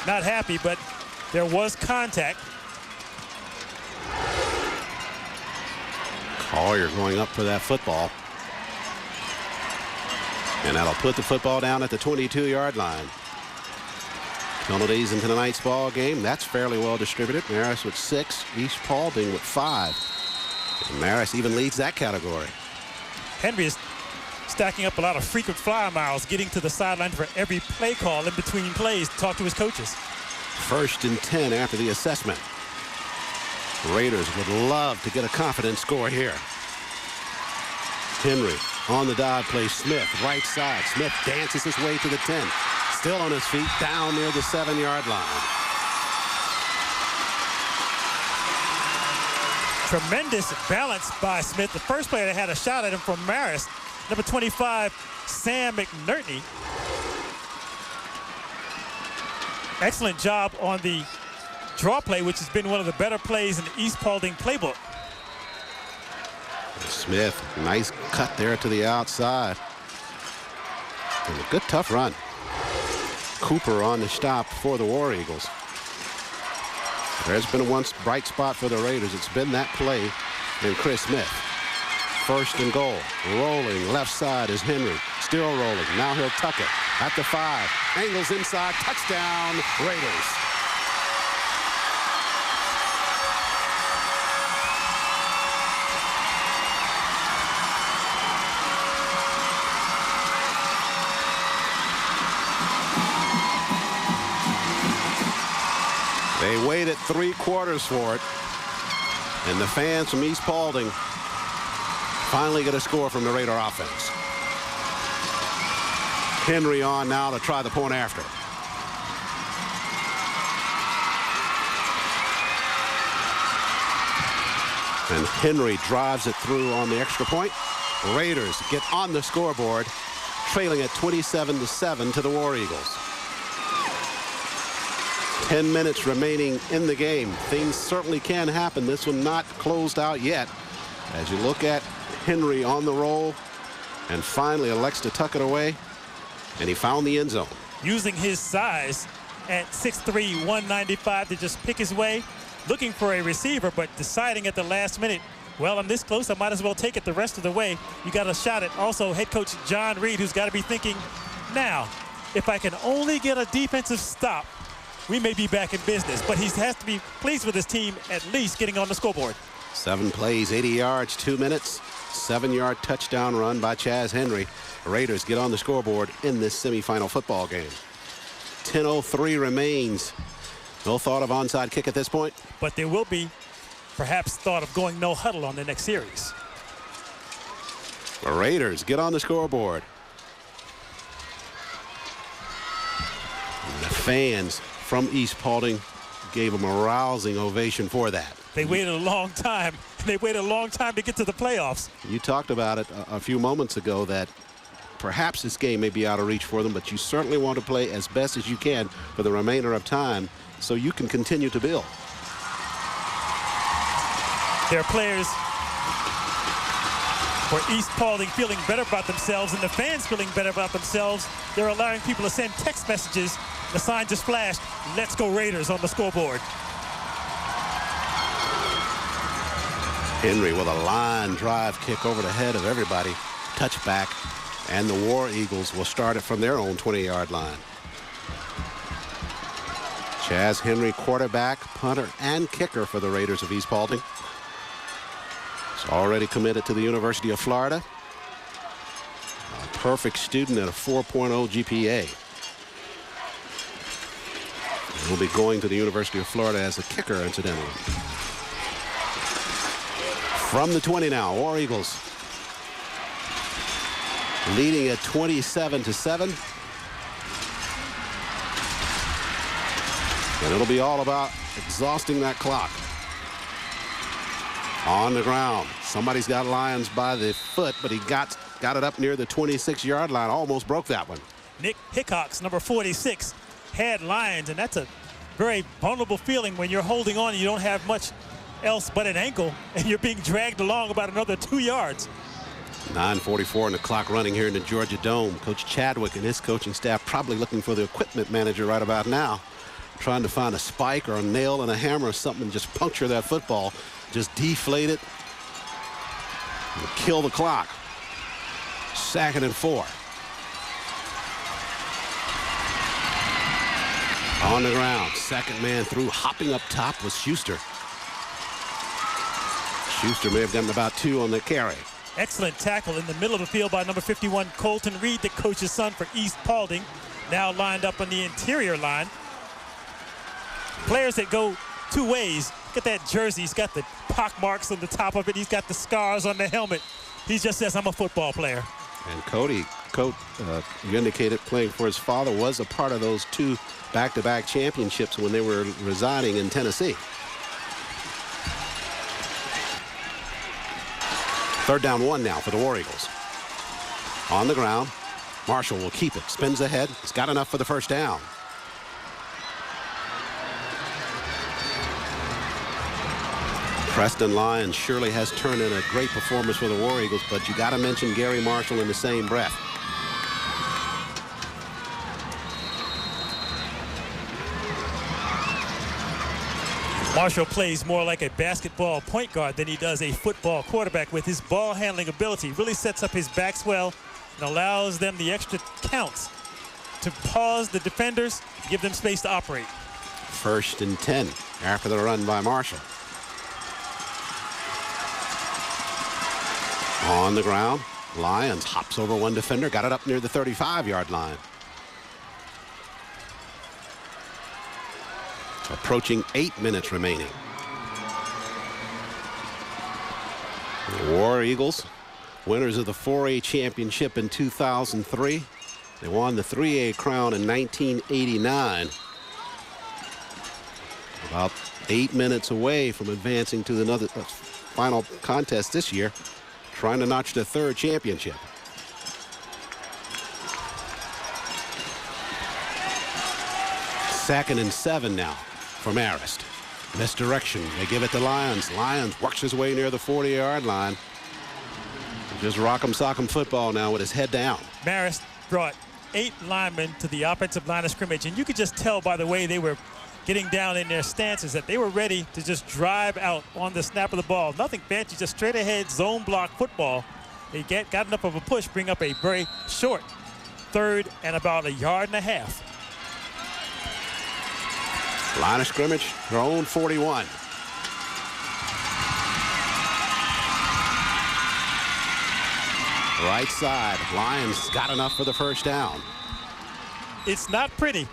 Not happy, but there was contact. Collier going up for that football. And that'll put the football down at the 22-yard line. Penalties in tonight's ball game. That's fairly well distributed. Marist with 6, East Paulding with 5. And Marist even leads that category. Henry is stacking up a lot of frequent flyer miles, getting to the sideline for every play call in between plays to talk to his coaches. 1st and 10 after the assessment. The Raiders would love to get a confident score here. Henry on the dive play. Smith right side. Smith dances his way to the 10. Still on his feet down near the 7-yard line. Tremendous balance by Smith. The first player that had a shot at him from Marist, number 25, Sam McNerney. Excellent job on the draw play, which has been one of the better plays in the East Paulding playbook. Smith, nice cut there to the outside. And a good tough run. Cooper on the stop for the War Eagles. There's been one bright spot for the Raiders. It's been that play in Chris Smith. 1st and goal. Rolling left side is Henry. Still rolling. Now he'll tuck it at the 5. Angles inside. Touchdown, Raiders. They waited 3 quarters for it. And the fans from East Paulding finally get a score from the Raider offense. Henry on now to try the point after. And Henry drives it through on the extra point. Raiders get on the scoreboard, trailing at 27-7 to the War Eagles. 10 minutes remaining in the game. Things certainly can happen. This one not closed out yet. As you look at Henry on the roll and finally elects to tuck it away, and he found the end zone. Using his size at 6'3", 195 to just pick his way, looking for a receiver, but deciding at the last minute, well, I'm this close, I might as well take it the rest of the way. You got a shot at also head coach John Reed, who's got to be thinking, now, if I can only get a defensive stop, we may be back in business. But he has to be pleased with his team at least getting on the scoreboard. 7 plays, 80 yards, 2 minutes. 7-yard touchdown run by Chaz Henry. Raiders get on the scoreboard in this semifinal football game. 10:03 remains No thought of onside kick at this point? But there will be perhaps thought of going no huddle on the next series. The Raiders get on the scoreboard. And the fans from East Paulding gave them a rousing ovation for that. They waited a long time. They waited a long time to get to the playoffs. You talked about it a few moments ago that perhaps this game may be out of reach for them, but you certainly want to play as best as you can for the remainder of time so you can continue to build. Their players for East Paulding feeling better about themselves and the fans feeling better about themselves. They're allowing people to send text messages. The sign just flashed, "Let's go Raiders," on the scoreboard. Henry with a line drive kick over the head of everybody. Touchback, and the War Eagles will start it from their own 20-yard line. Chaz Henry, quarterback, punter, and kicker for the Raiders of East Paulding. He's already committed to the University of Florida. A perfect student at a 4.0 GPA. He'll be going to the University of Florida as a kicker, incidentally. From the 20 now, War Eagles leading at 27-7. And it'll be all about exhausting that clock. On the ground. Somebody's got Lyons by the foot, but he got it up near the 26-yard line. Almost broke that one. Nick Hickox, number 46, had Lyons, and that's a very vulnerable feeling when you're holding on and you don't have much else but an ankle, and you're being dragged along about another 2 yards. 9:44 and the clock running here in the Georgia Dome. Coach Chadwick and his coaching staff probably looking for the equipment manager right about now, trying to find a spike or a nail and a hammer or something to just puncture that football, just deflate it and kill the clock. 2nd and 4. On the ground, second man through, hopping up top was Schuster. Schuster may have gotten about 2 on the carry. Excellent tackle in the middle of the field by number 51, Colton Reed, the coach's son for East Paulding, now lined up on the interior line. Players that go 2 ways. Look at that jersey. He's got the pock marks on the top of it. He's got the scars on the helmet. He just says, "I'm a football player." And Cody, you indicated playing for his father, was a part of those 2 back-to-back championships when they were residing in Tennessee. 3rd down 1 now for the War Eagles. On the ground, Marshall will keep it, spins ahead. He's got enough for the 1st down. Preston Lyons surely has turned in a great performance for the War Eagles, but you got to mention Gary Marshall in the same breath. Marshall plays more like a basketball point guard than he does a football quarterback. With his ball handling ability, really sets up his backs well and allows them the extra counts to pause the defenders, give them space to operate. 1st and 10 after the run by Marshall. On the ground, Lyons hops over 1 defender, got it up near the 35-yard line. Approaching 8 minutes remaining. The War Eagles, winners of the 4A championship in 2003. They won the 3A crown in 1989. About 8 minutes away from advancing to another final contest this year, trying to notch the 3rd championship. Second and 7 now for Marist. Misdirection. They give it to Lyons. Lyons works his way near the 40-yard line. Just rock'em sock'em football now with his head down. Marist brought 8 linemen to the offensive line of scrimmage, and you could just tell by the way they were getting down in their stances that they were ready to just drive out on the snap of the ball. Nothing fancy, just straight ahead zone block football. They got enough of a push, bring up a very short 3rd and about 1.5 yards. Line of scrimmage, their own 41. Right side, Lyons got enough for the 1st down. It's not pretty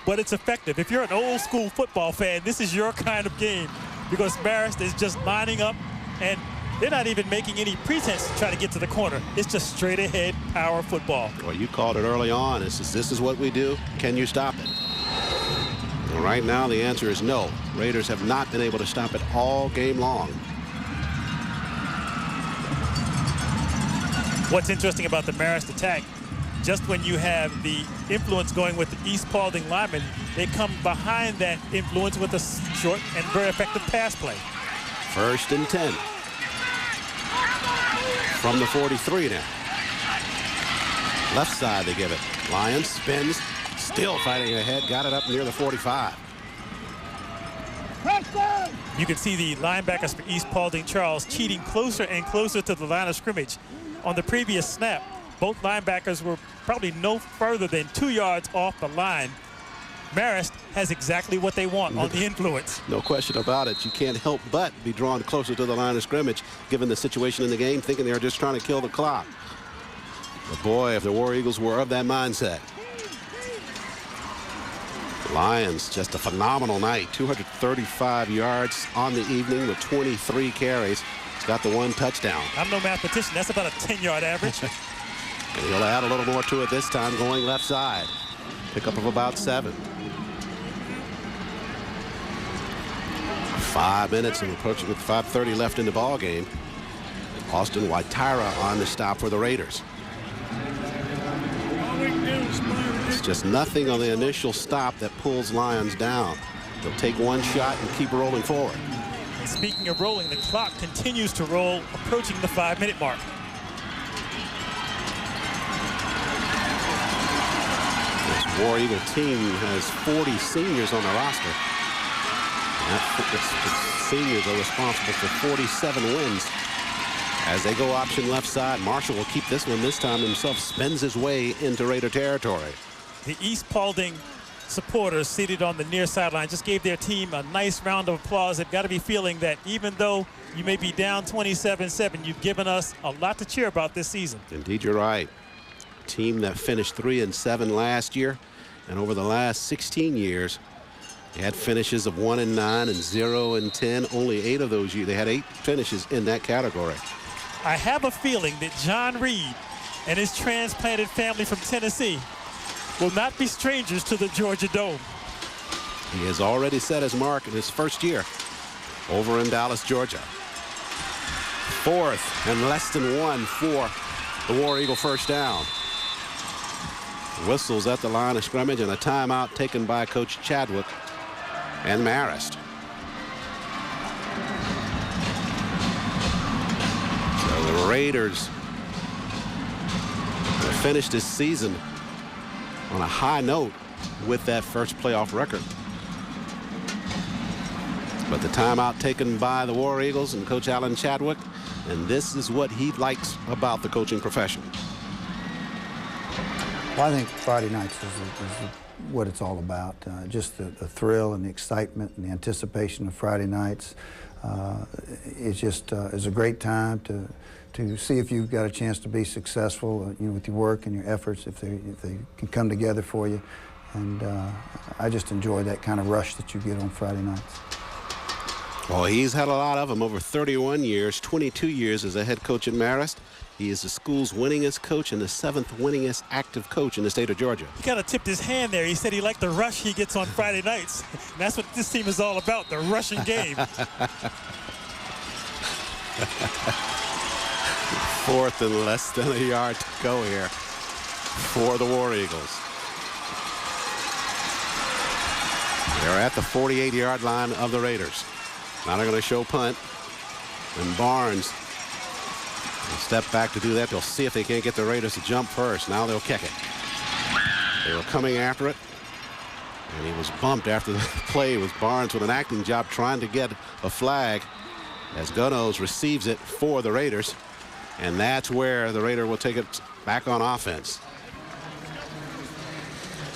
but it's effective. If you're an old school football fan, this is your kind of game because Marist is just lining up, and they're not even making any pretense to try to get to the corner. It's just straight ahead power football. Well, you called it early on. This is what we do. Can you stop it? And right now the answer is no. Raiders have not been able to stop it all game long. What's interesting about the Marist attack, just when you have the influence going with the East Paulding linemen, they come behind that influence with a short and very effective pass play. 1st and 10. From the 43 now. Left side they give it. Lyons spins, still fighting ahead, got it up near the 45. You can see the linebackers for East Paulding Charles cheating closer and closer to the line of scrimmage. On the previous snap, both linebackers were probably no further than 2 yards off the line. Marist has exactly what they want on the influence. No question about it. You can't help but be drawn closer to the line of scrimmage, given the situation in the game, thinking they're just trying to kill the clock. But boy, if the War Eagles were of that mindset. Lions, just a phenomenal night. 235 yards on the evening with 23 carries. He's got the 1 touchdown. I'm no mathematician. That's about a 10-yard average. And he'll add a little more to it this time, going left side. Pickup of about 7. 5 minutes and approaching with 5:30 left in the ball game. Austin Waitara on the stop for the Raiders. It's just nothing on the initial stop that pulls Lions down. They'll take 1 shot and keep rolling forward. And speaking of rolling, the clock continues to roll, approaching the 5-minute mark. This War Eagle team has 40 seniors on the roster. The seniors are responsible for 47 wins. As they go option left side, Marshall will keep this one. This time himself spins his way into Raider territory. The East Paulding supporters seated on the near sideline just gave their team a nice round of applause. They've got to be feeling that even though you may be down 27-7, you've given us a lot to cheer about this season. Indeed, you're right. A team that finished 3-7 last year, and over the last 16 years, they had finishes of 1-9 and 0-10. Only 8 of those years. They had 8 finishes in that category. I have a feeling that John Reed and his transplanted family from Tennessee will not be strangers to the Georgia Dome. He has already set his mark in his first year over in Dallas, Georgia. 4th and less than 1 for the War Eagle first down. Whistles at the line of scrimmage and a timeout taken by Coach Chadwick and Marist. So the Raiders finished this season on a high note with that first playoff record. But the timeout taken by the War Eagles and Coach Alan Chadwick, and this is what he likes about the coaching profession. Well, I think Friday nights is what it's all about. Just the thrill and the excitement and the anticipation of Friday nights. It's just is a great time to see if you've got a chance to be successful, with your work and your efforts, if they can come together for you. And I just enjoy that kind of rush that you get on Friday nights. Well, he's had a lot of them over 31 years, 22 years as a head coach at Marist. He is the school's winningest coach and the 7th winningest active coach in the state of Georgia. He kind of tipped his hand there. He said he liked the rush he gets on Friday nights. And that's what this team is all about, the rushing game. 4th and less than a yard to go here for the War Eagles. They're at the 48-yard line of the Raiders. Now they're going to show punt. And Barnes will step back to do that. They'll see if they can't get the Raiders to jump first. Now they'll kick it. They were coming after it. And he was bumped after the play. It was Barnes with an acting job trying to get a flag as Gunos receives it for the Raiders. And that's where the Raider will take it back on offense.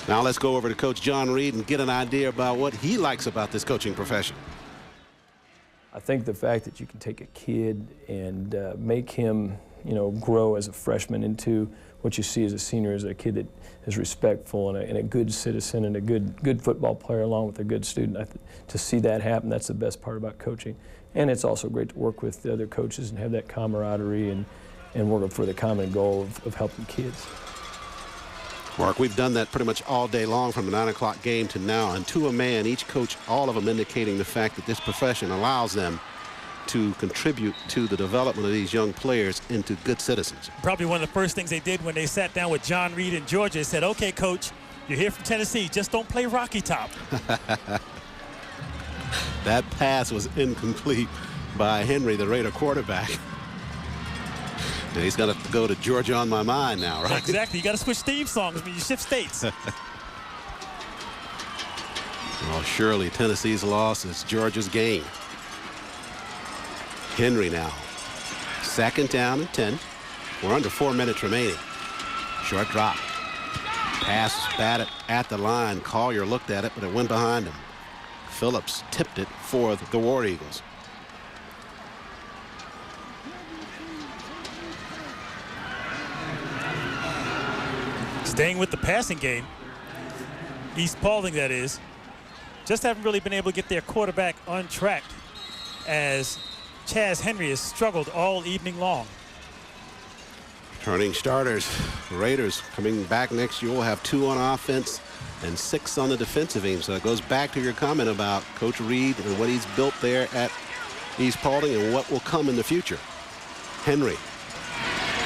Now let's go over to Coach John Reed and get an idea about what he likes about this coaching profession. I think the fact that you can take a kid and make him, grow as a freshman into what you see as a senior is a kid that is respectful and a good citizen and a good football player along with a good student. To see that happen, that's the best part about coaching. And it's also great to work with the other coaches and have that camaraderie and working for the common goal of helping kids. Mark, we've done that pretty much all day long from the 9 o'clock game to now, and to a man, each coach, all of them indicating the fact that this profession allows them to contribute to the development of these young players into good citizens. Probably one of the first things they did when they sat down with John Reed in Georgia, said, okay, coach, you're here from Tennessee, just don't play Rocky Top. That pass was incomplete by Henry, the Raider quarterback. And he's got to go to Georgia on my mind now, right? Exactly. You got to switch theme songs when you shift states. Well, surely Tennessee's loss is Georgia's gain. Henry now. 2nd down and 10. We're under 4 minutes remaining. Short drop. Pass batted at the line. Collier looked at it, but it went behind him. Phillips tipped it for the War Eagles. Staying with the passing game, East Paulding that is, just haven't really been able to get their quarterback on track as Chaz Henry has struggled all evening long. Turning starters, Raiders coming back next year will have 2 on offense and 6 on the defensive end. So it goes back to your comment about Coach Reed and what he's built there at East Paulding and what will come in the future. Henry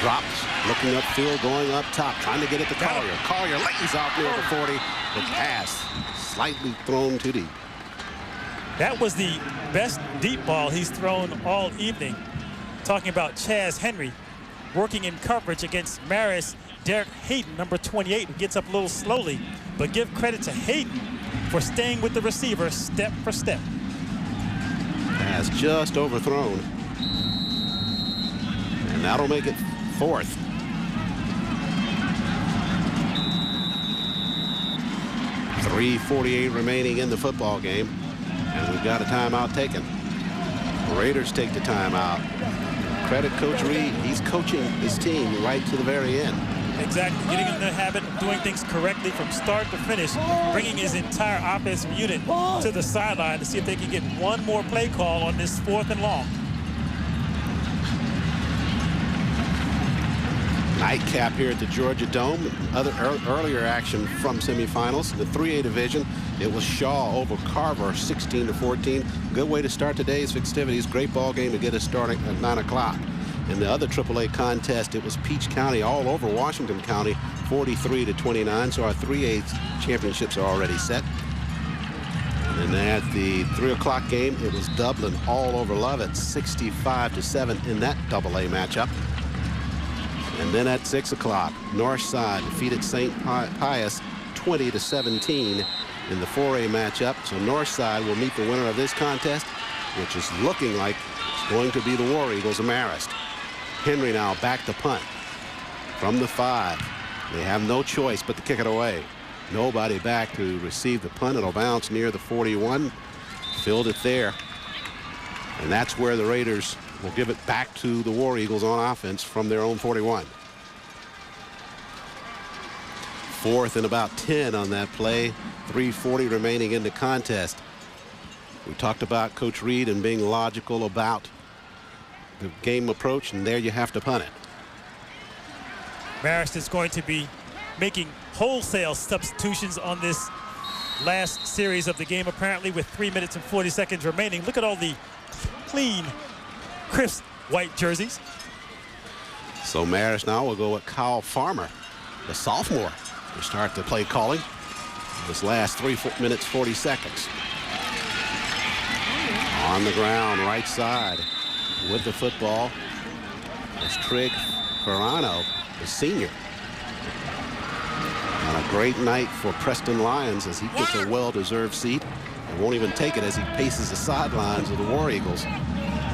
drops, looking upfield, going up top, trying to get it to Collier. Collier lays out near the 40. The pass slightly thrown too deep. That was the best deep ball he's thrown all evening. Talking about Chaz Henry working in coverage against Marist Derek Hayden, number 28, who gets up a little slowly, but give credit to Hayden for staying with the receiver step for step. Pass just overthrown. And that'll make it 4th. .348 remaining in the football game. And we've got a timeout taken. The Raiders take the timeout. Credit Coach Reed. He's coaching his team right to the very end. Exactly. Getting in the habit of doing things correctly from start to finish. Bringing his entire offensive unit to the sideline to see if they can get one more play call on this 4th and long. Nightcap here at the Georgia Dome. Earlier action from semifinals. The 3A division, it was Shaw over Carver, 16-14. Good way to start today's festivities. Great ball game to get us starting at 9 o'clock. In the other AAA contest, it was Peach County all over Washington County, 43-29. So our 3A championships are already set. And then at the 3 o'clock game, it was Dublin all over Lovett, 65-7 in that AA matchup. And then at 6 o'clock, Northside defeated St. Pius 20-17 in the 4A matchup. So Northside will meet the winner of this contest, which is looking like it's going to be the War Eagles of Marist. Henry now back to punt from the 5. They have no choice but to kick it away. Nobody back to receive the punt. It'll bounce near the 41. Filled it there. And that's where the Raiders will give it back to the War Eagles on offense from their own 41. 4th and about 10 on that play. 3:40 remaining in the contest. We talked about Coach Reed and being logical about the game approach, and there you have to punt it. Marist is going to be making wholesale substitutions on this last series of the game, apparently, with 3 minutes and 40 seconds remaining. Look at all the clean, crisp white jerseys. So Marist now will go with Kyle Farmer, the sophomore, to start the play calling. This last 3 minutes, 40 seconds. On the ground, right side, with the football is Trig Ferrano, the senior. And a great night for Preston Lyons as he gets a well-deserved seat and won't even take it as he paces the sidelines of the War Eagles.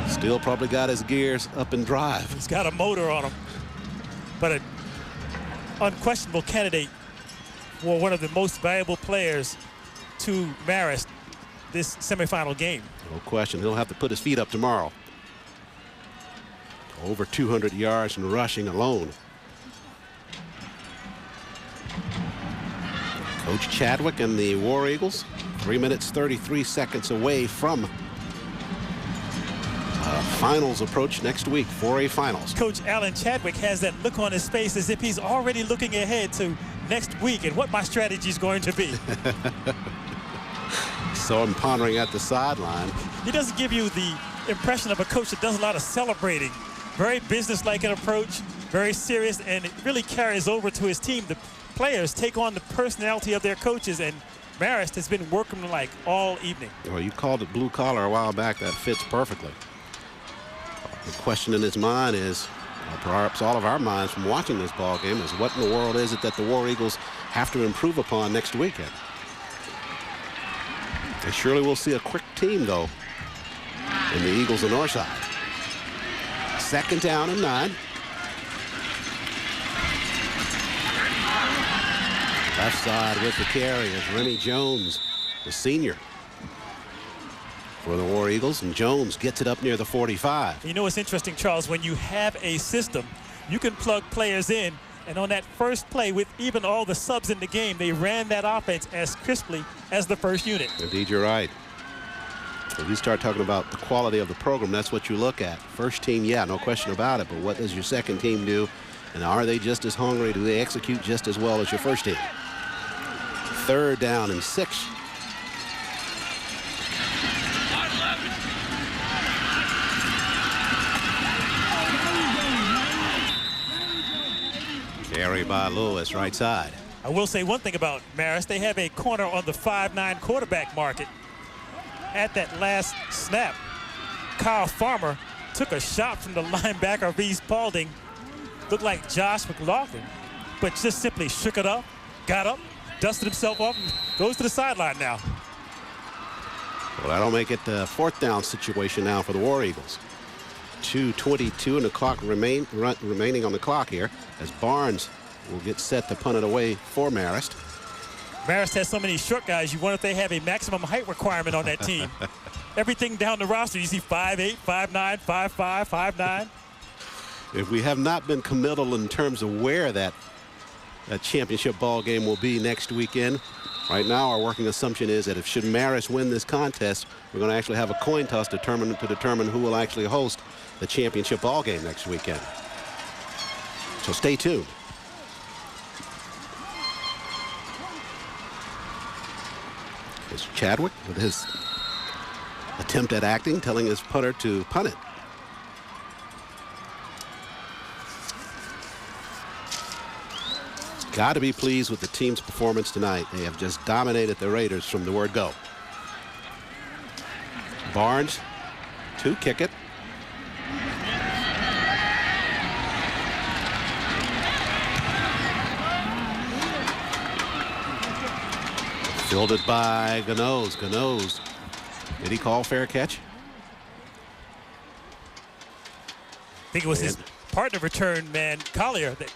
Still probably got his gears up and drive. He's got a motor on him, but an unquestionable candidate for one of the most valuable players to Marist this semifinal game. No question. He'll have to put his feet up tomorrow. Over 200 yards in rushing alone. Coach Chadwick and the War Eagles 3 minutes 33 seconds away from finals approach next week, 4A finals. Coach Alan Chadwick has that look on his face as if he's already looking ahead to next week and what my strategy is going to be. So I'm pondering at the sideline. He doesn't give you the impression of a coach that does a lot of celebrating. Very business-like an approach, very serious, and it really carries over to his team. The players take on the personality of their coaches, and Marist has been working like all evening. Well, you called it blue collar a while back. That fits perfectly. The question in his mind is, perhaps all of our minds from watching this ball game, is what in the world is it that the War Eagles have to improve upon next weekend? They surely will see a quick team, though, in the Eagles of Northside. 2nd down and 9. Left side with the carry is Remy Jones, the senior for the War Eagles, and Jones gets it up near the 45. You know what's interesting, Charles, when you have a system, you can plug players in, and on that first play with even all the subs in the game, they ran that offense as crisply as the first unit. Indeed, you're right. If you start talking about the quality of the program, that's what you look at. First team, yeah, no question about it, but what does your second team do? And are they just as hungry? Do they execute just as well as your first team? 3rd down and 6. Carry by Lewis, right side. I will say one thing about Marist. They have a corner on the 5'9" quarterback market. At that last snap, Kyle Farmer took a shot from the linebacker of East Paulding. Looked like Josh McLaughlin, but just simply shook it up, got up, dusted himself off, and goes to the sideline now. Well, that'll make it the 4th down situation now for the War Eagles. 2:22 and the clock remaining on the clock here, as Barnes will get set to punt it away for Marist. Marist has so many short guys, you wonder if they have a maximum height requirement on that team. Everything down the roster, you see 5'8", 5'9", 5'5", 5'9". If we have not been committal in terms of where that championship ball game will be next weekend, right now our working assumption is that if should Marist win this contest, we're going to actually have a coin toss to determine who will actually host the championship ball game next weekend. So stay tuned. It's Chadwick with his attempt at acting, telling his punter to punt it. Got to be pleased with the team's performance tonight. They have just dominated the Raiders from the word go. Barnes to kick it. Fielded by Ganoz. Ganoz, did he call fair catch? I think it was his partner return man, Collier, that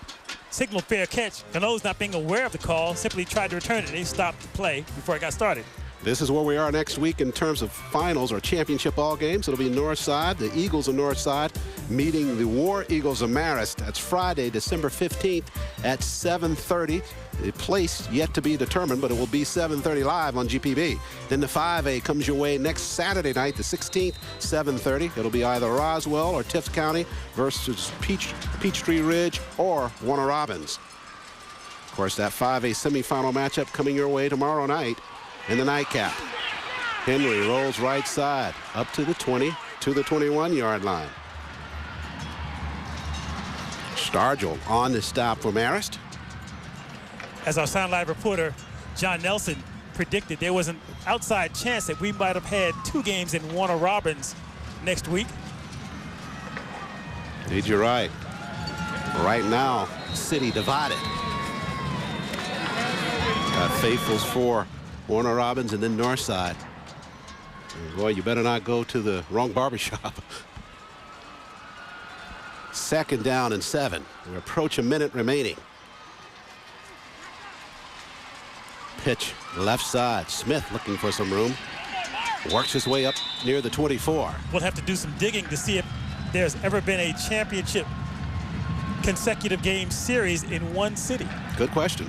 signaled fair catch. Ganoz, not being aware of the call, simply tried to return it. They stopped the play before it got started. This is where we are next week in terms of finals or championship ball games. It'll be Northside, the Eagles of Northside, meeting the War Eagles of Marist. That's Friday, December 15th at 7:30. The place yet to be determined, but it will be 7:30 live on GPB. Then the 5A comes your way next Saturday night, the 16th, 7:30. It'll be either Roswell or Tift County versus Peachtree Ridge or Warner Robins. Of course, that 5A semifinal matchup coming your way tomorrow night in the nightcap. Henry rolls right side up to the 20, to the 21-yard line. Stargell on the stop for Marist. As our Sound Live reporter, John Nelson, predicted, there was an outside chance that we might have had 2 games in Warner Robins next week. Indeed, you're right. Right now, city divided. Got faithfuls for Warner Robins and then Northside. And boy, you better not go to the wrong barbershop. 2nd down and 7. We approach a minute remaining. Pitch left side. Smith looking for some room. Works his way up near the 24. We'll have to do some digging to see if there's ever been a championship consecutive game series in one city. Good question.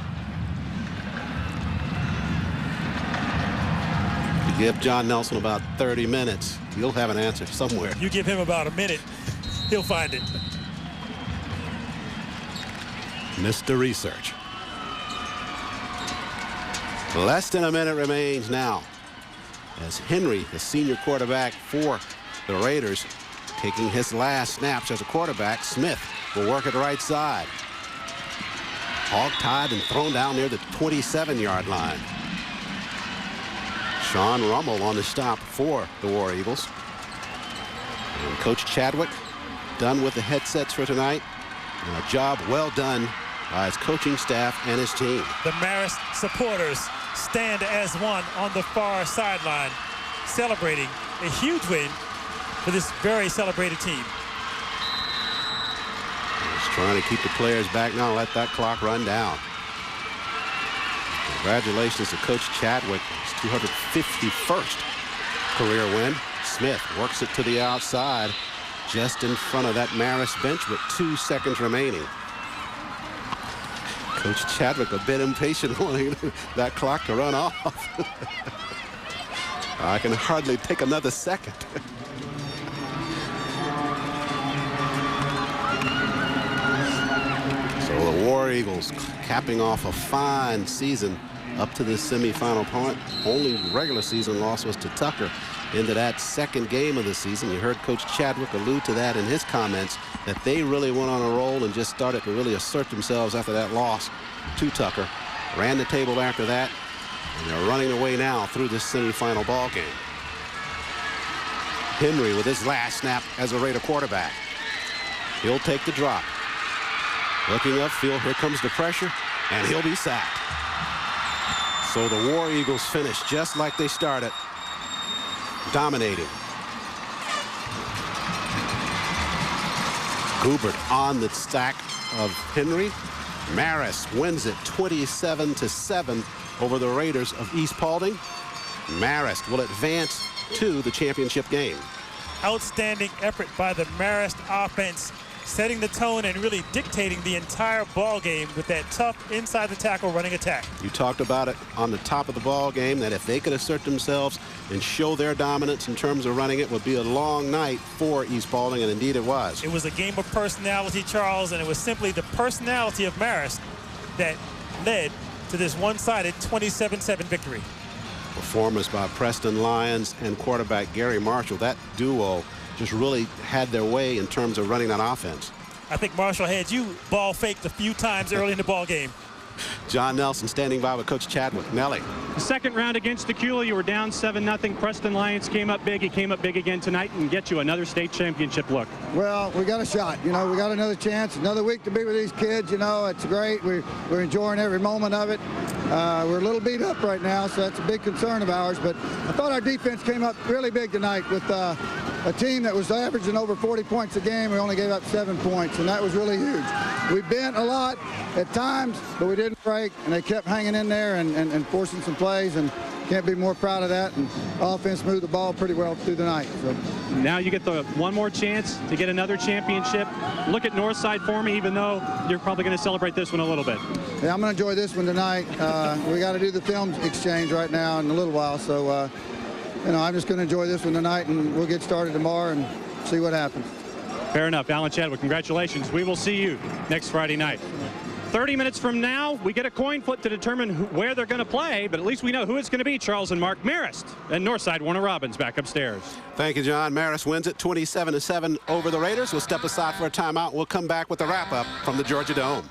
You give John Nelson about 30 minutes, you'll have an answer somewhere. You give him about a minute, he'll find it. Mr. Research. Less than a minute remains now as Henry, the senior quarterback for the Raiders, taking his last snaps as a quarterback. Smith will work at the right side. Hog-tied and thrown down near the 27-yard line. Sean Rummel on the stop for the War Eagles. And Coach Chadwick done with the headsets for tonight. And a job well done by his coaching staff and his team. The Marist supporters stand as one on the far sideline, celebrating a huge win for this very celebrated team. Just trying to keep the players back now, let that clock run down. Congratulations to Coach Chadwick, his 251st career win. Smith works it to the outside, just in front of that Marist bench with 2 seconds remaining. Coach Chadwick a bit impatient wanting that clock to run off. I can hardly take another second. So the War Eagles capping off a fine season up to this semifinal point. Only regular season loss was to Tucker into that second game of the season. You heard Coach Chadwick allude to that in his comments, that they really went on a roll and just started to really assert themselves after that loss to Tucker. Ran the table after that, and they're running away now through this semifinal ball game. Henry with his last snap as a Raider quarterback. He'll take the drop. Looking upfield, here comes the pressure, and he'll be sacked. So the War Eagles finish just like they started, dominating. Goobert on the stack of Henry. Marist wins it 27-7 over the Raiders of East Paulding. Marist will advance to the championship game. Outstanding effort by the Marist offense, setting the tone and really dictating the entire ball game with that tough inside the tackle running attack. You talked about it on the top of the ball game, that if they could assert themselves and show their dominance in terms of running, it would be a long night for East Paulding, and indeed it was. It was a game of personality, Charles, and it was simply the personality of Marist that led to this one-sided 27-7 victory. Performance by Preston Lyons and quarterback Gary Marshall. That duo just really had their way in terms of running that offense. I think Marshall had you ball faked a few times early in the ball game. John Nelson standing by with Coach Chadwick. Nelly. The second round against Decula, you were down 7-0. Preston Lyons came up big. He came up big again tonight and get you another state championship look. Well, we got a shot. You know, we got another chance, another week to be with these kids. You know, it's great. We're enjoying every moment of it. We're a little beat up right now, so that's a big concern of ours. But I thought our defense came up really big tonight with a team that was averaging over 40 points a game. We only gave up 7 points, and that was really huge. We bent a lot at times, but we didn't break, and they kept hanging in there and forcing some plays, and can't be more proud of that. And offense moved the ball pretty well through the night. So now you get the one more chance to get another championship. Look at Northside for me, even though you're probably going to celebrate this one a little bit. Yeah, I'm going to enjoy this one tonight. We got to do the film exchange right now in a little while, so you know, I'm just going to enjoy this one tonight, and we'll get started tomorrow and see what happens. Fair enough. Alan Chadwick, congratulations. We will see you next Friday night. 30 minutes from now, we get a coin flip to determine where they're going to play, but at least we know who it's going to be. Charles and Mark. Marist and Northside Warner Robins back upstairs. Thank you, John. Marist wins it 27-7 over the Raiders. We'll step aside for a timeout. We'll come back with a wrap-up from the Georgia Dome.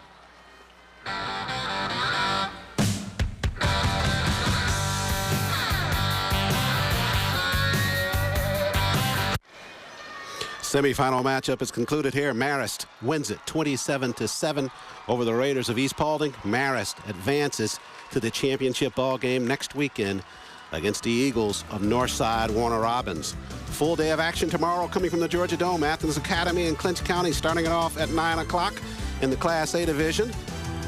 Semifinal matchup is concluded here. Marist wins it 27-7 over the Raiders of East Paulding. Marist advances to the championship ball game next weekend against the Eagles of Northside Warner Robins. Full day of action tomorrow coming from the Georgia Dome. Athens Academy in Clinch County starting it off at 9 o'clock in the Class A division.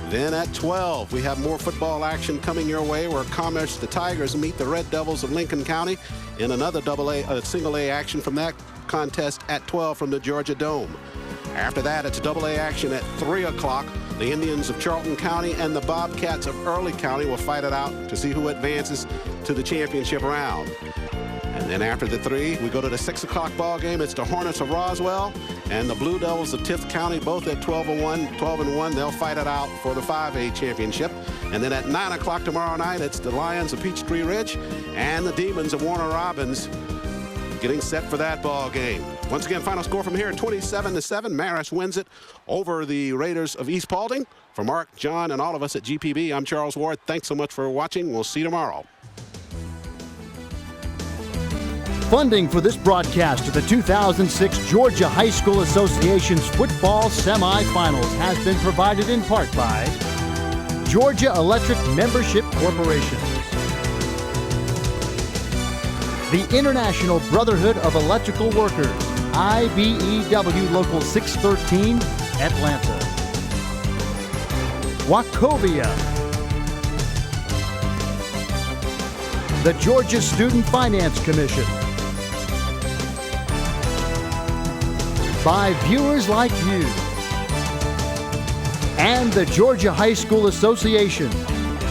Then at 12, we have more football action coming your way where Commerce, the Tigers, meet the Red Devils of Lincoln County in another single A action from that contest at 12 from the Georgia Dome. After that, it's double A action at 3 o'clock The Indians of Charlton County and the Bobcats of Early County will fight it out to see who advances to the championship round. And then after the 3, we go to the 6 o'clock ball game. It's the Hornets of Roswell and the Blue Devils of Tift County, both at 12-1. They'll fight it out for the 5A championship. And then at 9 o'clock tomorrow night, it's the Lions of Peachtree Ridge and the Demons of Warner Robins getting set for that ball game. Once again, final score from here, 27-7. Marist wins it over the Raiders of East Paulding. For Mark, John, and all of us at GPB, I'm Charles Ward. Thanks so much for watching. We'll see you tomorrow. Funding for this broadcast of the 2006 Georgia High School Association's football semifinals has been provided in part by Georgia Electric Membership Corporation, the International Brotherhood of Electrical Workers, IBEW Local 613, Atlanta, Wachovia, the Georgia Student Finance Commission, by viewers like you, and the Georgia High School Association,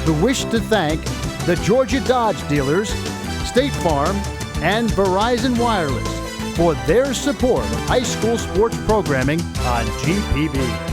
who wish to thank the Georgia Dodge dealers, State Farm, and Verizon Wireless for their support of high school sports programming on GPB.